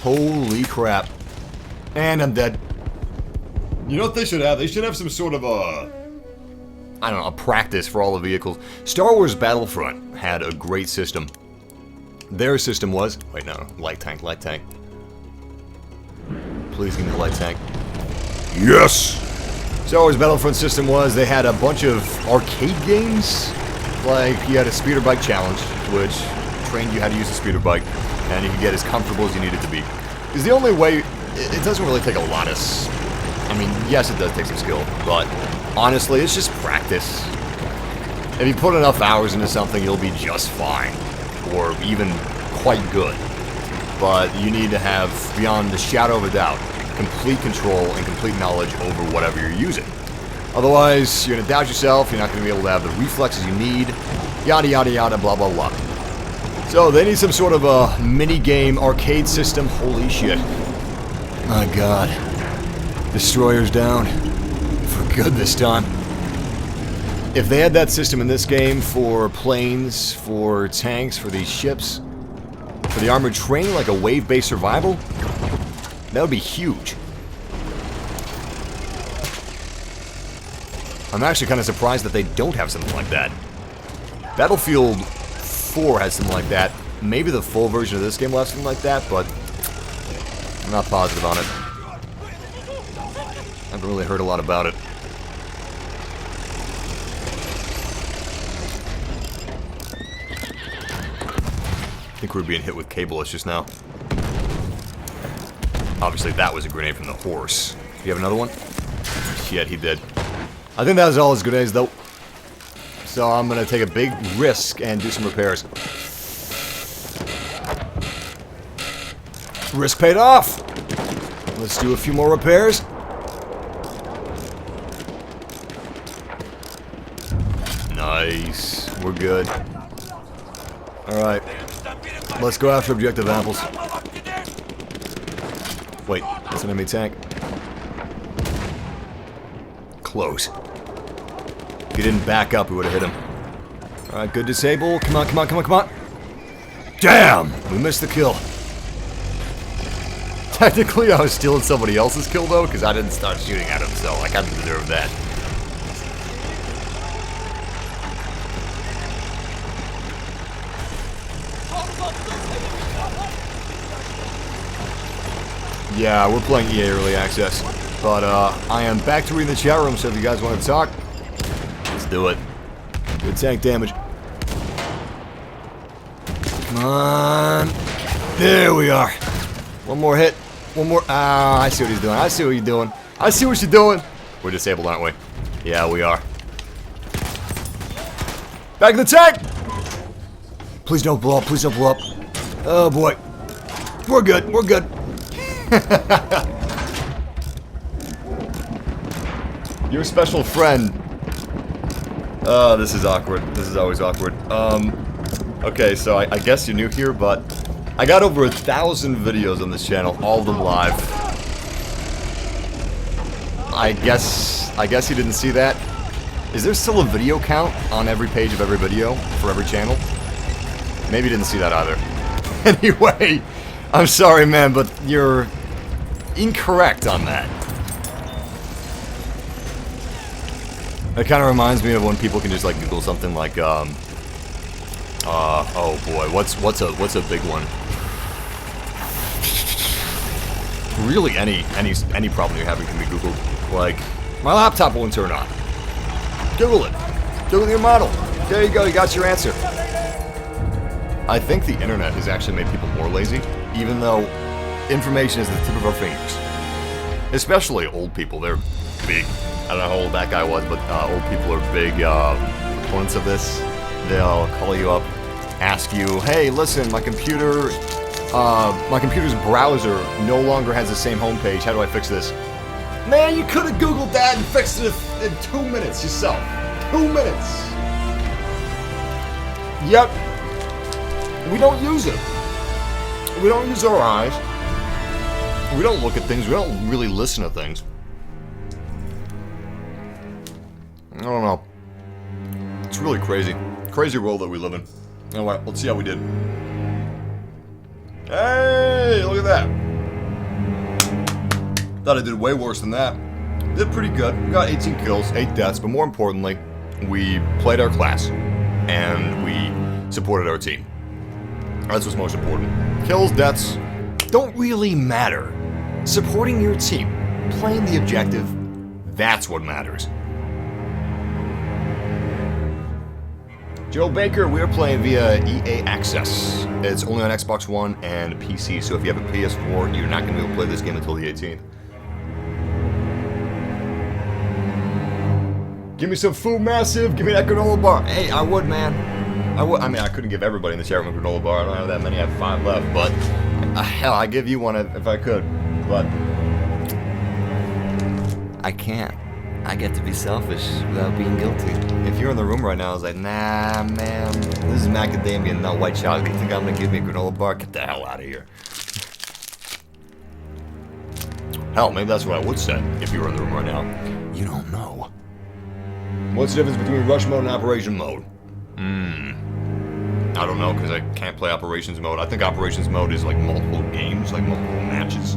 Holy crap. And I'm dead. You know what they should have? They should have some sort of I don't know, a practice for all the vehicles. Star Wars Battlefront had a great system. Their system was... Wait, no. Light tank, light tank. Please give me the light tank. Yes! Star Wars Battlefront system was, they had a bunch of arcade games. Like, you had a speeder bike challenge, which trained you how to use a speeder bike, and you could get as comfortable as you needed to be. It's the only way... It doesn't really take a lot of... I mean, yes, it does take some skill, but honestly, it's just practice. If you put enough hours into something, you'll be just fine, or even quite good. But you need to have, beyond the shadow of a doubt, complete control and complete knowledge over whatever you're using. Otherwise, you're going to doubt yourself, you're not going to be able to have the reflexes you need, yada yada yada, blah blah blah. So they need some sort of a mini-game arcade system. Holy shit. My god. Destroyer's down. For good this time. If they had that system in this game for planes, for tanks, for these ships, for the armored train, like a wave-based survival, that would be huge. I'm actually kind of surprised that they don't have something like that. Battlefield 4 has something like that. Maybe the full version of this game will have something like that, but I'm not positive on it. I haven't really heard a lot about it. I think we're being hit with cableless just now. Obviously, that was a grenade from the horse. Do you have another one? Shit, he did. I think that was all his grenades, though. So I'm gonna take a big risk and do some repairs. Risk paid off! Let's do a few more repairs. Nice. We're good. Alright. Let's go after Objective Apples. Wait, that's an enemy tank. Close. If he didn't back up, we would have hit him. Alright, good disable. Come on, come on, come on, come on. Damn! We missed the kill. Technically, I was stealing somebody else's kill, though, because I didn't start shooting at him, so I kind of deserve that. Yeah, we're playing EA Early Access. But I am back to reading the chat room, so if you guys want to talk, let's do it. Good tank damage. Come on. There we are. One more hit. One more. Ah, I see what he's doing. I see what you're doing. I see what you're doing. We're disabled, aren't we? Yeah, we are. Back in the tank! Please don't blow up. Please don't blow up. Oh, boy. We're good. We're good. Your special friend. Oh, this is awkward. This is always awkward. Okay, so I guess you're new here, but I got over 1,000 videos on this channel, all of them live. I guess you didn't see that. Is there still a video count on every page of every video for every channel? Maybe you didn't see that either. Anyway, I'm sorry, man, but you're incorrect on that. It kind of reminds me of when people can just like Google something like, oh boy, what's a big one? Really, any problem you're having can be Googled. Like, my laptop won't turn on. Google it. Google your model. There you go. You got your answer. I think the internet has actually made people more lazy, even though information is the tip of our fingers. Especially old people. They're big. I don't know how old that guy was, but old people are big proponents of this. They'll call you up, ask you, hey, listen, my computer's browser no longer has the same homepage. How do I fix this? Man, you could have Googled that and fixed it in 2 minutes yourself. 2 minutes. Yep. We don't use it. We don't use our eyes. We don't look at things. We don't really listen to things. I don't know. It's really crazy. Crazy world that we live in. Anyway, let's see how we did. Hey, look at that. Thought I did way worse than that. Did pretty good. We got 18 kills, 8 deaths, but more importantly, we played our class. And we supported our team. That's what's most important. Kills, deaths, don't really matter. Supporting your team, playing the objective, that's what matters. Joe Baker, we're playing via EA Access. It's only on Xbox One and PC, so if you have a PS4, you're not going to be able to play this game until the 18th. Give me some food, Massive. Give me that granola bar. Hey, I would, man. I would. I mean, I couldn't give everybody in the chat room a granola bar. I don't have that many. I have 5 left, but hell, I'd give you one if I could. But I can't. I get to be selfish without being guilty. If you're in the room right now, I was like, nah, man, this is macadamia, not white chocolate. You think I'm gonna give me a granola bar? Get the hell out of here. Hell, maybe that's what I would say if you were in the room right now. You don't know. What's the difference between rush mode and operation mode? I don't know, because I can't play operations mode. I think operations mode is like multiple games, like multiple matches.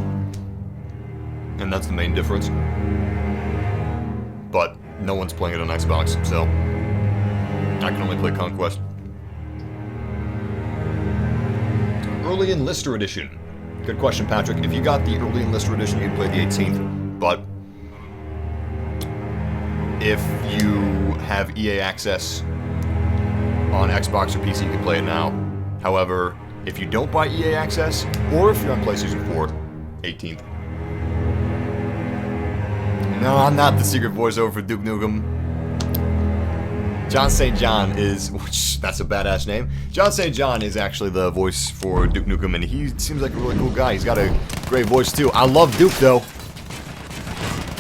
And that's the main difference. But no one's playing it on Xbox, so I can only play Conquest. Early Enlister Edition. Good question, Patrick. If you got the Early Enlister Edition, you'd play the 18th. But if you have EA Access on Xbox or PC, you can play it now. However, if you don't buy EA Access, or if you're on PlayStation 4, 18th. No, I'm not the secret voiceover for Duke Nukem. John St. John is, which, that's a badass name. John St. John is actually the voice for Duke Nukem, and he seems like a really cool guy. He's got a great voice, too. I love Duke, though.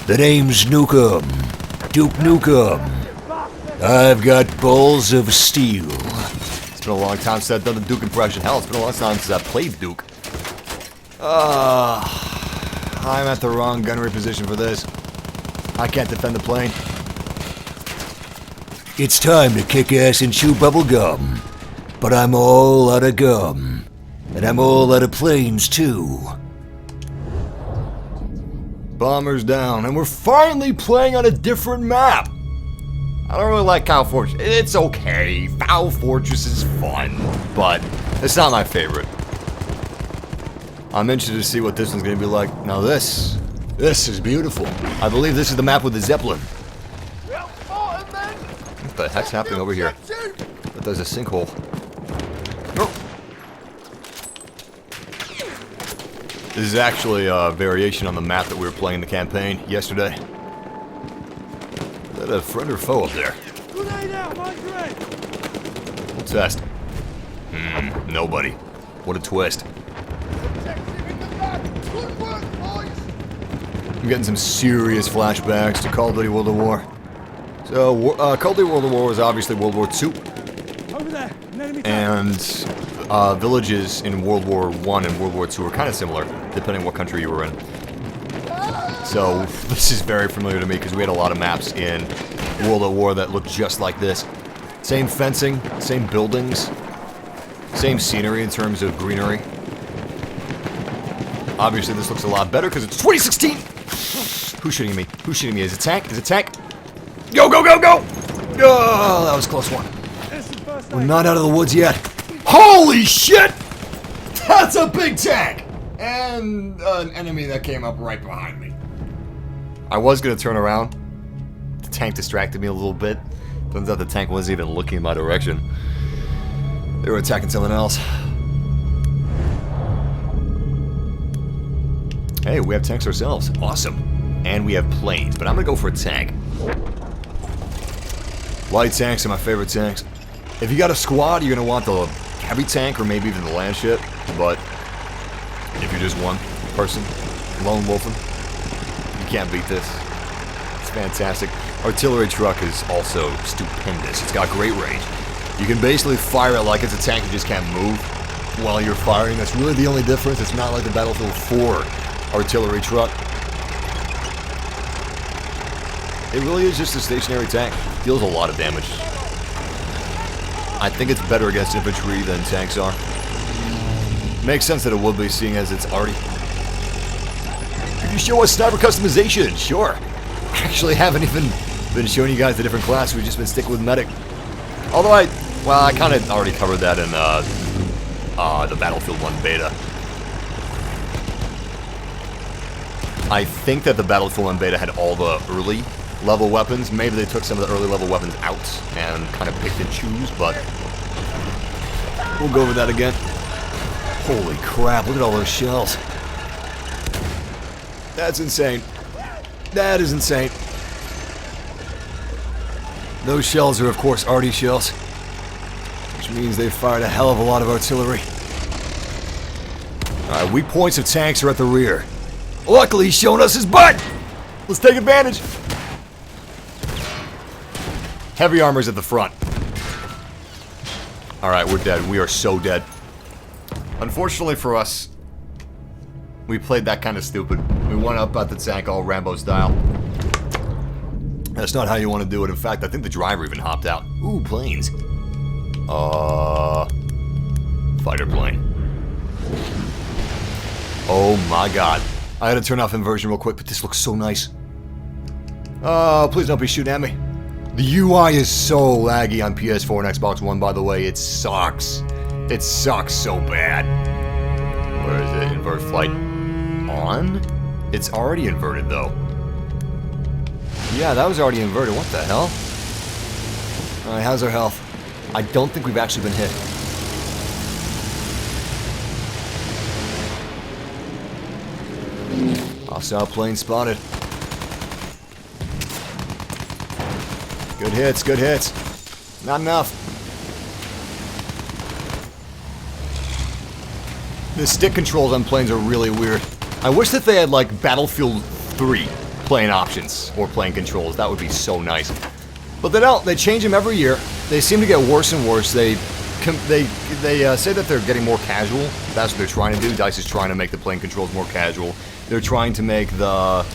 The name's Nukem. Duke Nukem. I've got balls of steel. It's been a long time since I've done the Duke impression. Hell, it's been a long time since I played Duke. I'm at the wrong gunnery position for this. I can't defend the plane. It's time to kick ass and chew bubble gum. But I'm all out of gum. And I'm all out of planes, too. Bombers down, and we're finally playing on a different map. I don't really like Cow Fortress. It's okay. Foul Fortress is fun, but It's not my favorite. I'm interested to see what this one's gonna be like. Now this is beautiful. I believe this is the map with the Zeppelin. What the heck's happening over here? But there's a sinkhole. Oh. This is actually a variation on the map that we were playing in the campaign yesterday. Is that a friend or foe up there? We'll test. Nobody. What a twist. I'm getting some serious flashbacks to Call of Duty World at War. So, Call of Duty World at War was obviously World War II. Over there, an enemy tank. And villages in World War I and World War II were kind of similar, depending what country you were in. So, this is very familiar to me because we had a lot of maps in World at War that looked just like this. Same fencing, same buildings, same scenery in terms of greenery. Obviously, this looks a lot better because it's 2016! Who's shooting me? Who's shooting me? Is it tank? Is it tank? Go, go, go, go! Oh, that was a close one. We're not out of the woods yet. Holy shit! That's a big tank! And an enemy that came up right behind me. I was going to turn around. The tank distracted me a little bit. Turns out the tank wasn't even looking in my direction. They were attacking something else. Hey, we have tanks ourselves. Awesome. And we have planes, but I'm going to go for a tank. Light tanks are my favorite tanks. If you got a squad, you're going to want the heavy tank or maybe even the land ship. But if you're just one person, lone wolfing, you can't beat this. It's fantastic. Artillery truck is also stupendous. It's got great range. You can basically fire it like it's a tank, you just can't move while you're firing. That's really the only difference. It's not like the Battlefield 4 artillery truck. It really is just a stationary tank. Deals a lot of damage. I think it's better against infantry than tanks are. Makes sense that it would be, seeing as it's already... Could you show us sniper customization? Sure. Actually haven't even been showing you guys the different class. We've just been sticking with medic. Although I kind of already covered that in the Battlefield 1 beta. I think that the Battlefield 1 beta had all the early level weapons. Maybe they took some of the early level weapons out and kind of picked and choose, but we'll go over that again. Holy crap, look at all those shells. That's insane. That is insane. Those shells are, of course, arty shells, which means they've fired a hell of a lot of artillery. Alright, weak points of tanks are at the rear. Luckily, he's showing us his butt! Let's take advantage! Heavy armor's at the front. Alright, we're dead. We are so dead. Unfortunately for us, we played that kind of stupid. We went up at the tank all Rambo style. That's not how you want to do it. In fact, I think the driver even hopped out. Ooh, planes. Fighter plane. Oh my god. I had to turn off inversion real quick, but this looks so nice. Oh, please don't be shooting at me. The UI is so laggy on PS4 and Xbox One, by the way. It sucks. It sucks so bad. Where is it? Invert flight on? It's already inverted, though. Yeah, that was already inverted. What the hell? Alright, how's our health? I don't think we've actually been hit. Hostile plane spotted. Good hits, good hits. Not enough. The stick controls on planes are really weird. I wish that they had, like, Battlefield 3 plane options or plane controls. That would be so nice. But they don't. They change them every year. They seem to get worse and worse. They say that they're getting more casual. That's what they're trying to do. DICE is trying to make the plane controls more casual. They're trying to make the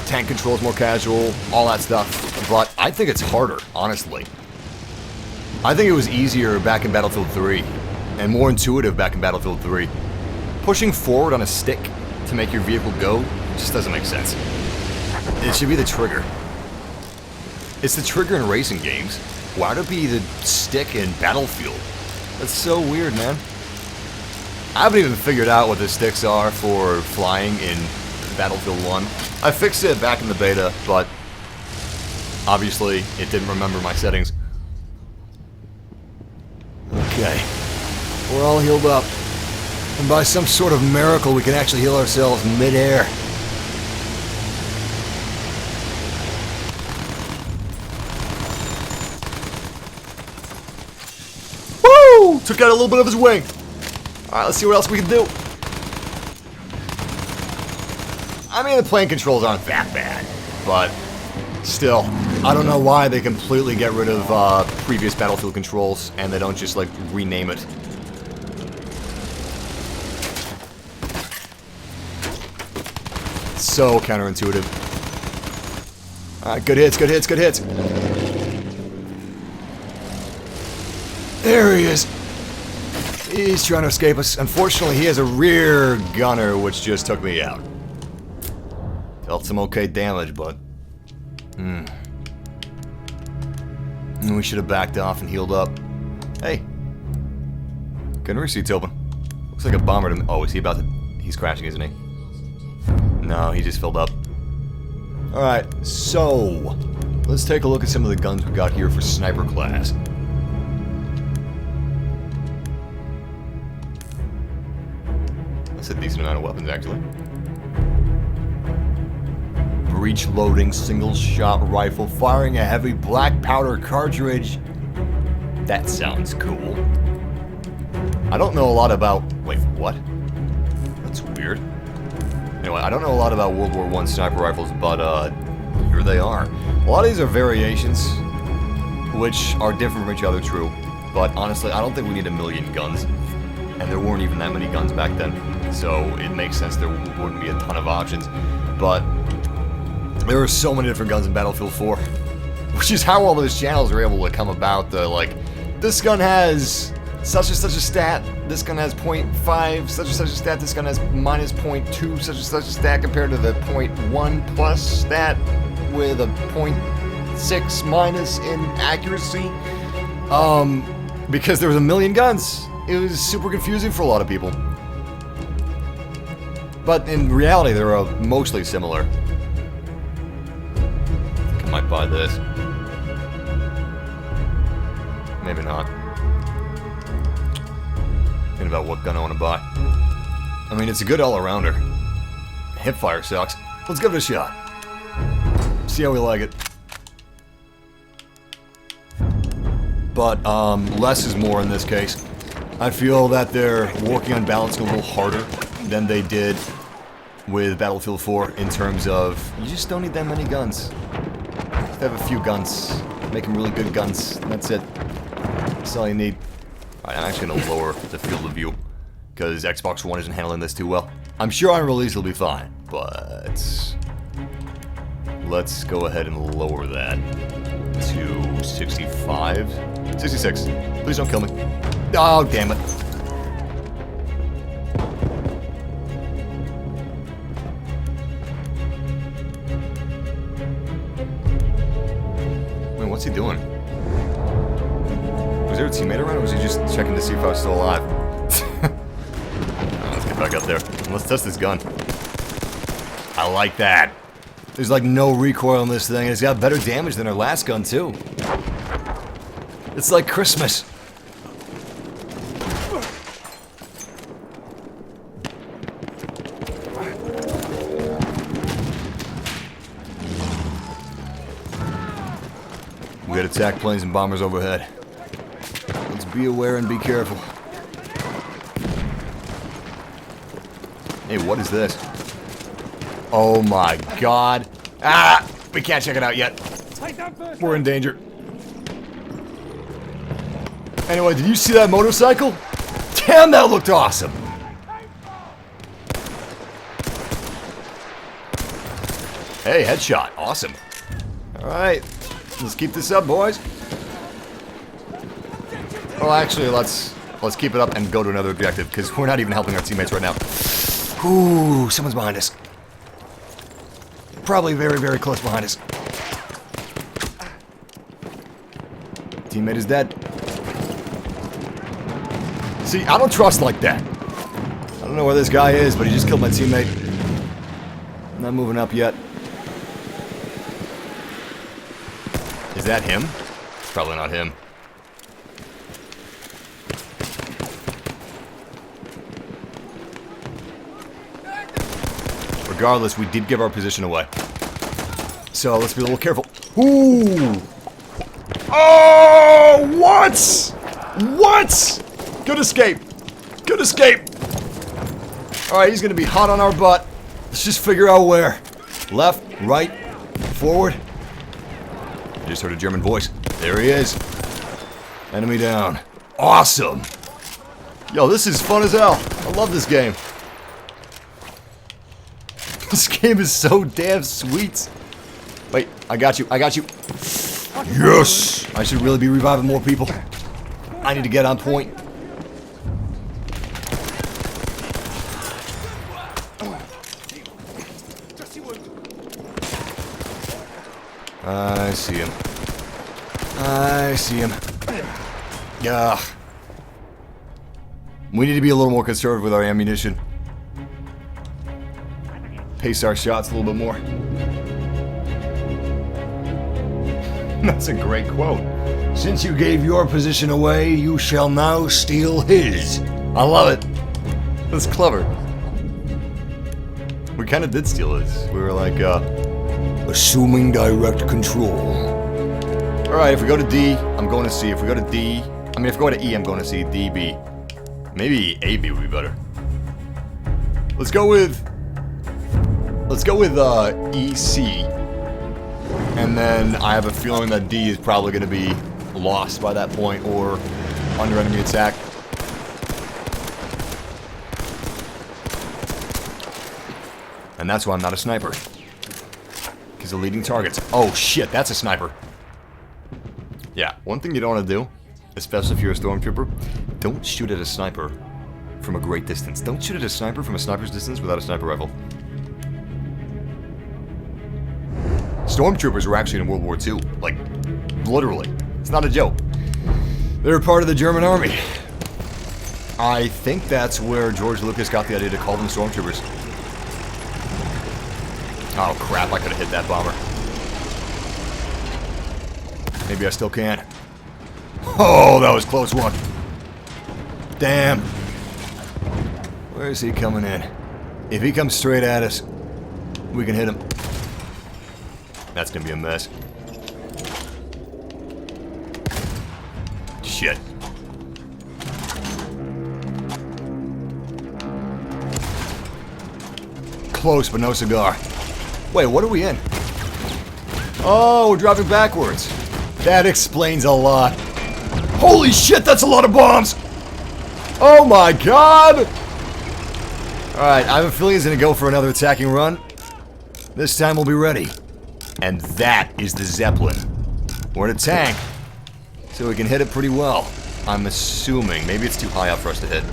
tank controls more casual, all that stuff. But I think it's harder, honestly. I think it was easier back in Battlefield 3 and more intuitive back in Battlefield 3. Pushing forward on a stick to make your vehicle go just doesn't make sense. It should be the trigger. It's the trigger in racing games. Why would it be the stick in Battlefield? That's so weird, man. I haven't even figured out what the sticks are for flying in Battlefield 1. I fixed it back in the beta, but obviously it didn't remember my settings. Okay. We're all healed up. And by some sort of miracle, we can actually heal ourselves mid-air. Woo! Took out a little bit of his wing. Alright, let's see what else we can do. I mean, the plane controls aren't that bad, but still, I don't know why they completely get rid of previous Battlefield controls and they don't just, like, rename it. So counterintuitive. Alright, good hits, good hits, good hits. There he is. He's trying to escape us. Unfortunately, he has a rear gunner, which just took me out. Dealt some okay damage, but... we should have backed off and healed up. Hey. Gunnery seat's open. Looks like a bomber to me. Oh, is he about to... He's crashing, isn't he? No, he just filled up. Alright, so... let's take a look at some of the guns we got here for sniper class. That's a decent amount of weapons, actually. Breech loading, single shot rifle, firing a heavy black powder cartridge. That sounds cool. I don't know a lot about... Wait, what? That's weird. Anyway, I don't know a lot about World War I sniper rifles, but here they are. A lot of these are variations, which are different from each other, true. But honestly, I don't think we need a million guns. And there weren't even that many guns back then. So it makes sense there wouldn't be a ton of options. But there are so many different guns in Battlefield 4. Which is how all those channels are able to come about. Like, this gun has such and such a stat, this gun has 0.5, such and such a stat, this gun has minus 0.2, such and such a stat compared to the 0.1 plus stat with a 0.6 minus in accuracy. Because there was a million guns. It was super confusing for a lot of people. But in reality, they're mostly similar. I think I might buy this. Maybe not. Thinking about what gun I want to buy. I mean, it's a good all-arounder. Hipfire sucks. Let's give it a shot. See how we like it. But, less is more in this case. I feel that they're working on balancing a little harder than they did with Battlefield 4 in terms of, you just don't need that many guns. Just have a few guns. Make them really good guns. That's it. That's all you need. Alright, I'm actually going to lower the field of view because Xbox One isn't handling this too well. I'm sure on release it'll be fine, but let's go ahead and lower that to 65? 66. Please don't kill me. Oh, damn it. Wait, what's he doing? Was there a teammate around, or was he just checking to see if I was still alive? Let's get back up there. Let's test this gun. I like that. There's like no recoil on this thing, and it's got better damage than our last gun, too. It's like Christmas. We got attack planes and bombers overhead. Let's be aware and be careful. Hey, what is this? Oh my god. Ah! We can't check it out yet. We're in danger. Anyway, did you see that motorcycle? Damn, that looked awesome! Hey, headshot. Awesome. Alright. Let's keep this up, boys. Well, actually, let's keep it up and go to another objective, because we're not even helping our teammates right now. Ooh, someone's behind us. Probably very, very close behind us. Teammate is dead. See, I don't trust like that. I don't know where this guy is, but he just killed my teammate. I'm not moving up yet. Is that him? It's probably not him. Regardless, we did give our position away. So let's be a little careful. Ooh! Oh! What? What? Good escape. Good escape. Alright, he's gonna be hot on our butt. Let's just figure out where. Left, right, forward. I just heard a German voice. There he is. Enemy down. Awesome. Yo, this is fun as hell. I love this game. This game is so damn sweet. Wait, I got you. I got you. Yes! I should really be reviving more people. I need to get on point. I see him. I see him. Ugh. We need to be a little more conservative with our ammunition. Pace our shots a little bit more. That's a great quote. Since you gave your position away, you shall now steal his. I love it. That's clever. We kind of did steal his. We were like, assuming direct control. Alright, if we go to D, I'm going to C. If we go to D, I mean, if we go to E, I'm going to C. D, B. Maybe A, B would be better. Let's go with EC. And then I have a feeling that D is probably going to be lost by that point or under enemy attack. And that's why I'm not a sniper. Because the leading targets. Oh shit, that's a sniper. Yeah, one thing you don't want to do, especially if you're a stormtrooper, don't shoot at a sniper from a great distance. Don't shoot at a sniper from a sniper's distance without a sniper rifle. Stormtroopers were actually in World War II. Like, literally. It's not a joke. They were part of the German army. I think that's where George Lucas got the idea to call them stormtroopers. Oh crap, I could have hit that bomber. Maybe I still can. Oh, that was a close one. Damn. Where is he coming in? If he comes straight at us, we can hit him. That's gonna be a mess. Shit. Close, but no cigar. Wait, what are we in? Oh, we're driving backwards. That explains a lot. Holy shit, that's a lot of bombs! Oh my god! Alright, I have a feeling he's gonna go for another attacking run. This time we'll be ready. And that is the Zeppelin. We're in a tank, so we can hit it pretty well. I'm assuming. Maybe it's too high up for us to hit.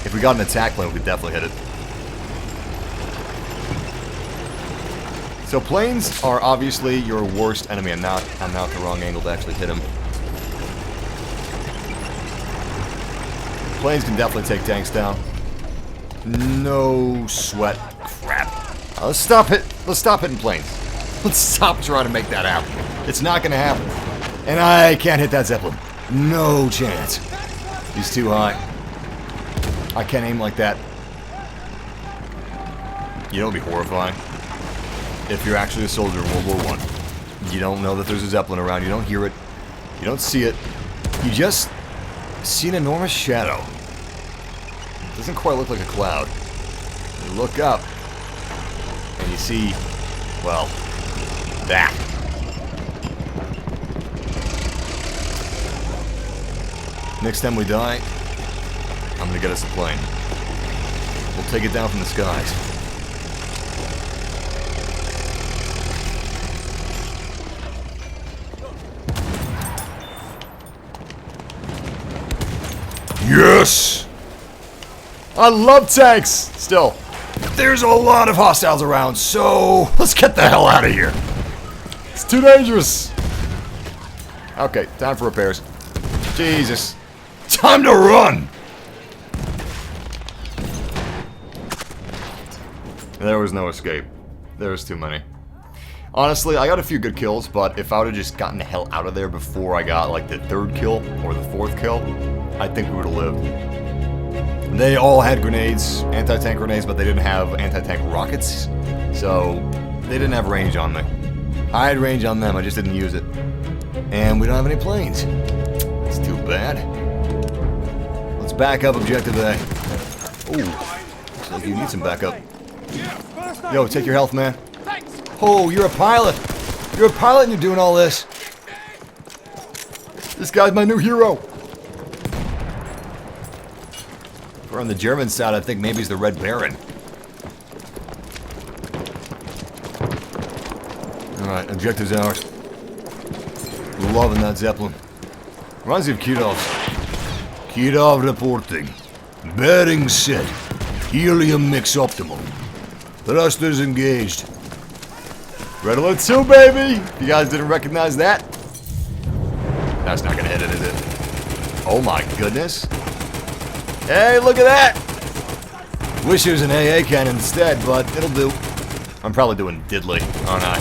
If we got an attack plane, we could definitely hit it. So planes are obviously your worst enemy. I'm now at the wrong angle to actually hit him. Planes can definitely take tanks down. No sweat. Crap. Let's stop hitting planes. Let's stop trying to make that happen. It's not gonna happen. And I can't hit that Zeppelin. No chance. He's too high. I can't aim like that. You know what would be horrifying? If you're actually a soldier in World War I. You don't know that there's a Zeppelin around. You don't hear it. You don't see it. You just see an enormous shadow. It doesn't quite look like a cloud. You look up. And you see, well, that. Next time we die, I'm gonna get us a plane. We'll take it down from the skies. Yes! I love tanks! Still. There's a lot of hostiles around, so let's get the hell out of here. It's too dangerous. Okay, time for repairs. Jesus. Time to run! There was no escape. There was too many. Honestly, I got a few good kills, but if I would have just gotten the hell out of there before I got like the 3rd kill or the 4th kill, I think we would have lived. They all had grenades, anti-tank grenades, but they didn't have anti-tank rockets, so they didn't have range on me. I had range on them, I just didn't use it. And we don't have any planes. It's too bad. Let's back up objective A. Ooh, looks like you need some backup. Yo, take your health, man. Oh, you're a pilot. You're a pilot and you're doing all this. This guy's my new hero. If we're on the German side, I think maybe he's the Red Baron. Alright, objective's ours. We're loving that Zeppelin. Reminds me of Kudov's. Kudov reporting. Bearing set. Helium mix optimal. Thrusters engaged. Red Alert 2, baby! You guys didn't recognize that? That's not gonna hit it, is it? Oh my goodness. Hey, look at that! Wish there was an AA cannon instead, but it'll do. I'm probably doing diddly, aren't I?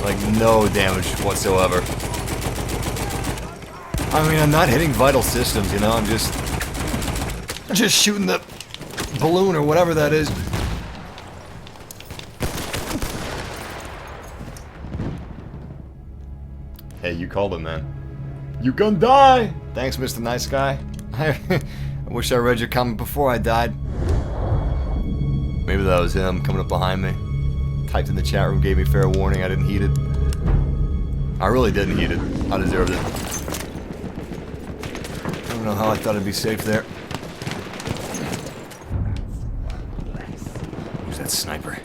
Like, no damage whatsoever. I mean, I'm not hitting vital systems, you know? I'm just shooting the balloon or whatever that is. Hey, you called him, man. You gonna die! Thanks, Mr. Nice Guy. I wish I read your comment before I died. Maybe that was him coming up behind me. Typed in the chat room, gave me fair warning. I didn't heed it. I really didn't heed it. I deserved it. I don't know how I thought I'd be safe there. Who's that sniper?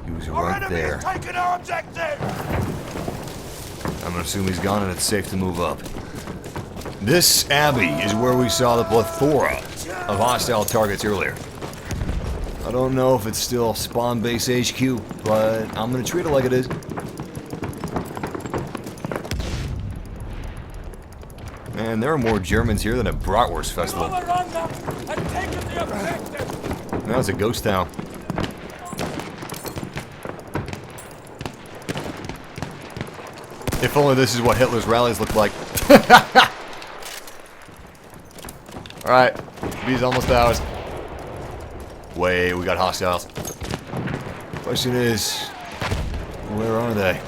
He was right there. I'm gonna assume he's gone and it's safe to move up. This Abbey is where we saw the plethora of hostile targets earlier. I don't know if it's still spawn base HQ, but I'm gonna treat it like it is. Man, there are more Germans here than at Bratwurst Festival. Now it's a ghost town. If only this is what Hitler's rallies looked like. Alright, B's almost ours. Wait, we got hostiles. Question is, where are they?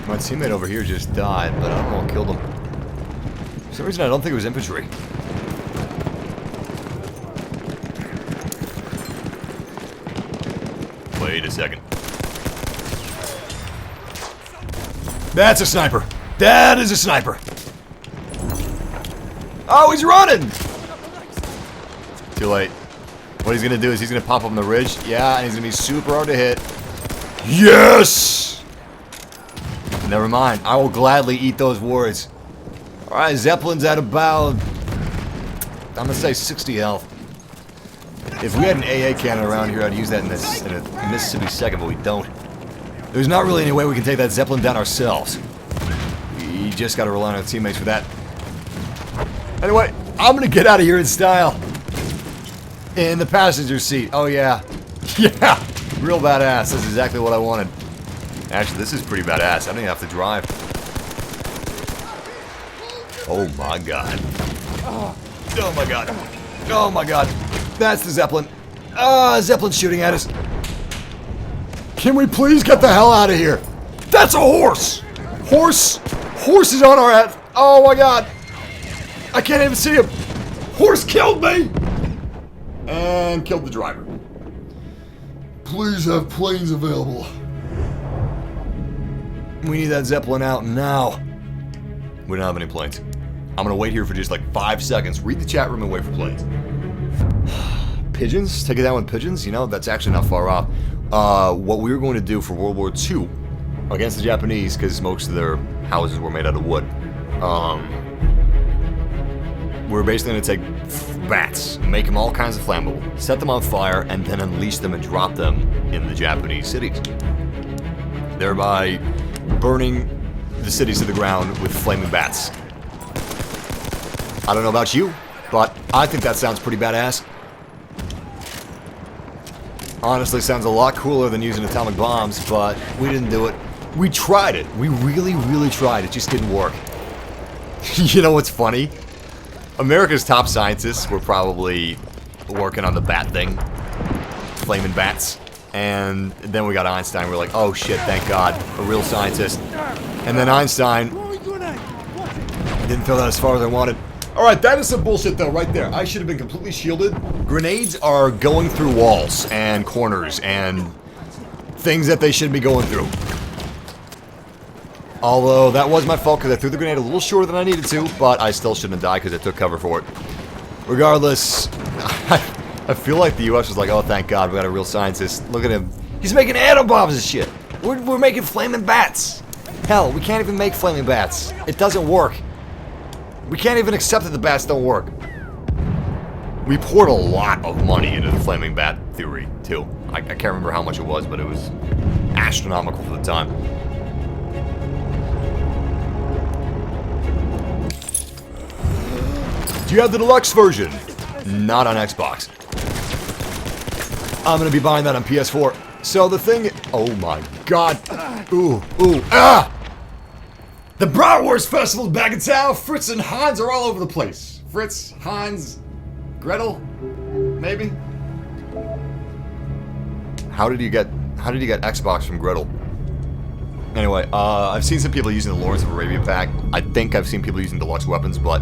My teammate over here just died, but I don't know what killed him. For some reason, I don't think it was infantry. Wait a second. That's a sniper. That is a sniper. Oh, he's running! Too late. What he's gonna do is he's gonna pop up on the ridge. Yeah, and he's gonna be super hard to hit. Yes! Never mind. I will gladly eat those words. Alright, Zeppelin's at about, I'm gonna say 60 health. If we had an AA cannon around here, I'd use that in a Mississippi second, but we don't. There's not really any way we can take that Zeppelin down ourselves. We just gotta rely on our teammates for that. Anyway, I'm gonna get out of here in style. In the passenger seat. Oh yeah. Yeah. Real badass. That's exactly what I wanted. Actually, this is pretty badass. I don't even have to drive. Oh my god. Oh my god. Oh my god. That's the Zeppelin. Ah, Zeppelin's shooting at us. Can we please get the hell out of here? That's a horse! Horse is on our head. Oh my god. I can't even see him. Horse killed me! And killed the driver. Please have planes available. We need that Zeppelin out now. We don't have any planes. I'm gonna wait here for just like 5 seconds. Read the chat room and wait for planes. Pigeons? Take it down with pigeons? You know, that's actually not far off. What we were going to do for World War II against the Japanese, because most of their houses were made out of wood, we're basically going to take bats, make them all kinds of flammable, set them on fire, and then unleash them and drop them in the Japanese cities. Thereby burning the cities to the ground with flaming bats. I don't know about you, but I think that sounds pretty badass. Honestly, sounds a lot cooler than using atomic bombs, but we didn't do it. We tried it. We really, really tried. It just didn't work. You know what's funny? America's top scientists were probably working on the bat thing. Flaming bats. And then we got Einstein. We're like, oh shit, thank God. A real scientist. And then Einstein didn't throw that as far as I wanted. Alright, that is some bullshit though, right there. I should have been completely shielded. Grenades are going through walls and corners and things that they shouldn't be going through. Although, that was my fault because I threw the grenade a little shorter than I needed to, but I still shouldn't have died because I took cover for it. Regardless, I feel like the US was like, oh thank God, we got a real scientist. Look at him. He's making atom bombs and shit. We're making flaming bats. Hell, we can't even make flaming bats. It doesn't work. We can't even accept that the bats don't work. We poured a lot of money into the flaming bat theory, too. I can't remember how much it was, but it was astronomical for the time. Do you have the deluxe version? Not on Xbox. I'm gonna be buying that on PS4. So the thing... Oh my God. Ooh, ah! The Bratwurst Festival's back in town. Fritz and Hans are all over the place. Fritz, Hans, Gretel, maybe? How did you get Xbox from Gretel? Anyway, I've seen some people using the Lawrence of Arabia pack. I think I've seen people using deluxe weapons, but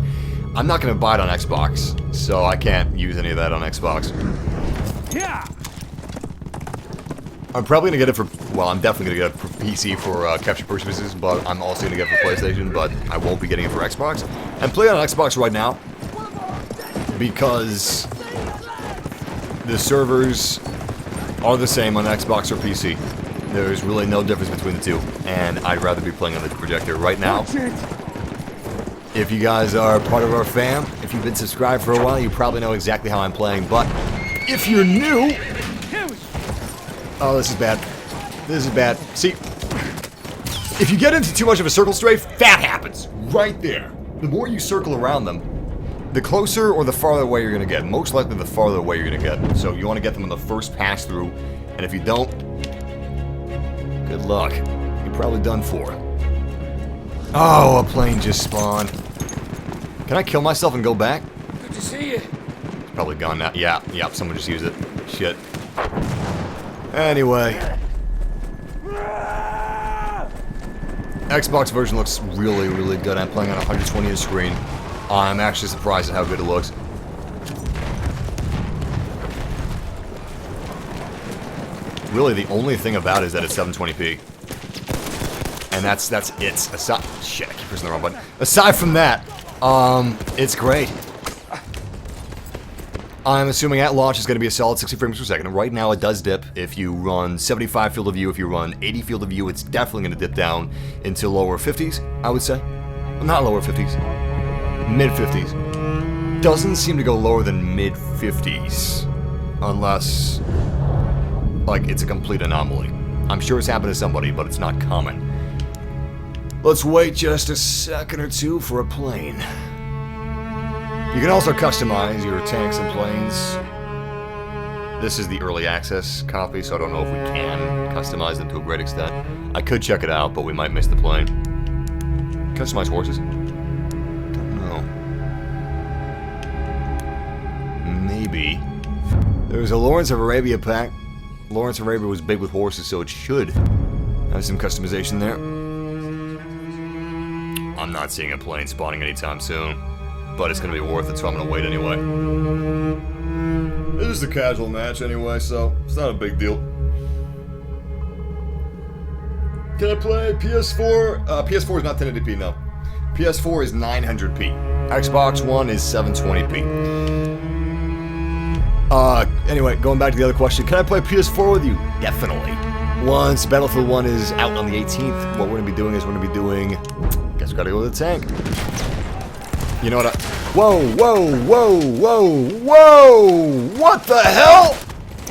I'm not gonna buy it on Xbox, so I can't use any of that on Xbox. Yeah. I'm probably gonna get it for, well, I'm definitely gonna get it for PC for capture purchases, but I'm also gonna get it for PlayStation, but I won't be getting it for Xbox. I'm playing on Xbox right now because the servers are the same on Xbox or PC. There's really no difference between the two, and I'd rather be playing on the projector right now. If you guys are part of our fam, if you've been subscribed for a while, you probably know exactly how I'm playing, but if you're new... Oh, this is bad. This is bad. See, if you get into too much of a circle strafe, that happens. Right there. The more you circle around them, the closer or the farther away you're going to get. Most likely the farther away you're going to get. So you want to get them on the first pass through, and if you don't, good luck. You're probably done for. Oh, a plane just spawned. Can I kill myself and go back? Good to see you. It's probably gone now. Yeah, someone just used it. Shit. Anyway. Xbox version looks really, really good. I'm playing on 120 inch screen. I'm actually surprised at how good it looks. Really, the only thing about it is that it's 720p. And that's it. Shit, I keep pressing the wrong button. Aside from that, it's great. I'm assuming at launch it's going to be a solid 60 frames per second. Right now it does dip. If you run 75 field of view, if you run 80 field of view, it's definitely going to dip down into lower 50s, I would say. Well, not lower 50s. Mid 50s. Doesn't seem to go lower than mid 50s. Unless, like, it's a complete anomaly. I'm sure it's happened to somebody, but it's not common. Let's wait just a second or two for a plane. You can also customize your tanks and planes. This is the early access copy, so I don't know if we can customize them to a great extent. I could check it out, but we might miss the plane. Customize horses? Don't know. Maybe. There's a Lawrence of Arabia pack. Lawrence of Arabia was big with horses, so it should have some customization there. I'm not seeing a plane spawning anytime soon. But it's going to be worth it, so I'm going to wait anyway. It's just a casual match anyway, so it's not a big deal. Can I play PS4? PS4 is not 1080p, no. PS4 is 900p. Xbox One is 720p. Anyway, going back to the other question, can I play PS4 with you? Definitely. Once Battlefield 1 is out on the 18th, what we're going to be doing is we're going to be doing... Guess we got to go to the tank. You know what Whoa! What the hell?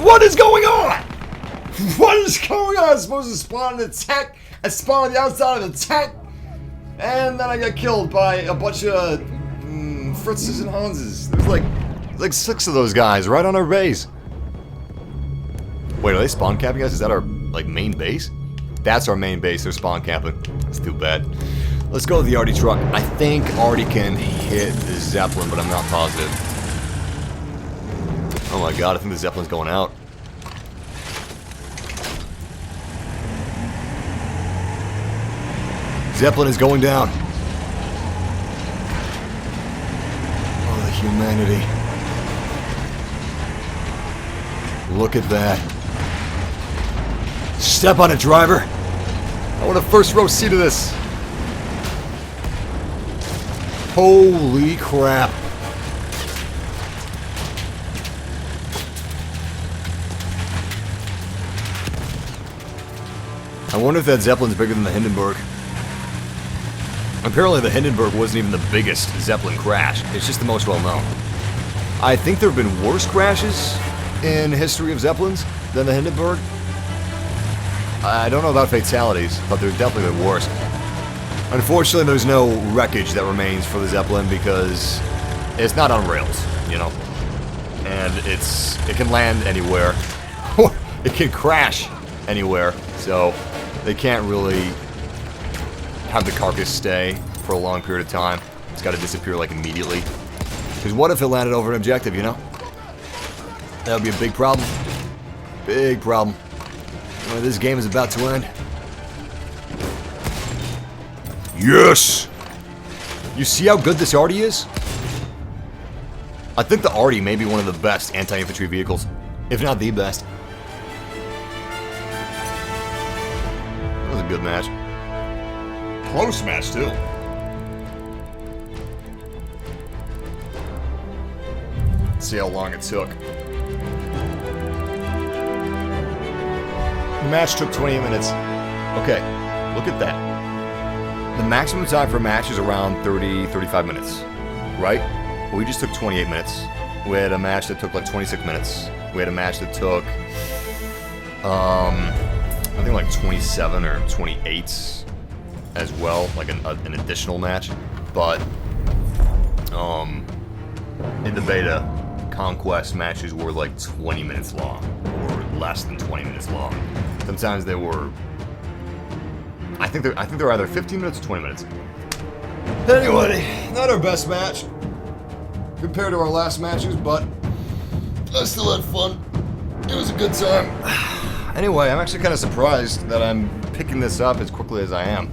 What is going on? What is going on? I'm supposed to spawn an attack I spawned on the outside of the tent, and then I got killed by a bunch of Fritzes and Hanses. There's like 6 of those guys right on our base. Wait, are they spawn camping us? Is that our like main base? That's our main base. They're spawn camping. That's too bad. Let's go with the Artie truck. I think Artie can hit the Zeppelin, but I'm not positive. Oh my god, I think the Zeppelin's going out. Zeppelin is going down. Oh, the humanity. Look at that. Step on it, driver. I want a first row seat of this. Holy crap. I wonder if that Zeppelin's bigger than the Hindenburg. Apparently the Hindenburg wasn't even the biggest Zeppelin crash. It's just the most well-known. I think there have been worse crashes in history of Zeppelins than the Hindenburg. I don't know about fatalities, but there's definitely been worse. Unfortunately, there's no wreckage that remains for the Zeppelin because it's not on rails, you know? And it can land anywhere. It can crash anywhere, so they can't really have the carcass stay for a long period of time. It's got to disappear like immediately. Because what if it landed over an objective, you know? That would be a big problem. Big problem. Well, this game is about to end. Yes! You see how good this Artie is? I think the Artie may be one of the best anti-infantry vehicles, if not the best. That was a good match. Close match, too. Let's see how long it took. The match took 28 minutes. Okay, look at that. The maximum time for a match is around 30-35 minutes, right? We just took 28 minutes. We had a match that took like 26 minutes. We had a match that took, I think like 27 or 28 as well, like an additional match. But in the beta, Conquest matches were like 20 minutes long, or less than 20 minutes long. Sometimes they were. I think they're either 15 minutes or 20 minutes. Anyway, not our best match compared to our last matches, but I still had fun. It was a good time. Anyway, I'm actually kind of surprised that I'm picking this up as quickly as I am.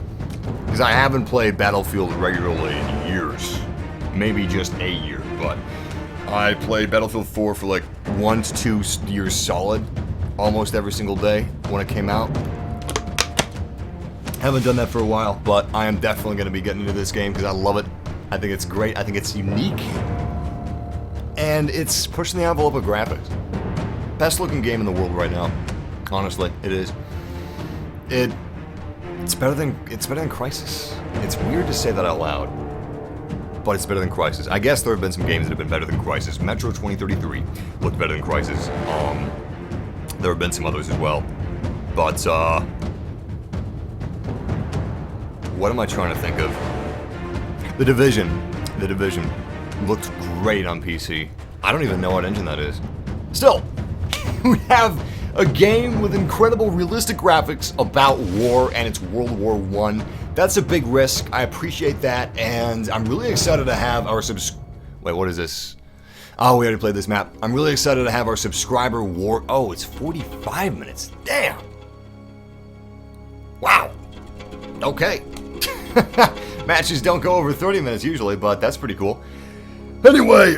Because I haven't played Battlefield regularly in years. Maybe just a year, but I played Battlefield 4 for like 1 to 2 years solid. Almost every single day when it came out. Haven't done that for a while, but I am definitely going to be getting into this game because I love it. I think it's great. I think it's unique. And it's pushing the envelope of graphics. Best looking game in the world right now. Honestly, it is. It's better than Crysis. It's weird to say that out loud, but it's better than Crysis. I guess there have been some games that have been better than Crysis. Metro 2033 looked better than Crysis. There have been some others as well, but what am I trying to think of? The Division looked great on PC. I don't even know what engine that is. Still, we have a game with incredible realistic graphics about war, and it's World War I. That's a big risk. I appreciate that, and I'm really excited to have our Wait, what is this? Oh, we already played this map. I'm really excited to have our subscriber war. Oh, it's 45 minutes. Damn. Wow. Okay. Matches don't go over 30 minutes usually, but that's pretty cool. Anyway,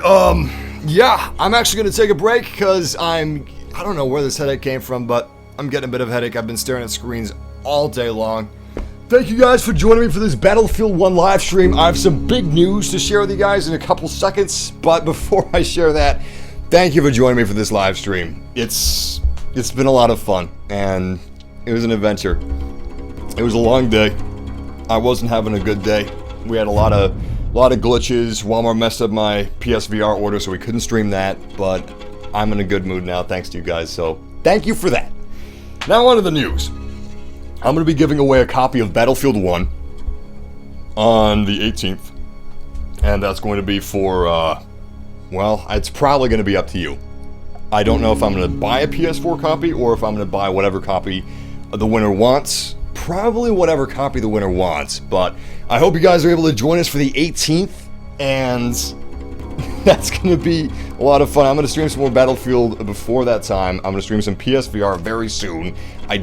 yeah, I'm actually going to take a break because I don't know where this headache came from, but I'm getting a bit of a headache. I've been staring at screens all day long. Thank you guys for joining me for this Battlefield 1 live stream. I have some big news to share with you guys in a couple seconds, but before I share that, thank you for joining me for this live stream. It's been a lot of fun, and it was an adventure. It was a long day. I wasn't having a good day. We had a lot of glitches. Walmart messed up my PSVR order, so we couldn't stream that, but I'm in a good mood now, thanks to you guys, so thank you for that. Now on to the news. I'm going to be giving away a copy of Battlefield 1 on the 18th. And that's going to be for, well, it's probably going to be up to you. I don't know if I'm going to buy a PS4 copy or if I'm going to buy whatever copy the winner wants. Probably whatever copy the winner wants. But I hope you guys are able to join us for the 18th. And that's going to be a lot of fun. I'm going to stream some more Battlefield before that time. I'm going to stream some PSVR very soon. I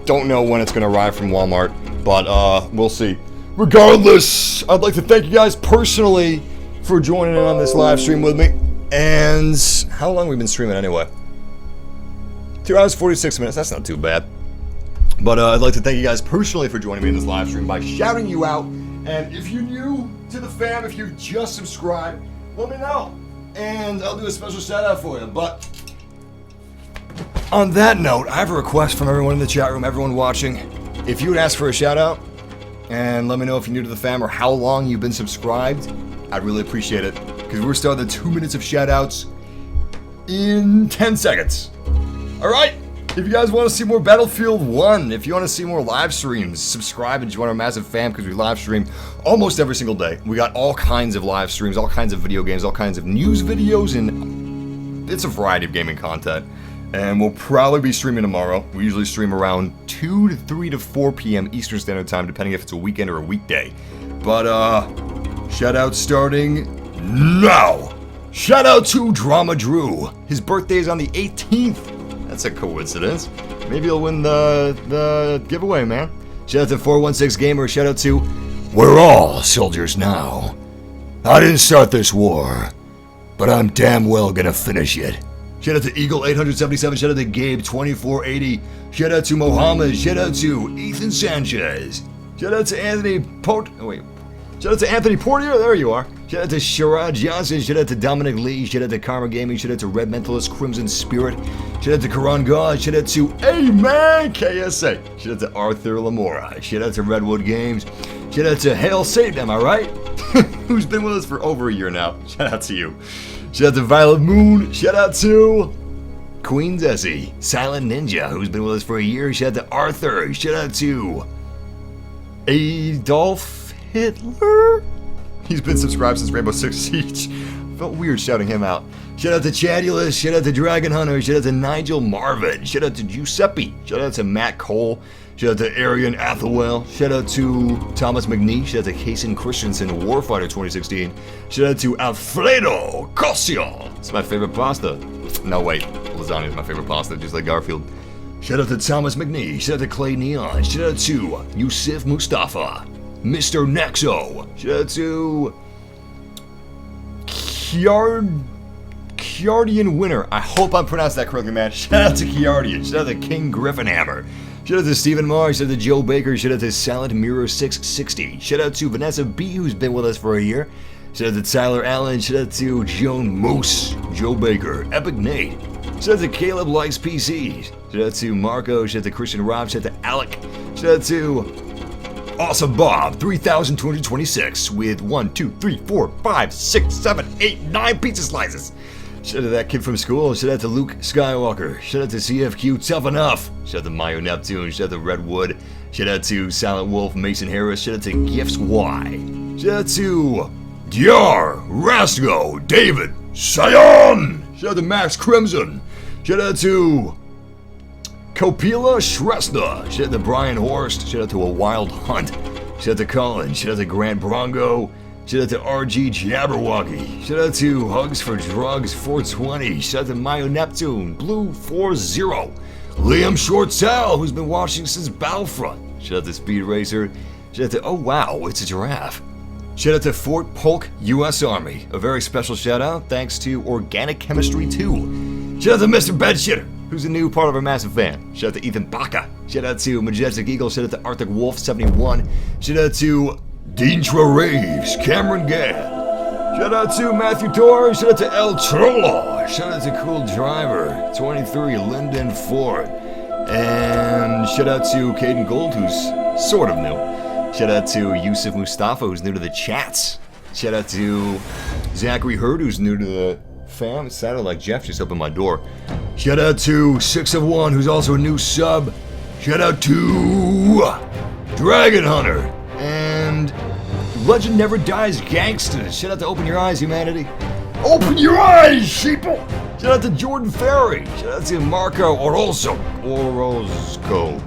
don't know when it's going to arrive from Walmart. But we'll see. Regardless, I'd like to thank you guys personally for joining in on this live stream with me. And how long have we been streaming anyway? 2 hours 46 minutes, that's not too bad. But I'd like to thank you guys personally for joining me in this live stream by shouting you out. And if you're new to the fam, if you just subscribed, let me know. And I'll do a special shout out for you. But on that note, I have a request from everyone in the chat room, everyone watching. If you would ask for a shout out, and let me know if you're new to the fam or how long you've been subscribed, I'd really appreciate it. Because we're starting the 2 minutes of shoutouts in 10 seconds. Alright? If you guys want to see more Battlefield 1, if you want to see more live streams, subscribe and join our massive fam because we live stream almost every single day. We got all kinds of live streams, all kinds of video games, all kinds of news videos, and it's a variety of gaming content. And we'll probably be streaming tomorrow. We usually stream around 2 to 3 to 4 p.m. Eastern Standard Time, depending if it's a weekend or a weekday. But, shout out starting now. Shout out to Drama Drew. His birthday is on the 18th. That's a coincidence. Maybe he'll win the giveaway, man. Shout out to 416 Gamer. Shout out to We're All Soldiers Now. I didn't start this war, but I'm damn well gonna finish it. Shout out to Eagle 877. Shout out to Gabe 2480. Shout out to Mohammed. Shout out to Ethan Sanchez. Shout out to Anthony Shout out to Anthony Portier, there you are. Shout out to Sherrod Johnson. Shout out to Dominic Lee. Shout out to Karma Gaming. Shout out to Red Mentalist Crimson Spirit. Shout out to Karan God. Shout out to A-Man KSA. Shout out to Arthur Lamora. Shout out to Redwood Games. Shout out to Hail Satan, am I right? Who's been with us for over a year now. Shout out to you. Shout out to Violet Moon. Shout out to Queen Desi. Silent Ninja, who's been with us for a year. Shout out to Arthur. Shout out to Adolf Hitler? He's been subscribed since Rainbow Six Siege. Felt weird shouting him out. Shout out to Chadulus. Shout out to Dragon Hunter. Shout out to Nigel Marvin. Shout out to Giuseppe. Shout out to Matt Cole. Shout out to Arian Athelwell. Shout out to Thomas McNee. Shout out to Kason Christensen, Warfighter 2016. Shout out to Alfredo Cosio. It's my favorite pasta. No, wait. Lasagna is my favorite pasta, just like Garfield. Shout out to Thomas McNee. Shout out to Clay Neon. Shout out to Yusuf Mustafa. Mr. Nexo. Shout out to Kiardian Winner. I hope I'm pronouncing that correctly, man. Shout out to Kiardian. Shout out to King Griffinhammer. Shout out to Stephen Mars. Shout out to Joe Baker. Shout out to Silent Mirror 660. Shout out to Vanessa B, who's been with us for a year. Shout out to Tyler Allen. Shout out to Joan Moose. Joe Baker. Epic Nate. Shout out to Caleb Likes PCs. Shout out to Marco. Shout out to Christian Rob. Shout out to Alec. Shout out to Awesome Bob 3226 with 1, 2, 3, 4, 5, 6, 7, 8, 9 pizza slices. Shout out to that kid from school. Shout out to Luke Skywalker. Shout out to CFQ Tough Enough. Shout out to Mayo Neptune. Shout out to Redwood. Shout out to Silent Wolf Mason Harris. Shout out to Gifts Y. Shout out to Dr. Rasco David Sion. Shout out to Max Crimson. Shout out to Copila Shrestha. Shout out to Brian Horst. Shout out to A Wild Hunt. Shout out to Colin. Shout out to Grant Bronco. Shout out to RG Jabberwocky. Shout out to Hugs for Drugs 420. Shout out to Mayo Neptune. Blue 40. Liam Shortell, who's been watching since Battlefront. Shout out to Speed Racer. Shout out to, oh wow, it's a giraffe. Shout out to Fort Polk, U.S. Army. A very special shout out thanks to Organic Chemistry 2. Shout out to Mr. Bedshitter, who's a new part of our massive fan. Shout out to Ethan Baca. Shout out to Majestic Eagle. Shout out to Arctic Wolf 71. Shout out to Dintra Raves, Cameron Gadd. Shout out to Matthew Torres. Shout out to El Trollo. Shout out to Cool Driver 23, Lyndon Ford. And shout out to Caden Gold, who's sort of new. Shout out to Yusuf Mustafa, who's new to the chats. Shout out to Zachary Hurd, who's new to the fam. It sounded like Jeff just opened my door. Shout out to 6 of 1, who's also a new sub. Shout out to Dragon Hunter and Legend Never Dies Gangsta. Shout out to Open Your Eyes, humanity. Open your eyes, sheeple. Shout out to Jordan Ferry. Shout out to Marco Orozco.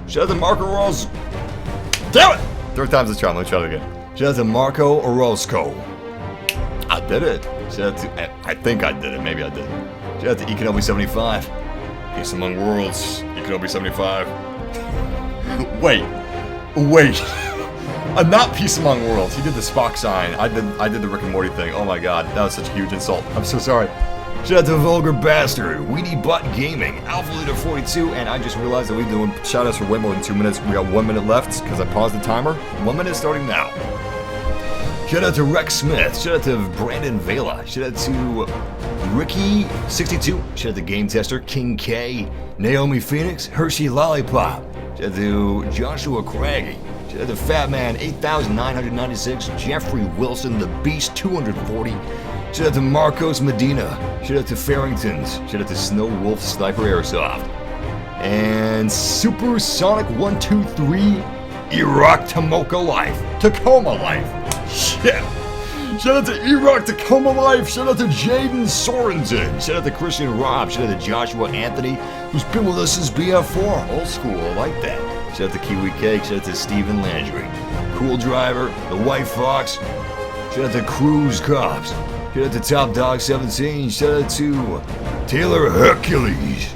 Shout out to Marco Orozco. Damn it! Third time's the charm. Let me try it again. Shout out to Marco Orozco. I did it. Shout out to, I think I did it. Maybe I didn't. Shout out to Economy75. Peace Among Worlds. Economy75. Wait. Not Peace Among Worlds. He did the Spock sign. I did the Rick and Morty thing. Oh my god, that was such a huge insult. I'm so sorry. Shout out to Vulgar Bastard, Weedy Butt Gaming, Alpha Leader 42, and I just realized that we've been doing shoutouts for way more than 2 minutes. We got 1 minute left because I paused the timer. 1 minute starting now. Shout out to Rex Smith. Shout out to Brandon Vela. Shout out to Ricky62. Shout out to Game Tester, King K, Naomi Phoenix, Hershey Lollipop. Shout out to Joshua Craggy. Shout out to Fat Man 8996, Jeffrey Wilson, the Beast 240. Shout out to Marcos Medina. Shout out to Farringtons. Shout out to Snow Wolf Sniper Airsoft. And Supersonic 123 Iraq Tacoma Life. Tacoma Life. Shit. Shout out to Iraq Tacoma Life. Shout out to Jaden Sorensen. Shout out to Christian Rob. Shout out to Joshua Anthony, who's been with us since BF4. Old school, I like that. Shout out to Kiwi Cake. Shout out to Steven Landry. Cool Driver. The White Fox. Shout out to Cruise Cops. Shout out to Top Dog 17. Shout out to Taylor Hercules.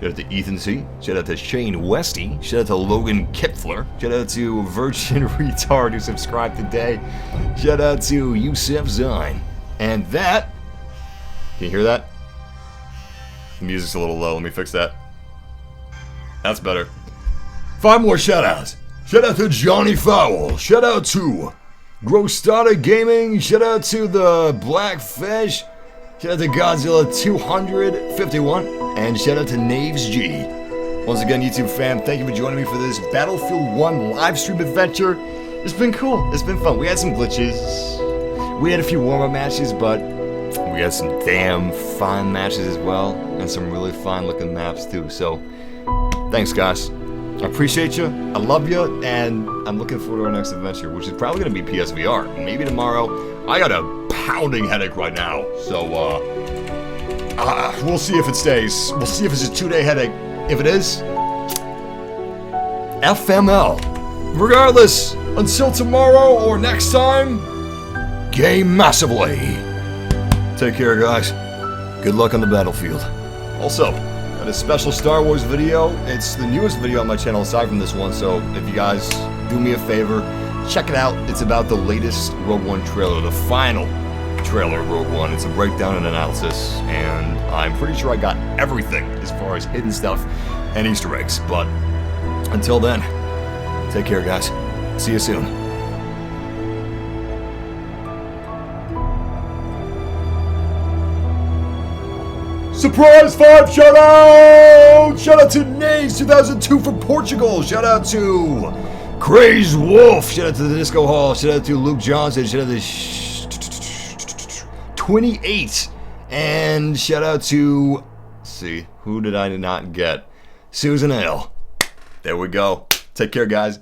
Shout out to Ethan C. Shout out to Shane Westy. Shout out to Logan Kipfler. Shout out to Virgin Retard who subscribed today. Shout out to Yusef Zine. And that... Can you hear that? The music's a little low. Let me fix that. That's better. 5 more shout outs. Shout out to Johnny Fowl. Shout out to Grostada Gaming. Shout out to the Blackfish. Shout out to Godzilla 251. And shout out to Knaves G. Once again, YouTube fam, thank you for joining me for this Battlefield 1 live stream adventure. It's been cool. It's been fun. We had some glitches. We had a few warm-up matches, but we had some damn fine matches as well. And some really fine-looking maps, too. So, thanks, guys. I appreciate you, I love you, and I'm looking forward to our next adventure, which is probably going to be PSVR. Maybe tomorrow. I got a pounding headache right now, so we'll see if it stays. We'll see if it's a 2-day headache. If it is, FML. Regardless, until tomorrow or next time, game massively. Take care, guys. Good luck on the battlefield. Also, a special Star Wars video. It's the newest video on my channel aside from this one, so if you guys do me a favor, check it out. It's about the latest Rogue One trailer, the final trailer of Rogue One. It's a breakdown and analysis, and I'm pretty sure I got everything as far as hidden stuff and Easter eggs. But until then, take care, guys. See you soon. Surprise 5 shout out! Shout out to Nays 2002 from Portugal. Shout out to Crazed Wolf. Shout out to the Disco Hall. Shout out to Luke Johnson. Shout out to 28. And shout out to, let's see, who did I not get? Susan L. There we go. Take care, guys.